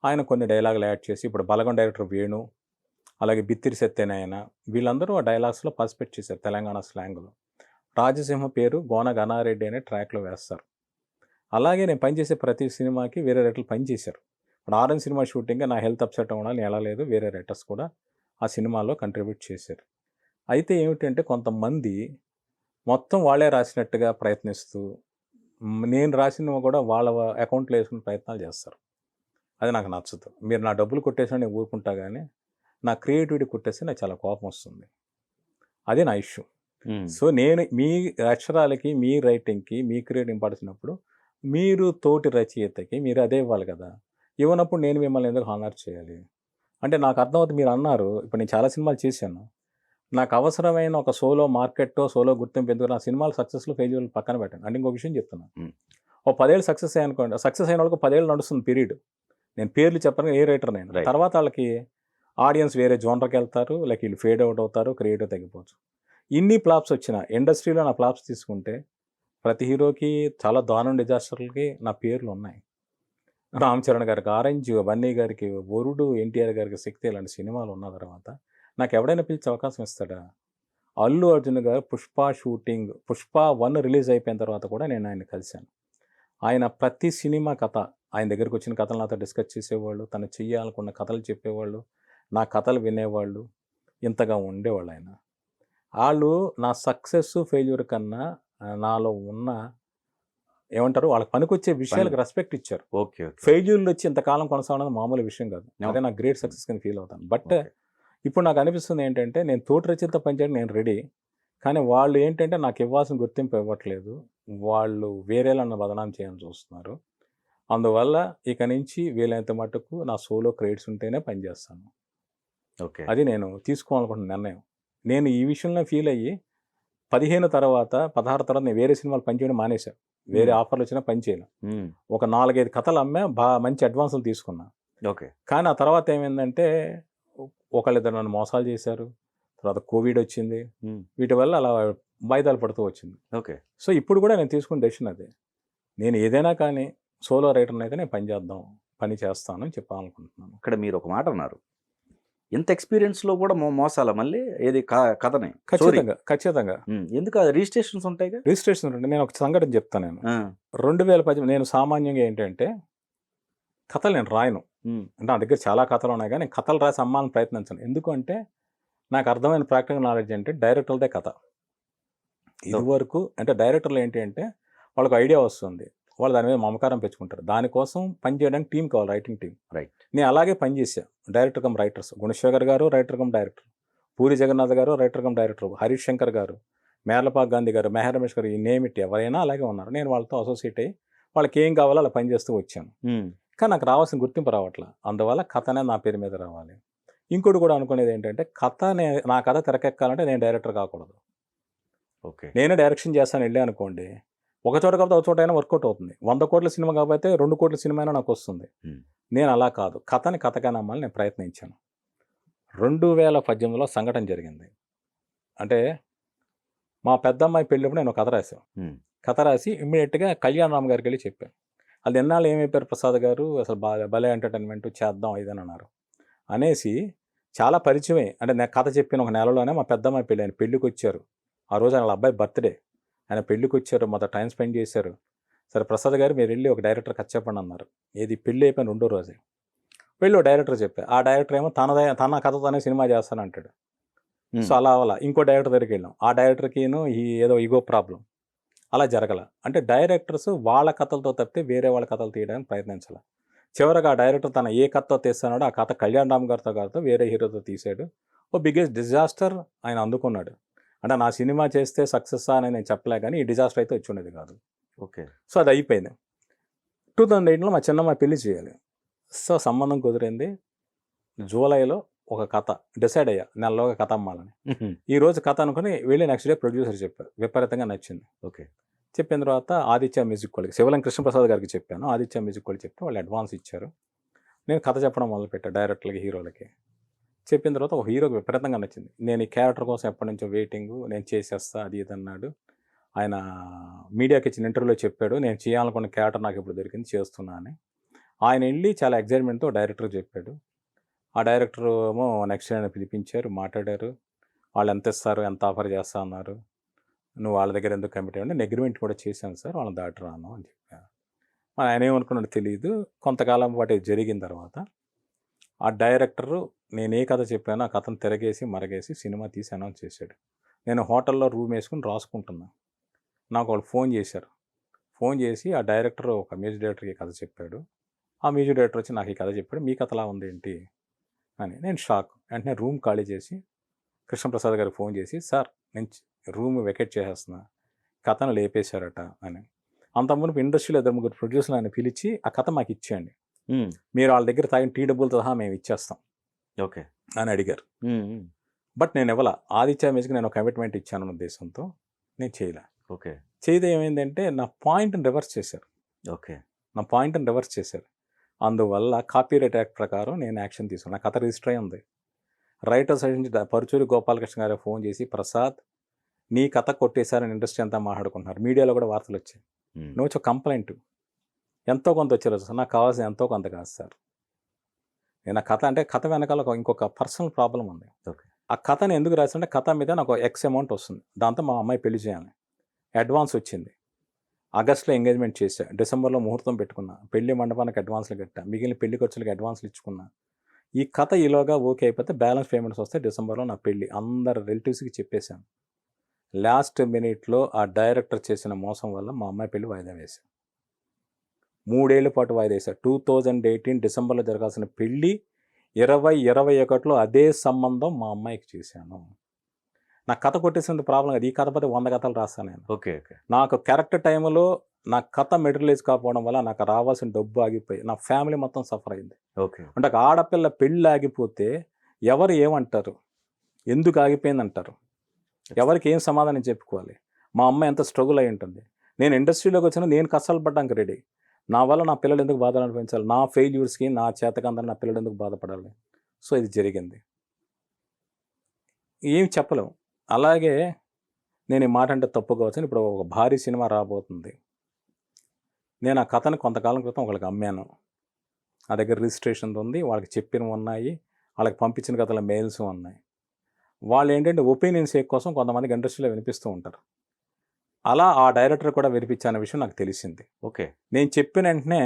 ఆయన కొన్ని డైలాగులు యాడ్ చేసి, ఇప్పుడు 'బలగం' డైరెక్టర్ వేణు, అలాగే 'బిత్తిరి సత్యనారాయణ' వీళ్ళందరూ ఆ డైలాగ్స్‌లో పార్టిసిపేట్ చేశారు తెలంగాణ స్లాంగ్‌లో. 'రాజసింహ' పేరు గోన గన్నారెడ్డి అనే ట్రాక్‌లో వేస్తారు. అలాగే నేను పనిచేసే ప్రతి సినిమాకి వేరే రైటర్లు పనిచేశారు. ఇప్పుడు 'ఆరెంజ్' సినిమా షూటింగ్‌కి నా హెల్త్ అప్సెట్ అవ్వడం నేను ఎళ్ళలేదు. వేరే రైటర్స్ కూడా ఆ సినిమాలో కంట్రిబ్యూట్ చేశారు. అయితే ఏమిటంటే కొంతమంది మొత్తం వాళ్ళే రాసినట్టుగా ప్రయత్నిస్తూ, నేను రాసినవి కూడా వాళ్ళ అకౌంట్‌లో యేసుకునే ప్రయత్నాలు చేస్తారు. అది నాకు నచ్చదు. మీరు నా డబ్బులు కొట్టేసినా నేను ఊరుకుంటా గానీ, నా క్రియేటివిటీ కొట్టేస్తే నాకు చాలా కోపమొస్తుంది. అదే నా ఇష్యూ. హ్మ్. సో, నేను మీ అక్షరాలకి, మీ రైటింగ్‌కి, మీ క్రియేటివ్ ఇంపార్టెన్స్ ఇచ్చినప్పుడు, మీరు తోటి రచయితకి మీరు అదే ఇవ్వాలి కదా! ఇవ్వనప్పుడు నేను మిమ్మల్ని ఎందుకు హానర్ చేయాలి? అంటే నాకు అర్థమవుతుంది మీరన్నారు. ఇప్పుడు నేను చాలా సినిమాలు చేశాను. నాకు అవసరమైన ఒక సోలో మార్కెట్టో, సోలో గుర్తింపు ఎందుకు నా సినిమాలు సక్సెస్‌లు, ఫెయిల్యూర్లు పక్కన పెట్టండి. అంటే ఇంకో విషయం చెప్తున్నా. హ్మ్. ఓ 10 ఏళ్ళు సక్సెస్ అయ్యాయనుకోండి. సక్సెస్ అయిన వాళ్ళకి 10 ఏళ్ళు నడుస్తుంది పీరియడ్. నేను పేర్లు చెప్పను ఏ రైటర్ నేను. రైట్. తర్వాత ఆళ్ళకి ఆడియన్స్ వేరే జోనర్‌కెళ్తారు. లైక్ ఈళ్ళు ఫేడ్ ఔట్ అవుతారు. క్రియేటివ్ తగ్గిపోవచ్చు. ఇన్ని ఫ్లాప్స్ వచ్చినా ఇండస్ట్రీలో నా ఫ్లాప్స్ తీసుకుంటే ప్రతి హీరోకి చాలా దారుణ డిజాస్టర్‌లకి నా పేర్లున్నాయి. రామ్ చరణ్ గారికి 'ఆరెంజ్', బన్నీ గారికి 'వరుడు', ఎన్టీఆర్ గారికి 'శక్తి' ఇలాంటి సినిమాలు ఉన్న తర్వాత నాకెవడైనా పిలిచి అవకాశం ఇస్తాడా? అల్లు అర్జున్ గారు 'పుష్ప 1' రిలీజ్ అయిపోయిన తర్వాత కూడా నేను ఆయన్ని కలిసాను. ఆయన ప్రతి సినిమా కథ ఆయన దగ్గరికొచ్చిన కథలు నాతో డిస్కస్ చేసేవాళ్ళు. తను చేయాలనుకున్న కథలు చెప్పేవాళ్ళు. నా కథలు వినేవాళ్ళు. ఇంతగా ఉండేవాళ్ళాయన. ఆళ్ళు నా సక్సెస్, ఫెయిల్యూర్ కన్నా నాలో ఉన్న ఏమంటారు? వాళ్ళకి పనికొచ్చే విషయాలకు రెస్పెక్ట్ ఇచ్చారు. ఓకే. ఓకే. ఫెయిల్యూర్‌లొచ్చి ఇంతకాలం కొనసాగడం మామూలు విషయం కాదు. No. అదే నాకు గ్రేట్ సక్సెస్ కింద ఫీల్ అవుతాను. But okay. ఇప్పుడు నాకు అనిపిస్తుంది ఏంటంటే, నేను తోటి రచయితతో పనిచేయడానికి నేను రెడీ. కానీ వాళ్ళు ఏంటంటే, నాకు ఇవ్వాల్సిన గుర్తింపు ఇవ్వట్లేదు. వాళ్ళు వేరేలా నన్ను బదనాం చేయాలని చూస్తున్నారు. అందువల్ల ఇక నుంచి వీలైనంత మట్టుకు నా సోలో క్రెడిట్స్ ఉంటేనే పని చేస్తాను. ఓకే. అది నేను తీసుకోవాలనుకుంటున్న నిర్ణయం. నేను ఈ విషయంలో ఫీల్ అయ్యి 15 తర్వాత, 16 తర్వాత నేను వేరే సినిమాలు పనిచేయడం మానేశా. వేరే హ్మ్. ఆఫర్‌లు వచ్చినా పని చేయను. హ్మ్. ఒక 4, 5 కథలు అమ్మా. మంచి అడ్వాన్సులు తీసుకున్నా. ఓకే. కానీ ఆ తర్వాత ఏమైందంటే, ఒకళ్ళిద్దరు నన్ను మోసాలు చేశారు. తర్వాత కోవిడ్ వచ్చింది. హ్మ్. వీటి వల్ల అలా వాయిదాలు పడుతూ వచ్చింది. ఓకే. సో, ఇప్పుడు కూడా నేను తీసుకున్న డెసిషన్ అదే. నేను ఏదైనా కానీ సోలో రైటర్‌నయితే నేను పని చేద్దాం, పని చేస్తాను అని చెప్పాలనుకుంటున్నాను. ఇక్కడ మీరు ఒక మాట అన్నారు. ఇంత ఎక్స్‌పీరియన్స్‌లో కూడా మోసాలా మళ్ళీ? ఏది కథని? స్టోరీ. ఖచ్చితంగా. ఖచ్చితంగా. ఎందుకు అది రిజిస్ట్రేషన్స్ ఉంటాయిగా? రిజిస్ట్రేషన్ ఉంటే నేను ఒక సంఘటన చెప్తాను నేను. ఆ! 2018 నేను సామాన్యంగా ఏంటంటే, కథలు నేను రాయను. హ్మ్. అంటే నా దగ్గర చాలా కథలు ఉన్నాయి గానీ, నేను కథలు రాసి అమ్మాలని ప్రయత్నించను. ఎందుకు అంటే, నాకు అర్థమైన ప్రాక్టికల్ నాలెడ్జ్ అంటే డైరెక్టర్‌లదే కథ. ఇదివరకు అంటే డైరెక్టర్లు ఏంటి అంటే, వాళ్ళకి ఐడియా వస్తుంది. వాళ్ళు దాని మీద మమకారం పెంచుకుంటారు. దానికోసం పని చేయడానికి టీమ్ కావాలి, రైటింగ్ టీమ్. రైట్. నేను అలాగే పని చేశా. Director come writers. గుణశేఖర్ గారు writer come director. Puri Jagannadh గారు writer come director. Harish Shankar గారు, మేర్లపాక్ గాంధీ గారు, మెహర్ రమేష్ గారు, ఈ నేమ్ ఇట్ ఎవరైనా అలాగే ఉన్నారు. నేను వాళ్ళతో అసోసియేట్ అయ్యి వాళ్ళకి ఏం కావాలో అలా పని చేస్తూ వచ్చాను. హ్మ్. కానీ నాకు రావాల్సిన గుర్తింపు రావట్లా. అందువల్ల కథ అనేది నా పేరు మీద రావాలి. ఇంకోటి కూడా అనుకునేది ఏంటంటే, నా కథ తెరకెక్కాలంటే నేను డైరెక్టర్ కాకూడదు. ఓకే. నేనే డైరెక్షన్ చేస్తాను వెళ్ళా అనుకోండి. ఒక చోట కాకపోతే ఒక చోట అయినా వర్కౌట్ అవుతుంది. 100 కోట్ల సినిమా కాకపోతే 2 కోట్ల సినిమా అయినా నాకొస్తుంది. హ్మ్. నేను అలా కాదు. కథని కథగా నమ్మాలని నేను ప్రయత్నించాను. 2018లో సంఘటన జరిగింది. అంటే మా పెద్దమ్మాయి పెళ్ళప్పుడు నేను ఒక కథ రాశాను. హ్మ్. కథ రాసి ఇమ్మీడియేట్‌గా కళ్యాణ్ రామ్ గారికెళ్ళి చెప్పాను. ఆళ్ళు ఇన్నాళ్ళు ఏమైపోయారు ప్రసాద్ గారు అసలు భలే ఎంటర్‌టైన్‌మెంట్ చేద్దాం ఇదని అన్నారు. అనేసి చాలా పరిచయమే. అంటే నేను కథ చెప్పిన ఒక నెలలోనే మా పెద్దమ్మాయి పెళ్ళి. ఆయన పెళ్ళికొచ్చారు. ఆ రోజు వాళ్ళ అబ్బాయి బర్త్‌డే. ఆయన పెళ్ళికొచ్చారు. మాతో టైమ్ స్పెండ్ చేశారు. సరే ప్రసాద్ గారు మీరెళ్ళి ఒక డైరెక్టర్ కథ చెప్పండి అన్నారు. ఏది పెళ్లి అయిపోయిన రెండో రోజే. వెళ్ళి ఓ డైరెక్టర్ చెప్పా. ఆ డైరెక్టర్ ఏమో తన కథతోనే సినిమా చేస్తానంటాడు. సో, అలా అవ్వల. ఇంకో డైరెక్టర్ దగ్గరికెళ్ళాం. ఆ డైరెక్టర్‌కిను ఏదో ఇగో ప్రాబ్లమ్. అలా జరగల. అంటే డైరెక్టర్స్ వాళ్ళ కథలతో తప్పితే వేరే వాళ్ళ కథలు తీయడానికి ప్రయత్నించల. చివరగా ఆ డైరెక్టర్ తన ఏ కథతో తీస్తున్నాడో ఆ కథ కళ్యాణ్ రామ్ గారితో కాదు వేరే హీరోతో తీశాడు. ఓ బిగ్గెస్ట్ డిజాస్టర్ ఆయన అందుకున్నాడు. అంటే నా సినిమా చేస్తే సక్సెస్సా అని నేను చెప్పలే గానీ, ఈ డిజాస్టర్ అయితే వచ్చుండేది కాదు. ఓకే. సో, అది అయిపోయింది. 2008లో మా చిన్నమ్మాయి పెళ్లి చేయాలి. సో, సంబంధం కుదిరింది. జూలైలో ఒక కథ డిసైడ్ అయ్యా. నెలలోగా కథ అమ్మాలని. ఈ రోజు కథ అనుకుని వెళ్ళి నెక్స్ట్ డే ప్రొడ్యూసర్ చెప్పారు. విపరీతంగా నచ్చింది. ఓకే. చెప్పిన తర్వాత ఆదిత్య మ్యూజిక్ వాళ్ళకి శివలం కృష్ణప్రసాద్ గారికి చెప్పాను. ఆదిత్య మ్యూజిక్ వాళ్ళు చెప్తే వాళ్ళు అడ్వాన్స్ ఇచ్చారు. నేను కథ చెప్పడం మొదలుపెట్టా డైరెక్టర్లకి, హీరోలకి. చెప్పిన తర్వాత ఒక హీరోకి విపరీతంగా నచ్చింది. నేను ఈ క్యారెక్టర్ కోసం ఎప్పటి నుంచో వెయిటింగు, నేను చేసేస్తా అది ఇది అన్నాడు. ఆయన మీడియాకి ఇచ్చిన ఇంటర్వ్యూలో చెప్పాడు, నేను చేయాలనుకున్న క్యారెక్టర్ నాకు ఇప్పుడు దొరికింది చేస్తున్నా అని. ఆయన వెళ్ళి చాలా ఎగ్జైట్మెంట్తో డైరెక్టర్ చెప్పాడు. ఆ డైరెక్టర్ ఏమో నెక్స్ట్ డే పిలిపించారు, మాట్లాడారు. వాళ్ళు ఎంత ఇస్తారు, ఎంత ఆఫర్ చేస్తా అన్నారు. నువ్వు వాళ్ళ దగ్గర ఎందుకు కమిట్ అయ్యావు? నేను అగ్రిమెంట్ కూడా చేశాను సార్, వాళ్ళని దాటి రాను అని చెప్పాను. మరి ఆయన ఏమనుకున్నాడో తెలియదు. కొంతకాలం పాటు ఇది జరిగిన తర్వాత ఆ డైరెక్టరు నేను ఏ కథ చెప్పానో ఆ కథను తిరగేసి మరగేసి సినిమా తీసి అనౌన్స్ చేశాడు. నేను హోటల్లో రూమ్ వేసుకుని రాసుకుంటున్నా. నాకు వాళ్ళు ఫోన్ చేశారు. ఫోన్ చేసి ఆ డైరెక్టర్ ఒక మ్యూజిక్ డైరెక్టర్కి కథ చెప్పాడు. ఆ మ్యూజిక్ డైరెక్టర్ వచ్చి నాకు ఈ కథ చెప్పాడు. మీ కథలా ఉంది ఏంటి అని. నేను షాక్. వెంటనే రూమ్ ఖాళీ చేసి కృష్ణప్రసాద్ గారికి ఫోన్ చేసి, సార్ నేను రూమ్ వెకేట్ చేసేస్తున్నా, కథను లేపేశారట అని. అంతకుముందు ఇండస్ట్రీలో 2-3 ప్రొడ్యూసర్లు ఆయన పిలిచి ఆ కథ మాకు ఇచ్చేయండి, మీరు వాళ్ళ దగ్గర తాగిన టీ డబ్బులతో సహా మేము ఇచ్చేస్తాం ఓకే అని అడిగారు. బట్ నేను ఇవ్వాల. ఆదిత్య మ్యూజిక్ నేను కమిట్మెంట్ ఇచ్చాను ఉద్దేశంతో నేను చేయలే. ఓకే. చేయదే ఏమైందంటే నా పాయింట్ని రివర్స్ చేశారు. ఓకే. నా పాయింట్ని రివర్స్ చేశారు. అందువల్ల కాపీరైట్ యాక్ట్ ప్రకారం నేను యాక్షన్ తీసుకున్నాను. నా కథ రిజిస్టర్ అయి ఉంది. రైటర్ సైడ్ నుంచి పరుచూరి గోపాలకృష్ణ గారికి ఫోన్ చేసి, ప్రసాద్ నీ కథ కొట్టేశారని ఇండస్ట్రీ అంతా మాట్లాడుకుంటున్నారు, మీడియాలో కూడా వార్తలు వచ్చాయి, నువ్వు వచ్చి కంప్లైంట్ ఎంతో కొంత వచ్చారు సార్, నాకు కావాల్సిన ఎంతో కొంత కాదు సార్. నేను ఆ కథ అంటే కథ వెనకాల ఇంకొక పర్సనల్ ప్రాబ్లం ఉంది. ఓకే. ఆ కథని ఎందుకు రాశానంటే కథ మీద నాకు ఎక్స్ అమౌంట్ వస్తుంది, దాంతో మా అమ్మాయి పెళ్లి చేయాలి, అడ్వాన్స్ వచ్చింది. ఆగస్టులో ఎంగేజ్మెంట్ చేశా, డిసెంబర్లో ముహూర్తం పెట్టుకున్నా, పెళ్లి మండపానికి అడ్వాన్స్లు కట్టా, మిగిలిన పెళ్లి ఖర్చులకి అడ్వాన్స్లు ఇచ్చుకున్నా. ఈ కథ ఈలోగా ఓకే అయిపోతే బ్యాలెన్స్ పేమెంట్స్ వస్తే డిసెంబర్లో నా పెళ్లి అందరు రిలేటివ్స్కి చెప్పేశాను. లాస్ట్ మినిట్లో ఆ డైరెక్టర్ చేసిన మోసం వల్ల మా అమ్మాయి పెళ్లి వాయిదా వేశాను. 3 ఏళ్ల పాటు వాయిదా వేశాను. 2018 డిసెంబర్లో జరగాల్సిన పెళ్లి 2021లో అదే సంబంధం మా అమ్మాయికి చేశాను. నా కథ కొట్టేసిన ప్రాబ్లం అది. ఈ కథ పది 100 కథలు రాస్తాను నేను. ఓకే. ఓకే. నాకు కరెక్ట్ టైంలో నా కథ మెటీరియలైజ్ కాకపోవడం వల్ల నాకు రావాల్సిన డబ్బు ఆగిపోయి నా ఫ్యామిలీ మొత్తం సఫర్ అయింది. ఓకే. అంటే ఒక ఆడపిల్ల పెళ్ళి ఆగిపోతే ఎవరు ఏమంటారు, ఎందుకు ఆగిపోయింది అంటారు, ఎవరికి ఏం సమాధానం చెప్పుకోవాలి? మా అమ్మ ఎంత స్ట్రగుల్ అయి ఉంటుంది. నేను ఇండస్ట్రీలోకి వచ్చినా నేను కష్టాలు పడ్డానికి రెడీ. నా వల్ల నా పిల్లలు ఎందుకు బాధలు అనిపించాలి? నా ఫెయిల్యూర్స్కి నా చేతకందని నా పిల్లలు ఎందుకు బాధపడాలి? సో ఇది జరిగింది. ఏం చెప్పలేము. అలాగే నేను ఈ మాట అంటే తప్పు కావచ్చు. ఇప్పుడు ఒక భారీ సినిమా రాబోతుంది. నేను ఆ కథను కొంతకాలం క్రితం ఒకళ్ళకి అమ్మాను. నా దగ్గర రిజిస్ట్రేషన్ ఉంది, వాళ్ళకి చెప్పినవి ఉన్నాయి, వాళ్ళకి పంపించిన కథల మెయిల్స్ ఉన్నాయి. వాళ్ళు ఏంటంటే ఒపీనియన్ సేక్ కోసం కొంతమందికి ఇండస్ట్రీలో వినిపిస్తూ ఉంటారు. అలా ఆ డైరెక్టర్ కూడా వినిపించనే విషయం నాకు తెలిసింది. ఓకే. నేను చెప్పిన వెంటనే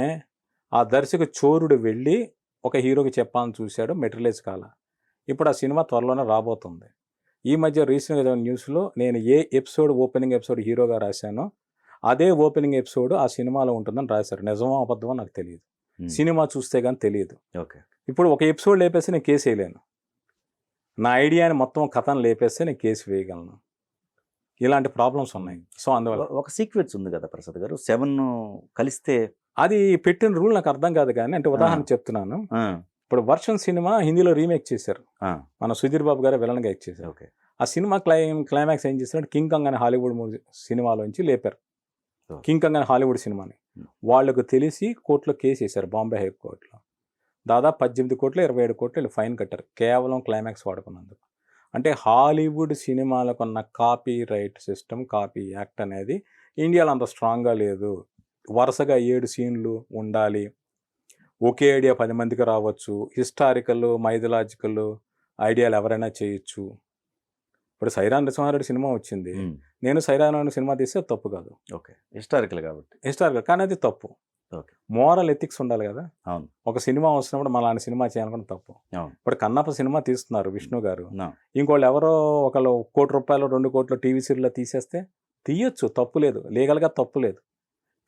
ఆ దర్శక చోరుడు వెళ్ళి ఒక హీరోకి చెప్పాలని చూశాడు, మెటీరియలైజ్ కాల. ఇప్పుడు ఆ సినిమా త్వరలోనే రాబోతుంది. ఈ మధ్య రీసెంట్గా చదివిన న్యూస్లో నేను ఏ ఎపిసోడ్ ఓపెనింగ్ ఎపిసోడ్ హీరోగా రాశానో అదే ఓపెనింగ్ ఎపిసోడ్ ఆ సినిమాలో ఉంటుందని రాశారు. నిజమో అబద్ధమో నాకు తెలియదు, సినిమా చూస్తే కానీ తెలియదు. ఓకే. ఇప్పుడు ఒక ఎపిసోడ్ లేపేస్తే నేను కేసు వేయలేను. నా ఐడియాని మొత్తం కథను లేపేస్తే నేను కేసు వేయగలను. ఇలాంటి ప్రాబ్లమ్స్ ఉన్నాయి. సో అందువల్ల ఒక సీక్వెన్స్ ఉంది కదా ప్రసాద్ గారు, 7 కలిస్తే అది పెట్టిన రూల్ నాకు అర్థం కాదు. కానీ అంటే ఉదాహరణ చెప్తున్నాను. ఇప్పుడు వర్షన్ సినిమా హిందీలో రీమేక్ చేశారు. మన సుధీర్ బాబు గారు విలన్గా యాక్ట్ చేశారు. ఓకే. ఆ సినిమా క్లైమాక్స్ ఏం చేశారు? కింగ్ కాంగ్ అనే హాలీవుడ్ మూవీ సినిమాలోంచి లేపారు. కింగ్ కాంగ్ అనే హాలీవుడ్ సినిమాని వాళ్ళకు తెలిసి కోర్టులో కేసు వేశారు, బాంబే హైకోర్టులో. దాదాపు 18 కోట్లు 27 కోట్లు ఫైన్ కట్టారు కేవలం క్లైమాక్స్ వాడుకున్నందుకు. అంటే హాలీవుడ్ సినిమాలకు ఉన్న copy right system, copy act అనేది ఇండియాలో అంత స్ట్రాంగ్గా లేదు. వరుసగా 7 సీన్లు ఉండాలి, ఒకే ఐడియా 10 మందికి రావచ్చు. హిస్టారికల్, మైథలాజికల్ ఐడియాలు ఎవరైనా చేయొచ్చు. ఇప్పుడు 'సైరా నరసింహారెడ్డి' సినిమా వచ్చింది. నేను 'సైరా' అనే సినిమా తీస్తే తప్పు కాదు. ఓకే. హిస్టారికల్ కాబట్టి. హిస్టారికల్ కానీ అది తప్పు. ఓకే. మోరల్ ఎథిక్స్ ఉండాలి కదా! అవును. ఒక సినిమా వస్తున్నప్పుడు మలాంటి సినిమా చేయాలనుకోవడం తప్పు. అవును. ఇప్పుడు 'కన్నప్ప' సినిమా తీస్తున్నారు విష్ణు గారు. ఆ! ఇంకోళ్ళు ఎవరో ఒకళ్ళు ₹1 కోటి, 2 కోట్లు టీవీ సీరియల్‌లో తీసేస్తే తీయొచ్చు, తప్పు లేదు. లీగల్‌గా తప్పు లేదు.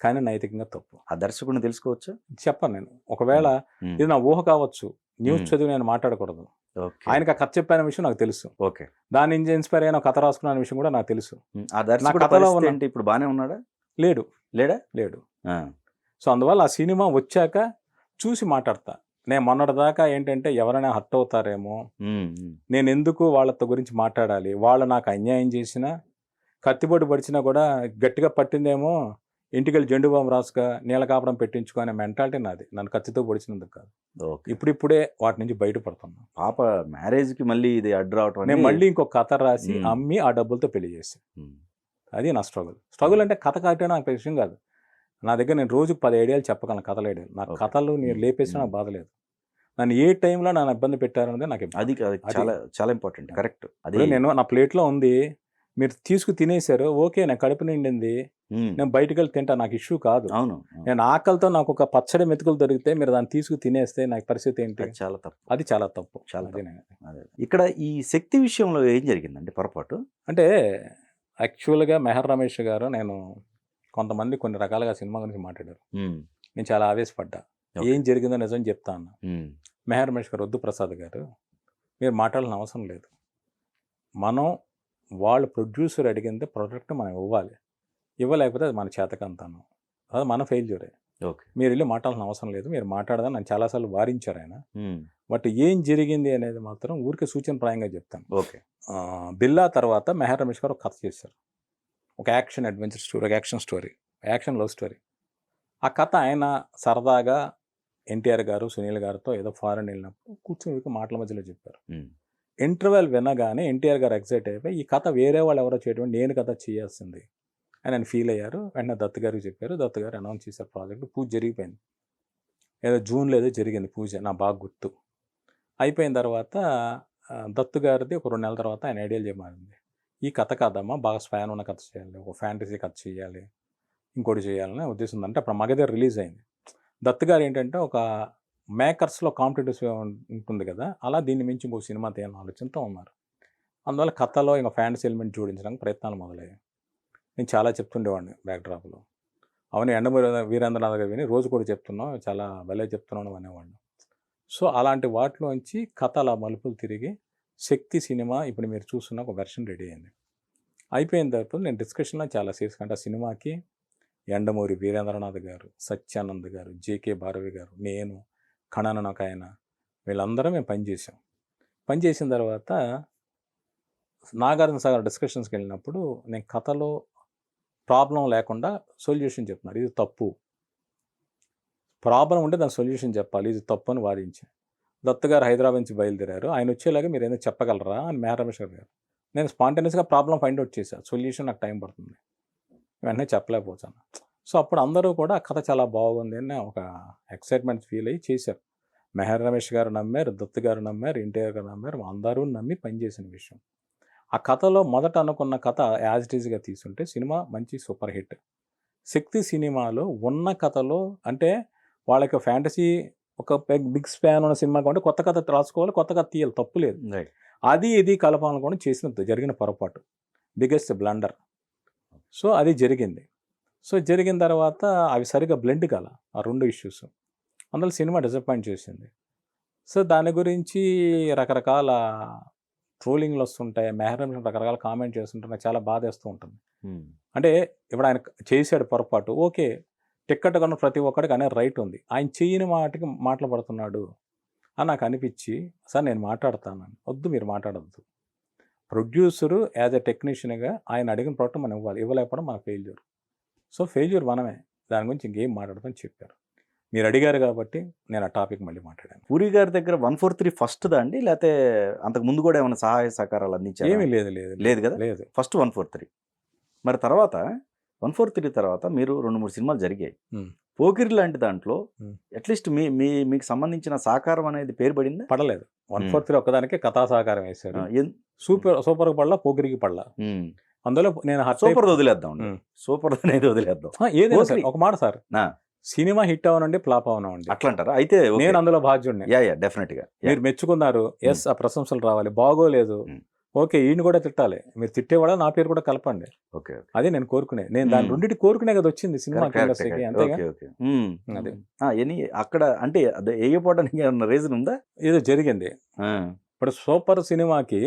కానీ నైతికంగా తప్పు. ఆ దర్శకుడిని తెలుసుకోవచ్చా? చెప్పను నేను. ఒకవేళ హ్మ్. ఇది నా ఊహ కావచ్చు. న్యూస్ హ్మ్. చదివి నేను మాట్లాడకూడదు. ఓకే. ఆయనకి ఆ కథ చెప్పిన విషయం నాకు తెలుసు. ఓకే. దాని నుంచి ఇన్‌స్పైర్ అయిన కథ రాసుకున్న విషయం కూడా నాకు తెలుసు. ఆ దర్శకుడి కథలో పరిస్థితి ఉన్న- ఏంటి? ఇప్పుడు బానే ఉన్నాడా? లేడు. లేడా? లేడు. ఆ! సో, అందువల్ల ఆ సినిమా వచ్చాక చూసి మాట్లాడతా. నేను మొన్నటిదాకా ఏంటంటే ఎవరైనా హర్ట్ అవుతారేమో, హ్మ్. హ్మ్. నేనెందుకు వాళ్ళతో గురించి మాట్లాడాలి, వాళ్ళు నాకు అన్యాయం చేసినా, కత్తిపోటు పడిచినా కూడా గట్టిగా పట్టిందేమో ఇంటికెళ్ళి జెండు బాంబు రాసుగా నీళ్ళ కాపడం పెట్టించుకో అనే మెంటాలిటీ నాది. నన్ను కత్తితో పొడిచినందుకు కాదు. ఓకే. ఇప్పుడిప్పుడే వాటి నుంచి బయటపడుతున్నా. పాప మ్యారేజ్‌కి మళ్ళీ ఇది అడ్డు రావటం నేను అనేది మళ్ళీ ఇంకో కథ రాసి హ్మ్. అమ్మి ఆ డబ్బులతో పెళ్లి చేశాను. హ్మ్. అది నా స్ట్రగుల్. స్ట్రగుల్ అంటే కథ కట్టడం నాకు విషయం కాదు. నా దగ్గర నేను రోజుకు 10 ఐడియాలు చెప్పగలను కథల ఐడియాలు. నా ఓకే. కథలు నేను హ్మ్. లేపేసినా హ్మ్. నాకు బాధ లేదు. నన్ను ఏ టైంలో నన్ను ఇబ్బంది పెట్టారనేది నాకు అది ఇంపార్టెంట్. అది చాలా చాలా ఇంపార్టెంట్. కరెక్ట్. అది ఇప్పుడు నేను నా ప్లేట్‌లో ఉంది. మీరు తీసుకు తినేశారు. ఓకే. నా కడుపు నిండింది. హ్మ్. నేను బయటికెళ్ళి తింటా. నాకు ఇష్యూ కాదు. అవును. అవును. నేను ఆకలితో నాకు ఒక పచ్చడి మెతుకులు దొరికితే మీరు దాన్ని తీసుకు తినేస్తే నాకు పరిస్థితి ఏంటి? అది చాలా తప్పు. అది చాలా తప్పు. చాలా అది తప్పు. నేను అదే. ఇక్కడ ఈ శక్తి విషయంలో ఏం జరిగిందండి పొరపాటు? అంటే యాక్చువల్‌గా 'మెహర్ రమేష్' గారు నేను కొంతమంది కొన్ని రకాలుగా సినిమా గురించి మాట్లాడారు. హ్మ్. నేను చాలా ఆవేశపడ్డా. ఓకే. ఏం జరిగిందో నిజం చెప్తా అన్నా. హ్మ్. 'మెహర్ రమేష్' గారు, వద్దు ప్రసాద్ గారు మీరు మాట్లాడాల్సిన అవసరం లేదు. మనం వాళ్ళు ప్రొడ్యూసర్ అడిగింది ప్రొడక్ట్ మనం ఇవ్వాలి. ఇవ్వలేకపోతే అది మన చేతకంతనం. అది మన ఫెయిల్యూరే. ఓకే. మీరెళ్లి మాట్లాడాల్సిన అవసరం లేదు. మీరు మాట్లాడదని నన్ను చాలా సార్లు వారించారాయన. హ్మ్. బట్ ఏం జరిగింది అనేది మాత్రం ఊరికే సూచనప్రాయంగా చెప్తాను. ఓకే. 'బిల్లా' తర్వాత 'మెహర్ రమేష్' గారు ఒక కథ చేశారు. ఒక యాక్షన్ అడ్వెంచర్ స్టోరీ, ఒక action story, action love story. ఆ కథ ఆయన సరదాగా ఎన్టీఆర్ గారు, సునీల్ గారితో ఏదో ఫారెన్ వెళ్ళినప్పుడు కూర్చొని ఊరికే మాటల మధ్యలో చెప్పారు. హ్మ్. ఇంటర్వెల్ వినగానే ఎన్టీఆర్ గారు ఎక్సైట్ అయిపోయి, ఈ కథ వేరే వాళ్ళు ఎవరో చేయడం నేను కథ చేయాల్సింది అని ఆయన ఫీల్ అయ్యారు. వెంటనే దత్ గారికి చెప్పారు. దత్ గారు అనౌన్స్ చేశారు ప్రాజెక్ట్. పూజ జరిగిపోయింది. ఏదో జూన్‌లో ఏదో జరిగింది పూజ. నాకు బాగా గుర్తు. అయిపోయిన తర్వాత దత్తు గారిది ఒక 2 నెలల తర్వాత ఆయన ఐడియాలు చెప్పారండి. ఈ కథ కాదమ్మా బాగా స్పాన్ ఉన్న కథ చేయాలి. ఒక ఫ్యాంటసీ కథ చేయాలి. ఇంకోటి చేయాలనే ఉద్దేశం ఉంది. అంటే అప్పుడు 'మగధీర' రిలీజ్ అయింది. దత్ గారు ఏంటంటే ఒక మేకర్స్‌లో కాంపిటీటివ్ ఉంటుంది కదా! అలా దీన్ని మించి ఇంకో సినిమా తీయాలన్న ఆలోచనతో ఉన్నారు. అందువల్ల కథలో ఇంక ఫ్యాంటసీ ఎలిమెంట్ జోడించడానికి ప్రయత్నాలు మొదలయ్యాయి. నేను చాలా చెప్తుండేవాడిని బ్యాక్‌డ్రాప్‌లో. అవును 'యండమూరి వీరేంద్రనాథ్' గారు విని రోజు కూడా చెప్తున్నావు. చాలా భలే చెప్తున్నావు అనేవాడిని. సో, అలాంటి వాటిలోంచి కథ అలా మలుపులు తిరిగి 'శక్తి' సినిమా ఇప్పుడు మీరు చూస్తున్న ఒక వెర్షన్ రెడీ అయింది. అయిపోయిన తర్వాత నేను డిస్కషన్‌లో చాలా సీరియస్‌గా అంటే ఆ సినిమాకి 'యండమూరి వీరేంద్రనాథ్' గారు, సత్యానంద్ గారు, జేకే భారవి గారు, నేను, కణాన నాకాయన వీళ్ళందరం మేము పనిచేసాం. పనిచేసిన తర్వాత 'నాగార్జున సాగర్' డిస్కషన్స్‌కెళ్ళినప్పుడు నేను కథలో ప్రాబ్లమ్ లేకుండా సొల్యూషన్ చెప్తున్నారు. ఇది తప్పు. ప్రాబ్లమ్ ఉంటే దాని సొల్యూషన్ చెప్పాలి. ఇది తప్పు అని వాదించా. దత్ గారు హైదరాబాద్ నుంచి బయలుదేరారు. ఆయన వచ్చేలాగా మీరేమైనా చెప్పగలరా అని 'మెహర్ రమేష్' గారు అడిగారు. నేను స్పాంటేనియస్‌గా ప్రాబ్లమ్ ఫైండ్ ఔట్ చేశా. సొల్యూషన్ నాకు టైం పడుతుంది. వెంటనే చెప్పలేకపోయాను. సో, అప్పుడు అందరూ కూడా ఆ కథ చాలా బాగుంది అని ఒక ఎక్సైట్‌మెంట్ ఫీల్ అయ్యి చేశారు. 'మెహర్ రమేష్' గారు నమ్మారు, దత్ గారు నమ్మారు, ఎన్టీఆర్ గారు నమ్మారు. అందరూ నమ్మి పనిచేసిన విషయం. ఆ కథలో మొదట అనుకున్న కథ యాజ్ ఇట్ ఈజ్‌గా తీసుంటే సినిమా మంచి సూపర్ హిట్. 'శక్తి' సినిమాలో ఉన్న కథలో అంటే వాళ్ళకి ఫ్యాంటసీ ఒక బిగ్ స్పాన్ ఉన్న సినిమా కాబట్టి కొత్త కథ రాసుకోవాలి, కొత్త కథ తీయాలి తప్పు లేదు. రైట్. అది ఇది కలపాలనుకోవడం జరిగిన పొరపాటు. Biggest blunder. సో, అది జరిగింది. సో, జరిగిన తర్వాత అవి సరిగ్గా బ్లెండ్ కాల ఆ 2 ఇష్యూస్. అందువల్ల సినిమా డిసప్పాయింట్ చేసింది. సో, దాని గురించి రకరకాల ట్రోలింగ్‌లు వస్తుంటాయి. 'మెహర్ రమేష్' రకరకాల కామెంట్ చేస్తుంటే నాకు చాలా బాధేస్తూ ఉంటుంది. హ్మ్. అంటే ఇప్పుడు ఆయన చేశాడు పొరపాటు. ఓకే. టికెట్ కొన్న ప్రతి ఒక్కడికి అనే రైట్ ఉంది. ఆయన చెయ్యని మాటకి మాటలు పడుతున్నాడు అని నాకు అనిపిచ్చి, సార్ నేను మాట్లాడతానని. వద్దు మీరు మాట్లాడొద్దు. ప్రొడ్యూసరు యాజ్ ఎ టెక్నీషియన్‌గా ఆయన అడిగిన ప్రోడక్ట్ మనం ఇవ్వాలి. ఇవ్వలేకపోవడం మన ఫెయిల్యూర్. సో, ఫెయిల్యూర్ మనమే. దాని గురించి ఇంకేం మాట్లాడొద్దని చెప్పారు. మీరు అడిగారు కాబట్టి నేను ఆ టాపిక్ మళ్ళీ మాట్లాడాను. 'పూరి' గారి దగ్గర 143 ఫస్ట్‌దా అండి? లేతే అంతకు ముందు గూడా ఏమన్నా సహాయ సహకారాలు అందించారా? ఏమీ లేదు. లేదు. లేదు గదా! లేదు. ఫస్ట్ 143. మరి తర్వాత 143 తర్వాత మీరు 2, 3 సినిమాలు జరిగాయి. హ్మ్. పోకిరి లాంటి దాంట్లో Hmm. అట్లీస్ట్ మీకు సంబంధించిన సహకారం అనేది పేరు పడిందా? పడలేదు. 143 ఒక్కదానికే కథా సహకారం వేశారు. సూపర్ పడలా, పోకిరికి పడలా. అందులో నేను సూపర్ వదిలేద్దాం, Hmm. సూపర్ అనేది వదిలేద్దాం. ఏదైనా సార్ పోకిరి. ఒక మాట సార్, ఆ, సినిమా హిట్ అవనండి ఫ్లాప్ అవనండి, అట్లా అంటారా? అయితే నేను అందులో బాధ్యుడిని. డెఫినెట్ గా మీరు మెచ్చుకున్నారు, ఎస్ ఆ ప్రశంసలు రావాలి. బాగోలేదు, Hmm. ఓకే ఈయన కూడా తిట్టాలి. మీరు తిట్టేవాళ్ళ నా పేరు కూడా కలపండి. ఓకే అదే నేను కోరుకునే. నేను దాని రెండింటి కోరుకునే కదా వచ్చింది సినిమా ఇండస్ట్రీకి, అంతేగా. అదే. ఎనీ అక్కడ అంటే అదే వేయపోవడానికి ఏమన్నా రీజన్ ఉందా? ఏదో జరిగింది. ఇప్పుడు సూపర్ సినిమాకి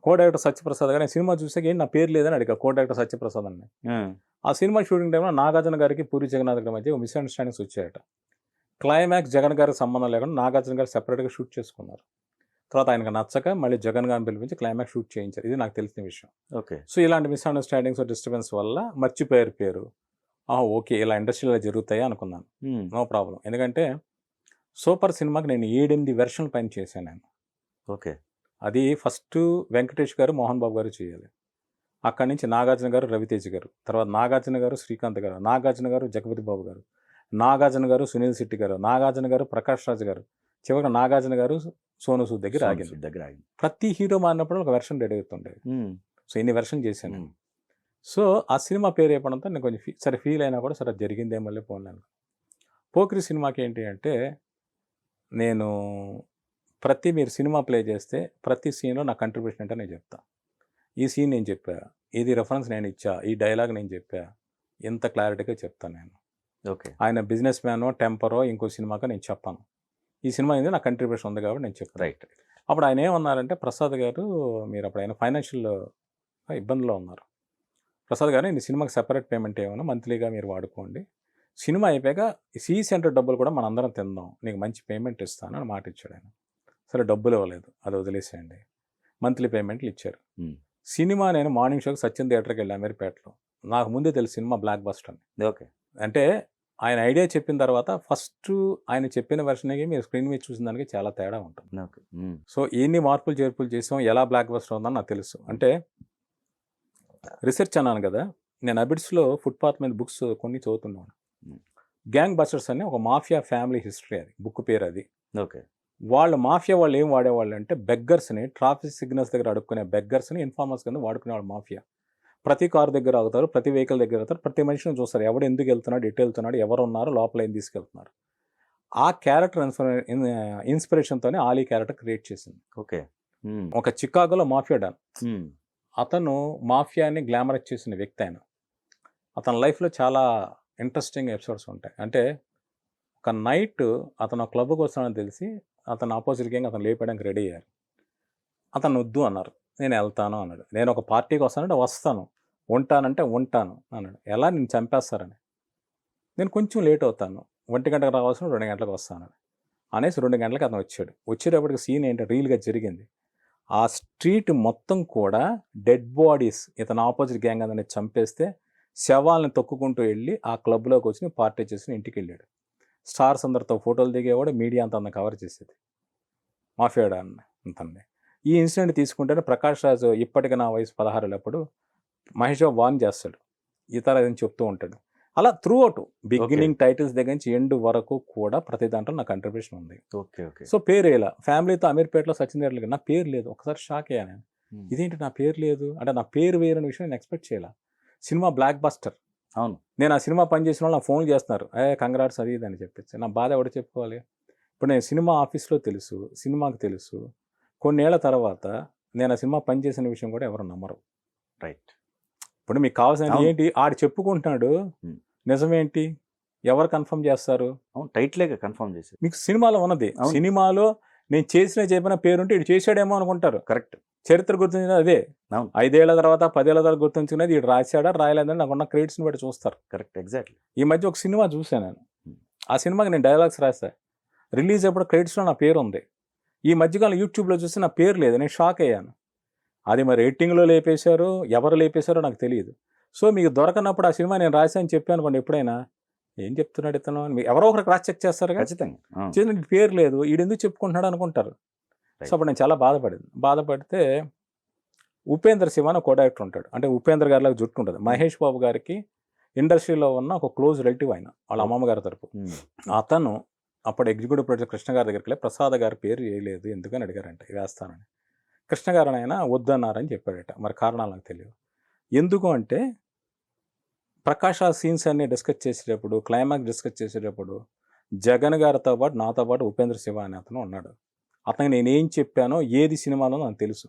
కో డైరెక్టర్ సత్యప్రసాద్ గారు సినిమా చూసాక ఏంటి నా పేరు లేదని అడిగా కో డైరెక్టర్ సత్యప్రసాద్ అని. ఆ సినిమా షూటింగ్ టైంలో నాగార్జున గారికి పూరి జగన్నాథ్ గారి మధ్య మిస్అండర్స్టాండింగ్స్ వచ్చాయట. క్లైమాక్స్ జగన్ గారికి సంబంధం లేకుండా నాగార్జున గారు సెపరేట్గా షూట్ చేసుకున్నారు. తర్వాత ఆయనకు నచ్చక మళ్ళీ జగన్ గారిని పిలిపించి క్లైమాక్స్ షూట్ చేయించారు. ఇది నాకు తెలిసిన విషయం. ఓకే. సో ఇలాంటి మిస్అండర్స్టాండింగ్స్ డిస్టర్బెన్స్ వల్ల మర్చిపోయారు పేరు. ఓకే ఇలా ఇండస్ట్రీలో జరుగుతాయి అనుకున్నాను. No problem. ఎందుకంటే సూపర్ సినిమాకి నేను 7-8 వెర్షన్లు పైన చేశాను నేను. ఓకే. అది ఫస్ట్ వెంకటేష్ గారు, మోహన్ బాబు గారు చేయాలి. అక్కడి నుంచి నాగార్జున గారు, రవితేజ్ గారు, తర్వాత నాగార్జున గారు, శ్రీకాంత్ గారు, నాగార్జున గారు, జగపతి బాబు గారు, నాగార్జున గారు, సునీల్ శెట్టి గారు, నాగార్జున గారు, ప్రకాష్ రాజ్ గారు, చివరికి నాగార్జున గారు సోను సూద్ దగ్గర ఆగింది. ప్రతి హీరో మారినప్పుడు ఒక వెర్షన్ రెడీ అవుతుండేది. సో ఇన్ని వెర్షన్ చేశాను. సో ఆ సినిమా పేరు అయిపోవడంతో నేను కొంచెం సరే ఫీల్ అయినా కూడా సరే జరిగిందే మళ్ళీ పోలేను. పోకిరి సినిమాకి ఏంటి అంటే నేను మీరు సినిమా ప్లే చేస్తే ప్రతి సీన్లో నా కంట్రిబ్యూషన్ అంటే నేను చెప్తా. ఈ సీన్ నేను చెప్పా, ఇది రెఫరెన్స్ నేను ఇచ్చా, ఈ డైలాగ్ నేను చెప్పా, ఎంత క్లారిటీగా చెప్తాను నేను. ఓకే. ఆయన బిజినెస్ మ్యానో టెంపరో ఇంకో సినిమాకో నేను చెప్పాను. ఈ సినిమా అనేది నా కంట్రిబ్యూషన్ ఉంది కాబట్టి నేను చెప్తాను. రైట్. అప్పుడు ఆయన ఏమన్నారంటే, ప్రసాద్ గారు మీరు అప్పుడు ఆయన ఫైనాన్షియల్ ఇబ్బందులో ఉన్నారు. ప్రసాద్ గారు ఈ సినిమాకి సెపరేట్ పేమెంట్ ఏమైనా మంత్లీగా మీరు వాడుకోండి, సినిమా అయిపోయాక సి సెంటర్ డబ్బులు కూడా మనందరం తిందాం, నీకు మంచి పేమెంట్ ఇస్తాను అని మాట ఇచ్చాడు ఆయన. సరే డబ్బులు ఇవ్వలేదు, అది వదిలేసేయండి. మంత్లీ పేమెంట్లు ఇచ్చారు. సినిమా నేను మార్నింగ్ షోకి సత్యం థియేటర్కి వెళ్ళి అమీర్పేటలో. నాకు ముందే తెలుసు సినిమా బ్లాక్ బస్టర్ అని. ఓకే. అంటే ఆయన ఐడియా చెప్పిన తర్వాత ఫస్ట్ ఆయన చెప్పిన వెర్షన్కి మీరు స్క్రీన్ మీద చూసిన దానికి చాలా తేడా ఉంటుంది. సో ఎన్ని మార్పులు చేర్పులు చేసాం, ఎలా బ్లాక్ బస్టర్ ఉందని నాకు తెలుసు. అంటే రీసెర్చ్ అన్నాను కదా, నేను అబిడ్స్లో ఫుట్పాత్ మీద బుక్స్ కొన్ని చదువుతున్నాను. గ్యాంగ్ బస్టర్స్ అని ఒక మాఫియా ఫ్యామిలీ హిస్టరీ, అది బుక్ పేరు. అది ఓకే. మాఫియా వాళ్ళు ఏం వాడేవాళ్ళు అంటే బెగ్గర్స్ని, ట్రాఫిక్ సిగ్నల్స్ దగ్గర అడుక్కునే బెగ్గర్స్ని ఇన్ఫార్మర్స్ కింద వాడుకునేవాళ్ళు మాఫియా. ప్రతి కారు దగ్గర ఆగుతారు, ప్రతి వెహికల్ దగ్గర ఆగుతారు, ప్రతి మనిషిని చూస్తారు, ఎవడు ఎందుకు వెళ్తున్నాడు, ఎటు వెళ్తున్నాడు, ఎవరు ఉన్నారు, లోపల ఏం తీసుకెళ్తున్నారు. ఆ క్యారెక్టర్ ఇన్స్పిరేషన్తోనే ఆలీ క్యారెక్టర్ క్రియేట్ చేసింది. ఓకే. ఒక చికాగోలో మాఫియా డాన్, అతను మాఫియాని గ్లామరైజ్ చేసిన వ్యక్తి. ఆయన అతని లైఫ్లో చాలా ఇంట్రెస్టింగ్ ఎపిసోడ్స్ ఉంటాయి. అంటే ఒక నైట్ అతను క్లబ్కి వస్తానని తెలిసి అతను ఆపోజిట్ గ్యాంగ్ అతను లేపడానికి రెడీ అయ్యారు. అతను వద్దు అన్నారు, నేను వెళ్తాను అన్నాడు. నేను ఒక పార్టీకి వస్తానంటే వస్తాను, ఉంటానంటే ఉంటాను అన్నాడు. ఎలా నేను చంపేస్తారని, నేను కొంచెం లేట్ అవుతాను, 1 గంటకు రావాల్సిన 2 గంటలకు వస్తాను అనేసి 2 గంటలకు అతను వచ్చాడు. వచ్చేటప్పటికి సీన్ ఏంటో రీల్గా జరిగింది. ఆ స్ట్రీట్ మొత్తం కూడా డెడ్ బాడీస్, ఇతను ఆపోజిట్ గ్యాంగ్ అందరిని చంపేస్తే శవాలను తొక్కుకుంటూ వెళ్ళి ఆ క్లబ్లోకి వచ్చి పార్టీ చేసి ఇంటికి వెళ్ళాడు. స్టార్స్ అందరితో ఫోటోలు దిగేవాడు, మీడియా అంతా కవర్ చేసేది మాఫియా అంతండి. ఈ ఇన్సిడెంట్ తీసుకుంటేనే ప్రకాష్ రాజ్ ఇప్పటికి నా వయసు 16 అప్పుడు మహేష్ బాబు వార్న్ చేస్తాడు, ఇతర అని చెప్తూ ఉంటాడు. అలా త్రూ అవుట్ బిగినింగ్ టైటిల్స్ దగ్గర నుంచి ఎండ్ వరకు కూడా ప్రతి దాంట్లో నా కంట్రిబ్యూషన్ ఉంది. ఓకే. ఓకే. సో పేరు ఇలా ఫ్యామిలీతో అమీర్పేటలో సచిన్ థియేటర్కి నా పేరు లేదు. ఒకసారి షాక్ అయ్యాను నేను, ఇదేంటి నా పేరు లేదు అంటే, నా పేరు వేరని విషయం నేను ఎక్స్పెక్ట్ చేయాల. Cinema block buster. అవును. నేను ఆ సినిమా పనిచేసిన వాళ్ళు నా ఫోన్ చేస్తున్నారు, కంగ్రాట్స్ అది ఇది అని చెప్పేసి. నా బాధ ఎవరు చెప్పుకోవాలి. ఇప్పుడు నేను సినిమా ఆఫీస్లో తెలుసు, సినిమాకి తెలుసు, కొన్నేళ్ల తర్వాత నేను ఆ సినిమా పనిచేసిన విషయం కూడా ఎవరు నమ్మరు. రైట్. ఇప్పుడు మీకు కావాల్సిన ఏంటి, ఆడు చెప్పుకుంటున్నాడు, నిజమేంటి ఎవరు కన్ఫర్మ్ చేస్తారు? అవును, టైటిల్గా కన్ఫర్మ్ చేసి మీకు సినిమాలో ఉన్నది. సినిమాలో నేను చెప్పిన పేరుంటే ఇటు చేసాడేమో అనుకుంటారు. కరెక్ట్. చరిత్ర గుర్తుంచుకునేది అదే. 5 ఏళ్ల తర్వాత 10 ఏళ్ల తర్వాత గుర్తుంచుకునేది ఇటు రాశాడా రాయలేదని నాకున్న క్రెడిట్స్ని బట్టి చూస్తారు. కరెక్ట్. ఎగ్జాక్ట్లీ. ఈ మధ్య ఒక సినిమా చూశాను నేను, ఆ సినిమాకి నేను డైలాగ్స్ రాసా, రిలీజ్ అప్పుడు క్రెడిట్స్లో నా పేరు ఉంది. ఈ మధ్యకాలం యూట్యూబ్లో చూసి నా పేరు లేదు, నేను షాక్ అయ్యాను. అది మరి రేటింగ్లో లేపేశారు, ఎవరు లేపేశారో నాకు తెలియదు. సో మీకు దొరకనప్పుడు ఆ సినిమా నేను రాశాను చెప్పాను అనుకోండి, ఎప్పుడైనా ఏం చెప్తున్నాడు ఇతను అని ఎవరో ఒకరు క్రాస్ చెక్ చేస్తారు కదా. ఖచ్చితంగా. పేరు లేదు, ఈడెందుకు చెప్పుకుంటున్నాడు అనుకుంటారు. సో అప్పుడు నేను చాలా బాధపడితే ఉపేంద్ర శివ అని కో డైరెక్టర్ ఉంటాడు. అంటే ఉపేంద్ర గారిలాగా జుట్టు ఉంటుంది. మహేష్ బాబు గారికి ఇండస్ట్రీలో ఉన్న ఒక క్లోజ్ రిలేటివ్ ఆయన వాళ్ళ అమ్మమ్మ గారి తరపు. ఉమ్. అతను అప్పుడు ఎగ్జిక్యూటివ్ ప్రొడ్యూసర్ కృష్ణ గారి దగ్గరికి వెళ్ళి ప్రసాద్ గారి పేరు వేయలేదు ఎందుకని అడిగారంట, వేస్తానని. కృష్ణ గారు ఆయన వద్దన్నారని చెప్పాడట. మరి కారణాలు నాకు తెలియదు. ఎందుకు అంటే ప్రకాష్ ఆ సీన్స్ అన్ని డిస్కస్ చేసేటప్పుడు, క్లైమాక్స్ డిస్కస్ చేసేటప్పుడు జగన్ గారితో పాటు నాతో పాటు ఉపేంద్ర శివ అనే అతను ఉన్నాడు. అతనికి నేనేం చెప్పానో ఏది సినిమాలో నాకు తెలుసు.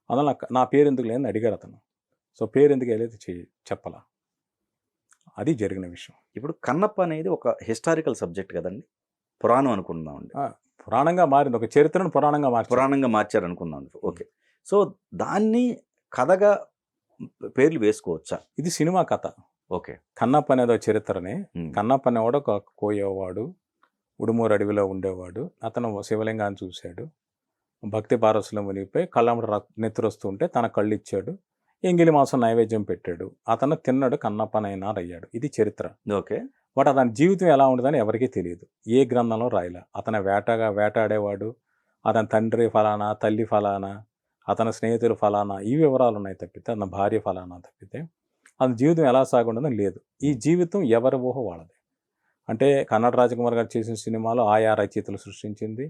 అందులో నా పేరు ఎందుకు లేదని అడిగాడు అతను. సో పేరు ఎందుకు వెళ్ళేది చెప్పాల. అది జరిగిన విషయం. ఇప్పుడు కన్నప్ప అనేది ఒక హిస్టారికల్ సబ్జెక్ట్ కదండి, పురాణం అనుకుందామండి. పురాణంగా మారింది, ఒక చరిత్రను పురాణంగా మార్చారు అనుకుందాం. ఓకే, సో దాన్ని కథగా పేర్లు వేసుకోవచ్చా? ఇది సినిమా కథ. ఓకే, కన్నప్ప అనేది ఒక చరిత్రనే. కన్నప్ప అనేవాడు ఒక కోయేవాడు, ఉడుమూరు అడవిలో ఉండేవాడు. అతను శివలింగాన్ని చూశాడు, భక్తి పారసులో మునిగిపోయి కళ్ళమ్మట నెత్తురొస్తూ ఉంటే తన కళ్ళు ఇచ్చాడు, ఎంగిలి మాంసం నైవేద్యం పెట్టాడు, అతను తిన్నాడు, కన్నప్పనైనారు అయ్యాడు. ఇది చరిత్ర. ఓకే, బట్ అతని జీవితం ఎలా ఉండదని ఎవరికీ తెలియదు, ఏ గ్రంథంలో రాయలే. అతను వేటాడేవాడు, అతని తండ్రి ఫలానా, తల్లి ఫలానా, అతని స్నేహితులు ఫలానా, ఈ వివరాలు ఉన్నాయి తప్పితే, అతని భార్య ఫలానా తప్పితే అతని జీవితం ఎలా సాగుండదని లేదు. ఈ జీవితం ఎవరి ఊహ వాళ్ళది. అంటే కన్నడ రాజకుమార్ గారు చేసిన సినిమాలో ఆయా రచయితలు సృష్టించింది,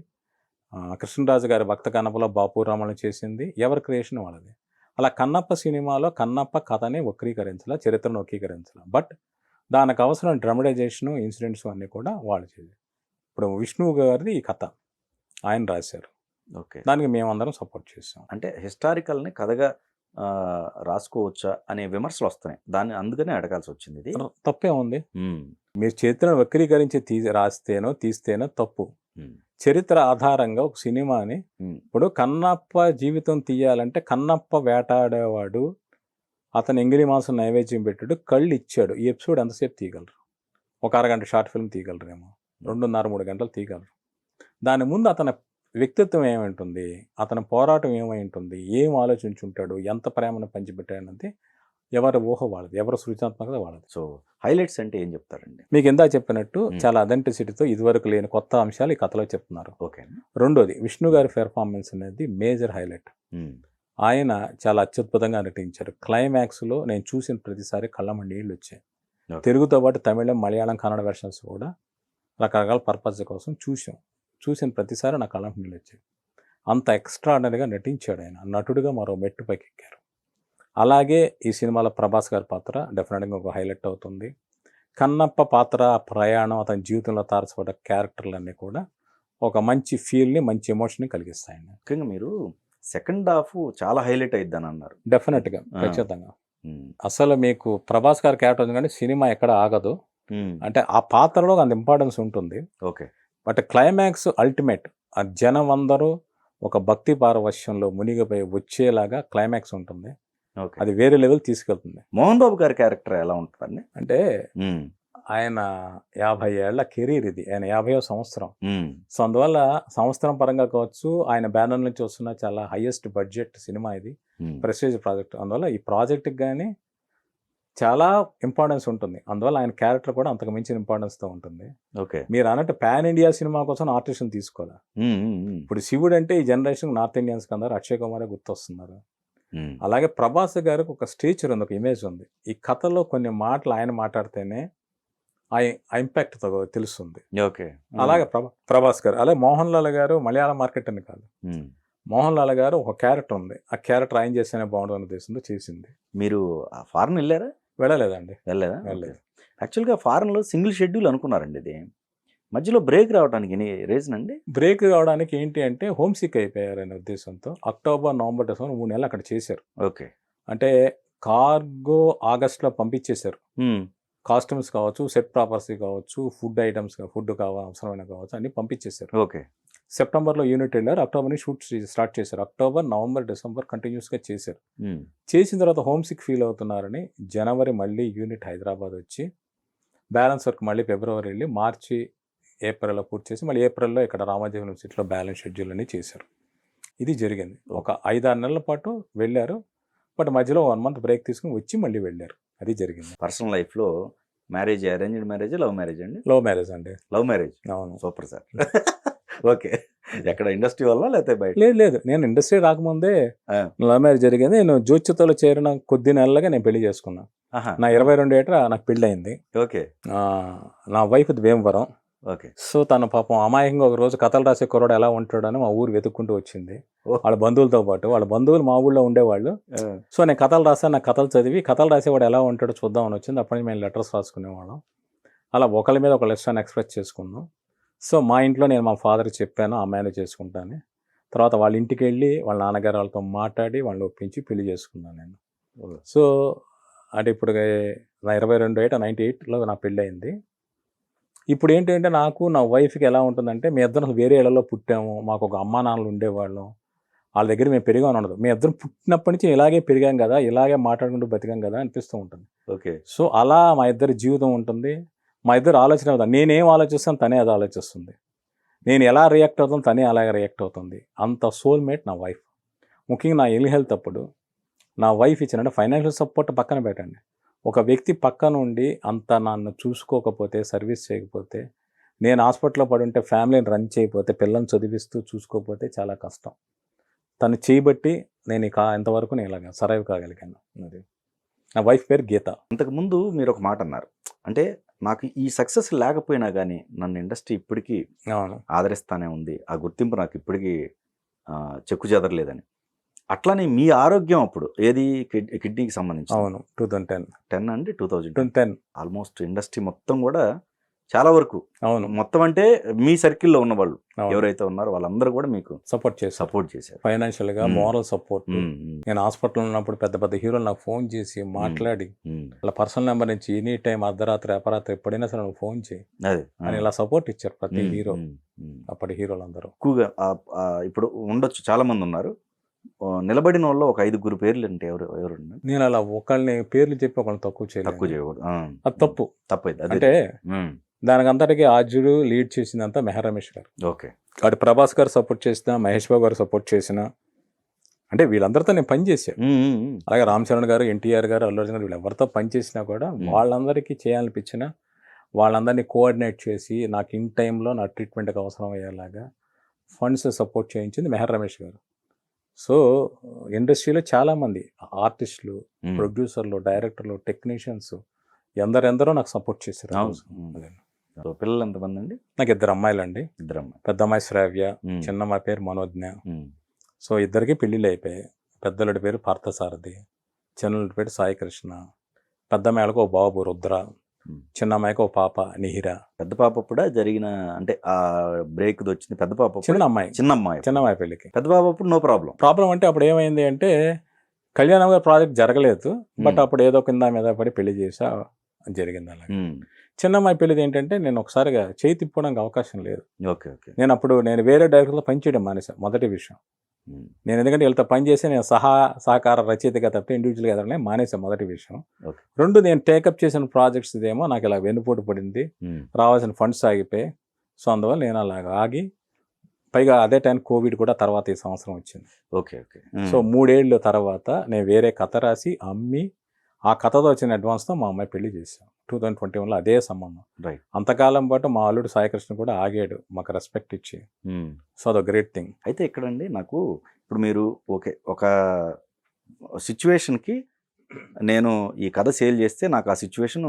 కృష్ణరాజు గారి భక్త కన్నప్పలో బాపురామలు చేసింది, ఎవరి క్రియేషన్ వాళ్ళది. అలా కన్నప్ప సినిమాలో కన్నప్ప కథని వక్రీకరించాల, చరిత్రను వక్రీకరించాల. బట్ దానికి అవసరం డ్రమటైజేషను, ఇన్సిడెంట్స్ అన్నీ కూడా వాళ్ళు చేయాలి. ఇప్పుడు విష్ణువు గారిది ఈ కథ ఆయన రాశారు. ఓకే, దానికి మేమందరం సపోర్ట్ చేసాం. అంటే హిస్టారికల్ని కథగా రాసుకోవచ్చా అనే విమర్శలు వస్తున్నాయి, దాన్ని అందుకనే అడగాల్సి వచ్చింది. ఇది తప్పే ఉంది. మీరు చరిత్రను వక్రీకరించి తీస్తేనో తప్పు. చరిత్ర ఆధారంగా ఒక సినిమాని, ఇప్పుడు కన్నప్ప జీవితం తీయాలంటే కన్నప్ప వేటాడేవాడు, అతను ఎంగిలి మాంసం నైవేద్యం పెట్టాడు, కళ్ళు ఇచ్చాడు. ఈ ఎపిసోడ్ ఎంతసేపు తీయగలరు? ఒక అరగంట షార్ట్ ఫిల్మ్ తీయగలరేమో, 2.5-3 గంటలు తీయగలరు. దాని ముందు అతని వ్యక్తిత్వం ఏమైంటుంది, అతని పోరాటం ఏమై ఉంటుంది, ఏం ఆలోచించుంటాడు, ఎంత ప్రేమను పంచిపెట్టాడన్నది ఎవరి ఊహ వాళ్ళది, ఎవరి సృజనాత్మకత వాళ్ళది. సో హైలైట్స్ అంటే ఏం చెప్తారండి? మీకు ఎందా చెప్పినట్టు చాలా అథెంటిసిటీతో ఇదివరకు లేని కొత్త అంశాలు ఈ కథలో చెప్తున్నారు. ఓకే, రెండోది విష్ణు గారి పెర్ఫార్మెన్స్ అనేది మేజర్ హైలైట్. ఆయన చాలా అత్యద్భుతంగా నటించారు. క్లైమాక్స్లో నేను చూసిన ప్రతిసారి కళ్ళమ్మ నీళ్ళు వచ్చాయి. తెలుగుతో పాటు తమిళం, మలయాళం, కన్నడ వెర్షన్స్ కూడా రకరకాల పర్పస్ కోసం చూసిన ప్రతిసారి నా కళ్ళమ్మ నీళ్ళు వచ్చాయి. అంత ఎక్స్ట్రాడనరీగా నటించాడు ఆయన. నటుడిగా మరో మెట్టు పైకి ఎక్కారు. అలాగే ఈ సినిమాలో ప్రభాస్ గారి పాత్ర డెఫినెట్గా ఒక హైలైట్ అవుతుంది. కన్నప్ప పాత్ర, ప్రయాణం, అతని జీవితంలో తారసపడ్డ క్యారెక్టర్లన్నీ కూడా ఒక మంచి ఫీల్ని, మంచి ఎమోషన్ని కలిగిస్తాయండి. ముఖ్యంగా మీరు సెకండ్ హాఫ్ చాలా హైలైట్ అయిద్దని అన్నారు. డెఫినెట్గా, ఖచ్చితంగా. అసలు మీకు ప్రభాస్ గారి క్యారెక్టర్ ఉంది కానీ సినిమా ఎక్కడ ఆగదు. అంటే ఆ పాత్రలో అంత ఇంపార్టెన్స్ ఉంటుంది. Okay, but climax ultimate. ఆ జనం అందరూ ఒక భక్తి పారవశ్యంలో మునిగిపోయి వచ్చేలాగా క్లైమాక్స్ ఉంటుంది. అది వేరే లెవెల్ తీసుకెళ్తుంది. మోహన్ బాబు గారి క్యారెక్టర్ ఎలా ఉంటుందండి? అంటే ఆయన 50 ఏళ్ల కెరీర్ ఇది, ఆయన 50వ సంవత్సరం. సో అందువల్ల సంవత్సరం పరంగా కావచ్చు, ఆయన బ్యానర్ నుంచి వస్తున్న చాలా హైయెస్ట్ బడ్జెట్ సినిమా ఇది, ప్రెస్టీజ్ ప్రాజెక్ట్. అందువల్ల ఈ ప్రాజెక్ట్కి కానీ చాలా ఇంపార్టెన్స్ ఉంటుంది. అందువల్ల ఆయన క్యారెక్టర్ కూడా అంతకు మించిన ఇంపార్టెన్స్తో ఉంటుంది. ఓకే, మీరు అన్నట్టు పాన్ ఇండియా సినిమా కోసం ఆర్టిస్ట్ని తీసుకోవాలి. ఇప్పుడు శివుడు అంటే ఈ జనరేషన్ నార్త్ ఇండియన్స్ అందరూ అక్షయ్ కుమారే గుర్తొస్తున్నారు. అలాగే ప్రభాస్ గారికి ఒక స్టేచర్ ఉంది, ఒక ఇమేజ్ ఉంది. ఈ కథలో కొన్ని మాటలు ఆయన మాట్లాడితేనే ఆ ఇంపాక్ట్ తెలుస్తుంది. ఓకే, అలాగే ప్రభాస్ గారు, అలాగే మోహన్ లాల్ గారు మలయాళం మార్కెట్ అని కాదు, మోహన్ లాల్ గారు ఒక క్యారెక్టర్ ఉంది, ఆ క్యారెక్టర్ ఆయన చేస్తేనే బాగుంటుంది ఉద్దేశంతో చేసింది. మీరు ఫారెన్ వెళ్ళారా? వెళ్ళలేదండి. వెళ్ళలేదు. యాక్చువల్గా ఫారెన్లో సింగిల్ షెడ్యూల్ అనుకున్నారండి. ఇది మధ్యలో బ్రేక్ రావడానికి రీజన్ అండి? బ్రేక్ రావడానికి ఏంటి అంటే హోమ్ సిక్ అయిపోయారు అనే ఉద్దేశంతో అక్టోబర్, నవంబర్, డిసెంబర్ 3 నెలలు అక్కడ చేశారు. ఓకే, అంటే కార్గో ఆగస్ట్లో పంపించేశారు. కాస్ట్యూమ్స్ కావచ్చు, సెట్ ప్రాపర్సీ కావచ్చు, ఫుడ్ ఐటమ్స్, ఫుడ్ అవసరమైన కావచ్చు, అన్ని పంపించేశారు. ఓకే, సెప్టెంబర్లో యూనిట్ వెళ్ళారు, అక్టోబర్ నుంచి షూట్ స్టార్ట్ చేశారు. అక్టోబర్, నవంబర్, డిసెంబర్ కంటిన్యూస్గా చేశారు. చేసిన తర్వాత హోమ్ సిక్ ఫీల్ అవుతున్నారని జనవరి మళ్ళీ యూనిట్ హైదరాబాద్ వచ్చి బ్యాలెన్స్ వర్క్ మళ్ళీ ఫిబ్రవరి వెళ్ళి మార్చి, ఏప్రిల్లో పూర్తి చేసి మళ్ళీ ఏప్రిల్లో ఇక్కడ రామోజీ యూనివర్సిటీలో బ్యాలెన్స్ షెడ్యూల్ అని చేశారు. ఇది జరిగింది. ఒక 5-6 నెలల పాటు వెళ్ళారు. బట్ మధ్యలో 1 month బ్రేక్ తీసుకుని వచ్చి మళ్ళీ వెళ్ళారు. అది జరిగింది. పర్సనల్ లైఫ్లో marriage arranged marriage, love marriage అండి? లవ్ మ్యారేజ్ అండి. Love marriage. అవును. Super sir. ఓకే. ఎక్కడ ఇండస్ట్రీ వల్ల లేకపోతే బయట? లేదు నేను ఇండస్ట్రీ రాకముందే ఆ. లవ్ మ్యారేజ్ జరిగింది. నేను జ్యోతితో చేరిన కొద్ది నెలలుగా నేను పెళ్లి చేసుకున్నాను. ఆహా. నా 22 ఏట నాకు పెళ్ళి అయింది. ఓకే. నా వైఫ్ భీమవరం. ఓకే. సో తను పాపం అమాయకంగా ఒక రోజు కథలు రాసే కుర్రాడు ఎలా ఉంటాడని మా ఊరు వెతుక్కుంటూ వచ్చింది. ఓహ్. వాళ్ళ బంధువులతో పాటు. వాళ్ళ బంధువులు మా ఊళ్ళో ఉండేవాళ్ళు. ఆ. సో నేను కథలు రాసాను. నాకు కథలు చదివి కథలు రాసేవాడు ఎలా ఉంటాడో చూద్దామని వచ్చింది. అప్పటి నుంచి మేము లెటర్స్ రాసుకునేవాళ్ళం. అలా ఒకరి మీద ఒక ఇష్టాన్ని ఎక్స్ప్రెస్ చేసుకున్నాం. సో మా ఇంట్లో నేను మా ఫాదర్కి చెప్పాను అమ్మాయిని చేసుకుంటాను. తర్వాత వాళ్ళ ఇంటికి వెళ్ళి వాళ్ళ నాన్నగారు వాళ్ళతో మాట్లాడి వాళ్ళని ఒప్పించి పెళ్లి చేసుకున్నాను నేను. సో అంటే ఇప్పుడు నా 22 ఏట 98లో నా పెళ్ళి అయింది. ఇప్పుడు ఏంటంటే నాకు నా వైఫ్కి ఎలా ఉంటుందంటే మీ ఇద్దరం వేరే ఇళ్లలో పుట్టాము, మాకు ఒక అమ్మా నాన్నలు ఉండేవాళ్ళం, వాళ్ళ దగ్గర మేము పెరిగామని ఉండదు. మీ ఇద్దరం పుట్టినప్పటి నుంచి ఇలాగే పెరిగాం కదా, ఇలాగే మాట్లాడుకుంటూ బతికాం కదా అనిపిస్తూ ఉంటుంది. ఓకే. సో అలా మా ఇద్దరి జీవితం ఉంటుంది. మా ఇద్దరు ఆలోచన అవుతుంది. నేనేం ఆలోచిస్తాను తనే అది ఆలోచిస్తుంది. నేను ఎలా రియాక్ట్ అవుతాను తనే అలాగే రియాక్ట్ అవుతుంది. అంత సోల్మేట్ నా వైఫ్. ముఖ్యంగా నా ఇల్ హెల్త్ అప్పుడు నా వైఫ్ ఇచ్చిన ఫైనాన్షియల్ సపోర్ట్ పక్కన పెట్టండి, ఒక వ్యక్తి పక్కన ఉండి అంత నన్ను చూసుకోకపోతే, సర్వీస్ చేయకపోతే, నేను హాస్పిటల్లో పడి ఉంటే ఫ్యామిలీని రన్ చేయకపోతే, పిల్లల్ని చదివిస్తూ చూసుకోకపోతే చాలా కష్టం. తను చేయబట్టి నేను ఇంతవరకు నేను ఇలాగ సర్వైవ్ కాగలిగాను. అది నా వైఫ్ పేరు గీత. ఇంతకుముందు మీరు ఒక మాట అన్నారు, అంటే నాకు ఈ సక్సెస్ లేకపోయినా కానీ నన్ను ఇండస్ట్రీ ఇప్పటికీ అవును ఆదరిస్తానే ఉంది, ఆ గుర్తింపు నాకు ఇప్పటికీ చెక్కు చెదరలేదని. అట్లానే మీ ఆరోగ్యం అప్పుడు ఏది కిడ్నీకి సంబంధించి? అవును 2010 అండి 2010 10 ఆల్మోస్ట్ ఇండస్ట్రీ మొత్తం కూడా చాలా వరకు, అవును మొత్తం అంటే మీ సర్కిల్లో ఉన్న వాళ్ళు అవును. ఎవరైతే ఉన్నారో వాళ్ళందరూ కూడా మీకు సపోర్ట్ చేశారు ఫైనాన్షియల్గా, మోరల్ సపోర్ట్. నేను హాస్పిటల్లో ఉన్నప్పుడు పెద్ద పెద్ద హీరోలు నాకు ఫోన్ చేసి మాట్లాడి వాళ్ళ పర్సనల్ నెంబర్ నుంచి ఎనీ టైం అర్ధరాత్రి అపరాత్రి ఎప్పుడైనా సరే నువ్వు ఫోన్ చేయి అదే అని ఇలా సపోర్ట్ ఇచ్చారు ప్రతి హీరో. అప్పటి హీరోలందరూ ఎక్కువగా ఇప్పుడు ఉండొచ్చు, చాలా మంది ఉన్నారు. నిలబడిన వాళ్ళు ఒక 5 పేర్లు అంటే ఎవరు? నేను అలా ఒకళ్ళని పేర్లు చెప్పి ఒకళ్ళని తక్కువ తక్కువ చేయలేదు. చేయకూడదు. అది తప్పు. తప్పైతే అంటే దానికి అంతటికీ ఆద్యుడు లీడ్ చేసిందంతా మెహర్ రమేష్ గారు. ఓకే. అటు ప్రభాస్ గారు సపోర్ట్ చేసిన, మహేష్ బాబు గారు సపోర్ట్ చేసిన, అంటే వీళ్ళందరితో నేను పనిచేసాను. అలాగే రామ్ చరణ్ గారు, ఎన్టీఆర్ గారు, అల్లు అర్జున్ గారు వీళ్ళు ఎవరితో పనిచేసినా కూడా వాళ్ళందరికీ చేయాలనిపించిన వాళ్ళందరినీ కోఆర్డినేట్ చేసి నాకు ఇన్ టైంలో నా ట్రీట్మెంట్కి అవసరం అయ్యేలాగా ఫండ్స్ సపోర్ట్ చేయించింది మెహర్ రమేష్ గారు. సో ఇండస్ట్రీలో చాలామంది ఆర్టిస్టులు, ప్రొడ్యూసర్లు, డైరెక్టర్లు, టెక్నీషియన్స్ ఎందరెందరో నాకు సపోర్ట్ చేశారు. పిల్లలు ఎంతమంది అండి? నాకు 2 అమ్మాయిలండి. 2 అమ్మాయి. పెద్ద అమ్మాయి శ్రావ్య, చిన్న అమ్మాయి పేరు మనోజ్ఞ. సో ఇద్దరికి పెళ్ళిళ్ళు అయిపోయాయి. పెద్దలుడి పేరు పార్థసారథి, చిన్నలుడి పేరు సాయి కృష్ణ. పెద్ద అమ్మాయిలకు ఒక బాబు రుద్ర, చిన్న అమ్మాయికి ఒక పాప నిహిర. పెద్ద పాప కూడా జరిగిన అంటే ఆ బ్రేక్ వచ్చింది పెద్ద పాప, చిన్న అమ్మాయి పెళ్ళికి. పెద్ద పాప అప్పుడు నో ప్రాబ్లం అంటే అప్పుడు ఏమైంది అంటే కళ్యాణం గారి ప్రాజెక్ట్ జరగలేదు, బట్ అప్పుడు ఏదో కింద మీద పడి పెళ్లి చేసా జరిగింది. అలాగే చిన్న అమ్మాయి పెళ్ళిది ఏంటంటే నేను ఒకసారిగా చేయి తిప్పుకోవడానికి అవకాశం లేదు. నేను వేరే డైరెక్టర్లో పనిచేయడం మానేశాను. మొదటి విషయం నేను ఎందుకంటే వీళ్ళతో పనిచేసి నేను సహకార రచయితగా తప్ప ఇండివిజువల్గా ఎదరనే మానేశాను. మొదటి విషయం. 2 నేను టేకప్ చేసిన ప్రాజెక్ట్స్ ఇదేమో నాకు ఇలా వెన్నుపోటు పడింది, రావాల్సిన ఫండ్స్ ఆగిపోయి. సో అందువల్ల నేను అలాగ ఆగి, పైగా అదే టైం కోవిడ్ కూడా తర్వాత ఈ సంవత్సరం వచ్చింది. ఓకే. సో 3 ఏళ్ళ తర్వాత నేను వేరే కథ రాసి అమ్మి ఆ కథతో వచ్చిన అడ్వాన్స్తో మా అమ్మాయి పెళ్లి చేశాను 2021లో. అదే సంబంధం. అంతకాలం పాటు మా అల్లుడు సాయికృష్ణ కూడా ఆగాడు మాకు రెస్పెక్ట్ ఇచ్చి. సో అదో గ్రేట్ థింగ్. అయితే ఇక్కడండి నాకు ఇప్పుడు మీరు ఒక సిచ్యువేషన్కి నేను ఈ కథ సేల్ చేస్తే నాకు ఆ సిచ్యువేషన్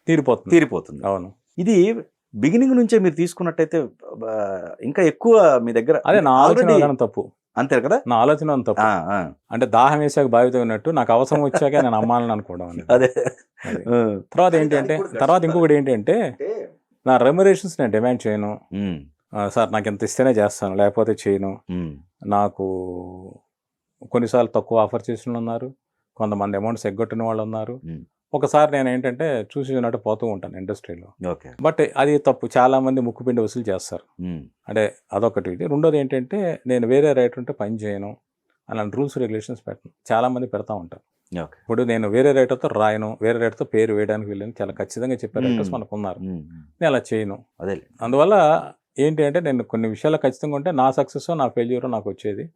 తీరిపోతుంది. అవును. ఇది బిగినింగ్ నుంచే మీరు తీసుకున్నట్టయితే ఇంకా ఎక్కువ మీ దగ్గర, అదే నా ఆలోచన తప్పు. అంతే కదా, నా ఆలోచన తప్పు. అంటే దాహం వేసాక బావితో ఉన్నట్టు నాకు అవసరం వచ్చాక నేను అమ్మాలని అనుకోవడం. అదే. తర్వాత ఇంకొకటి ఏంటంటే నా రెమ్యునరేషన్స్ నేను డిమాండ్ చేయను. సార్ నాకు ఎంత ఇస్తేనే చేస్తాను, లేకపోతే చేయను. నాకు కొన్నిసార్లు తక్కువ ఆఫర్ చేసిన ఉన్నారు, కొంతమంది అమౌంట్స్ ఎగ్గొట్టిన వాళ్ళు ఉన్నారు. ఒకసారి నేను ఏంటంటే చూసినట్టు పోతూ ఉంటాను ఇండస్ట్రీలో. బట్ అది తప్పు. చాలా మంది ముక్కుపిండి వసూలు చేస్తారు. అంటే అదొకటి. రెండోది ఏంటంటే నేను వేరే రైటర్ ఉంటే పని చేయను అలాంటి రూల్స్ రెగ్యులేషన్స్ పెట్టను. చాలా మంది పెడతా ఉంటారు. ఇప్పుడు నేను వేరే రైటర్తో రాయను, వేరే రైటర్తో పేరు వేయడానికి వెళ్ళాను, చాలా ఖచ్చితంగా చెప్పే రైటర్స్ మనకు ఉన్నారు. నేను అలా చేయను. అందువల్ల ఏంటి అంటే నేను కొన్ని విషయాలు ఖచ్చితంగా ఉంటే నా సక్సెస్ నా ఫెయిల్యూర్ నాకు వచ్చేది.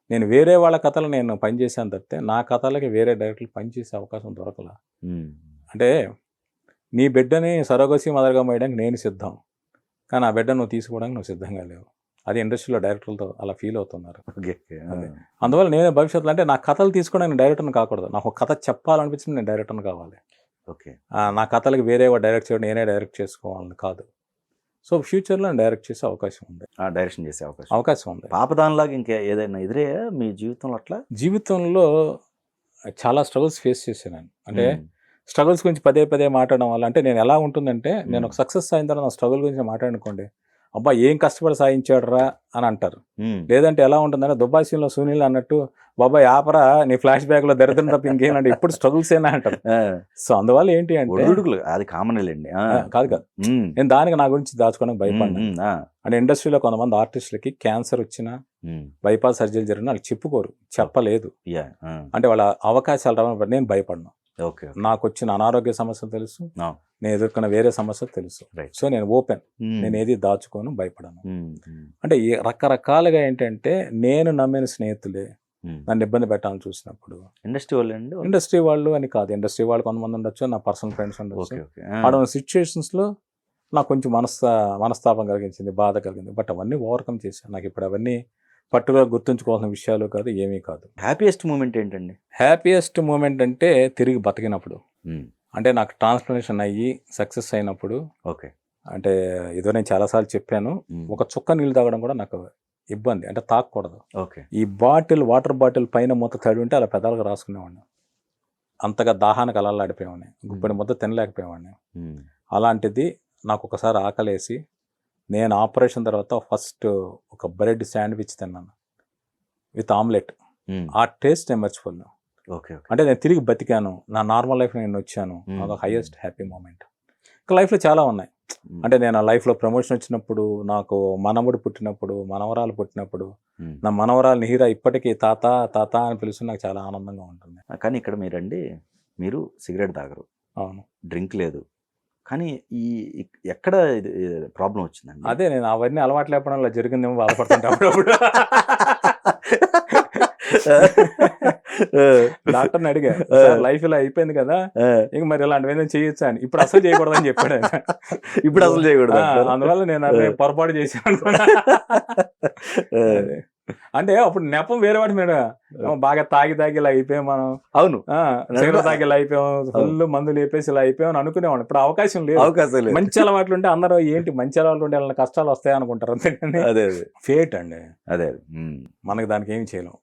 నేను వేరే వాళ్ళ కథలు నేను పనిచేసాను తప్పితే నా కథలకి వేరే డైరెక్టర్లు పనిచేసే అవకాశం దొరకలా. అంటే నీ బిడ్డని సరోగసి మదర్గా వేయడానికి నేను సిద్ధం, కానీ ఆ బిడ్డ నువ్వు తీసుకోవడానికి నువ్వు సిద్ధంగా లేవు. అది ఇండస్ట్రీలో డైరెక్టర్లతో అలా ఫీల్ అవుతున్నారు. ఓకే. అదే. అందువల్ల నేను భవిష్యత్తులో అంటే నా కథలు తీసుకోవడానికి డైరెక్టర్ని కాకూడదు, నాకు ఒక కథ చెప్పాలనిపించింది నేను డైరెక్టర్ని కావాలి. ఓకే. నా కథలకి వేరే డైరెక్ట్ చేయడం, నేనే డైరెక్ట్ చేసుకోవాలని కాదు. సో ఫ్యూచర్లో నేను డైరెక్ట్ చేసే అవకాశం ఉంది. డైరెక్షన్ చేసే అవకాశం ఉంది. పాపదానిలాగా ఇంకా ఏదైనా ఎదురయ్యా మీ జీవితంలో అట్లా? జీవితంలో చాలా స్ట్రగుల్స్ ఫేస్ చేశాను నేను. అంటే స్ట్రగుల్స్ గురించి పదే పదే మాట్లాడడం వల్ల అంటే నేను ఎలా ఉంటుందంటే, నేను ఒక సక్సెస్ అయిన తర్వాత నా స్ట్రగుల్ గురించి మాట్లాడుకోండి, అబ్బా ఏం కష్టపడి సాధించాడురా అని అంటారు. లేదంటే ఎలా ఉంటుందంటే దుబ్బాసీలో సునీల్ అన్నట్టు, బాబాయ్ ఆపరా నీ ఫ్లాష్ బ్యాక్ లో దరిద్రం తప్ప ఇంకేంటంటే ఇప్పుడు స్ట్రగుల్స్ ఏనా అంటారు. సో అందువల్ల ఏంటి అంటే అది కామన్ లేండి. కాదు నేను దానికి నా గురించి దాచుకోవడానికి భయపడ్డా. అంటే ఇండస్ట్రీలో కొంతమంది ఆర్టిస్టులకి క్యాన్సర్ వచ్చినా బైపాస్ సర్జరీ జరిగినా వాళ్ళు చెప్పుకోరు, చెప్పలేదు. అంటే వాళ్ళ అవకాశాలు రావడం నేను భయపడ్డా. నాకు వచ్చిన అనారోగ్య సమస్యలు తెలుసు, నేను ఎదుర్కొన్న వేరే సమస్యలు తెలుసు. సో నేను ఓపెన్, నేను ఏది దాచుకోను, భయపడను. అంటే రకరకాలుగా ఏంటంటే నేను నమ్మిన స్నేహితులే నన్ను ఇబ్బంది పెట్టాలని చూసినప్పుడు, ఇండస్ట్రీ వాళ్ళు అని కాదు, ఇండస్ట్రీ వాళ్ళు కొంతమంది ఉండొచ్చు, నా పర్సనల్ ఫ్రెండ్స్ ఉండొచ్చు, అటువంటి సిచ్యువేషన్స్ లో నాకు కొంచెం మనస్తాపం కలిగించింది, బాధ కలిగింది. బట్ అవన్నీ ఓవర్కమ్ చేశాను. నాకు ఇప్పుడు అవన్నీ పర్టికులర్ గుర్తుంచుకోవాల్సిన విషయాలు కాదు, ఏమీ కాదు. హ్యాపీయెస్ట్ మూమెంట్ ఏంటండి? హ్యాపీయెస్ట్ మూమెంట్ అంటే తిరిగి బతికినప్పుడు, అంటే నాకు ట్రాన్స్ప్లాంటేషన్ అయ్యి సక్సెస్ అయినప్పుడు. ఓకే. అంటే ఇదో నేను చాలాసార్లు చెప్పాను, ఒక చుక్క నీళ్ళు తాగడం కూడా నాకు ఇబ్బంది, అంటే తాగకూడదు. ఓకే. ఈ వాటర్ బాటిల్ పైన మూత తడి ఉంటే అలా పెదాలుగా రాసుకునేవాడిని, అంతగా దాహానికి అలలాడిపోయేవాడిని, గుప్పెడి ముద్ద తినలేకపోయేవాడిని. అలాంటిది నాకు ఒకసారి ఆకలేసి నేను ఆపరేషన్ తర్వాత ఫస్ట్ ఒక బ్రెడ్ శాండ్విచ్ తిన్నాను విత్ ఆమ్లెట్. ఆ టేస్ట్ నేను మర్చిపోలేను. అంటే నేను తిరిగి బతికాను, నా నార్మల్ లైఫ్ నేను వచ్చాను, అదొక హైయెస్ట్ హ్యాపీ మూమెంట్. ఇంకా లైఫ్లో చాలా ఉన్నాయి. అంటే నేను లైఫ్లో ప్రమోషన్ వచ్చినప్పుడు, నాకు మనవడు పుట్టినప్పుడు, మనవరాలు పుట్టినప్పుడు, నా మనవరాలు నిహిరా ఇప్పటికీ తాత తాత అని పిలుస్తూ నాకు చాలా ఆనందంగా ఉంటుంది. కానీ ఇక్కడ మీరు సిగరెట్ తాగరు, అవును, డ్రింక్ లేదు, కానీ ఎక్కడ ప్రాబ్లం వచ్చిందండి? అదే నేను అవన్నీ అలవాటు లేకపోవడం అలా జరిగిందేమో బాధపడుతుంటే అప్పుడప్పుడు. డాక్టర్ని అడిగా, లైఫ్ ఇలా అయిపోయింది కదా, ఇంక మరి ఇలాంటివి ఏదైనా చేయొచ్చా అని. ఇప్పుడు అసలు చేయకూడదు అని చెప్పాడు. ఇప్పుడు అసలు చేయకూడదు, అందువల్ల నేను అదే పొరపాటు చేశాను. అంటే అప్పుడు నెపం వేరే వాటి మీద బాగా తాగి ఇలా అయిపోయాం మనం, అవును సిగరెట్ తాగి ఇలా అయిపోయాం, ఫుల్ మందులు వేపేసి ఇలా అయిపోయాం అనుకునేవాడు. ఇప్పుడు అవకాశం లేదు. మంచి అలవాట్లు ఉంటే అందరూ ఏంటి మంచి అలవాట్లు ఉంటే వాళ్ళ కష్టాలు వస్తాయి అనుకుంటారు, అంతేకాని ఫేట్ అండి, అదే మనకి దానికి ఏమి చేయలేం.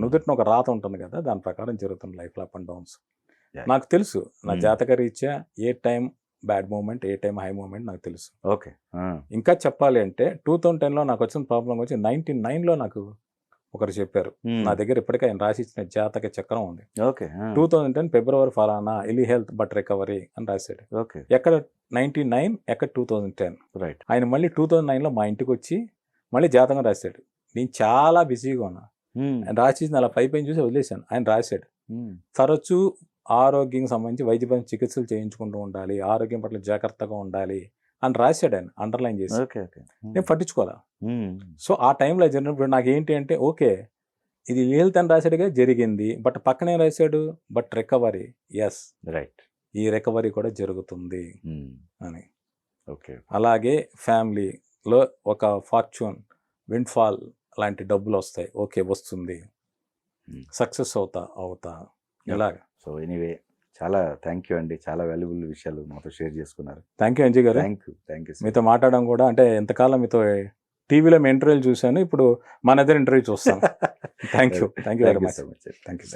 నుదుటిన ఒక రాత ఉంటుంది కదా, దాని ప్రకారం జరుగుతుంది లైఫ్ అప్ అండ్ డౌన్స్. నాకు తెలుసు నా జాతక రీత్యా ఏ టైం బ్యాడ్ మూమెంట్, ఏ టైం హై మూమెంట్ నాకు తెలుసు. ఓకే. ఇంకా చెప్పాలి అంటే 2010లో నాకు వచ్చిన ప్రాబ్లం వచ్చి 99లో నాకు ఒకరు చెప్పారు. నా దగ్గర ఇప్పటికే ఆయన రాసి ఇచ్చిన జాతక చక్రం ఉంది. ఓకే. 2010 ఫిబ్రవరి ఫలానా ఇలీ హెల్త్ బట్ రికవరీ అని రాశాడు. ఓకే. ఎక్కడ 99, ఎక్కడ 2010. రైట్. ఆయన మళ్ళీ 2009లో మా ఇంటికి వచ్చి మళ్ళీ జాతకం రాశాడు. నేను చాలా బిజీగా ఉన్నా, ఆయన రాసి అలా పైపైన చూసి వదిలేశాను. ఆయన రాశాడు, తరచూ ఆరోగ్యం సంబంధించి వైద్యపరమైన చికిత్సలు చేయించుకుంటూ ఉండాలి, ఆరోగ్యం పట్ల జాగ్రత్తగా ఉండాలి అని రాశాడు ఆయన, అండర్లైన్ చేసి. నేను పట్టించుకోవాలా. సో ఆ టైంలో జరిగినప్పుడు నాకు ఏంటి అంటే, ఓకే ఇది హెల్త్ అని రాశాడుగా, జరిగింది, బట్ పక్కనే రాశాడు బట్ రికవరీ, ఎస్ రైట్, ఈ రికవరీ కూడా జరుగుతుంది అని. ఓకే. అలాగే అలాగే ఫ్యామిలీలో ఒక ఫార్చ్యూన్ విండ్ఫాల్ లాంటి డబ్బులు వస్తాయి, ఓకే వస్తుంది, సక్సెస్ అవుతా ఇలాగా. సో ఎనీవే చాలా థ్యాంక్ యూ అండి, చాలా వాల్యుబుల్ విషయాలు మాతో షేర్ చేసుకున్నారు. థ్యాంక్ యూ అంజీ గారు. Thank you. మీతో మాట్లాడడం కూడా, అంటే ఎంతకాలం మీతో టీవీలో మీ ఇంటర్వ్యూలు చూశాను, ఇప్పుడు మన ఇద్దరు ఇంటర్వ్యూ చూస్తాను. Thank you very much. Thank you.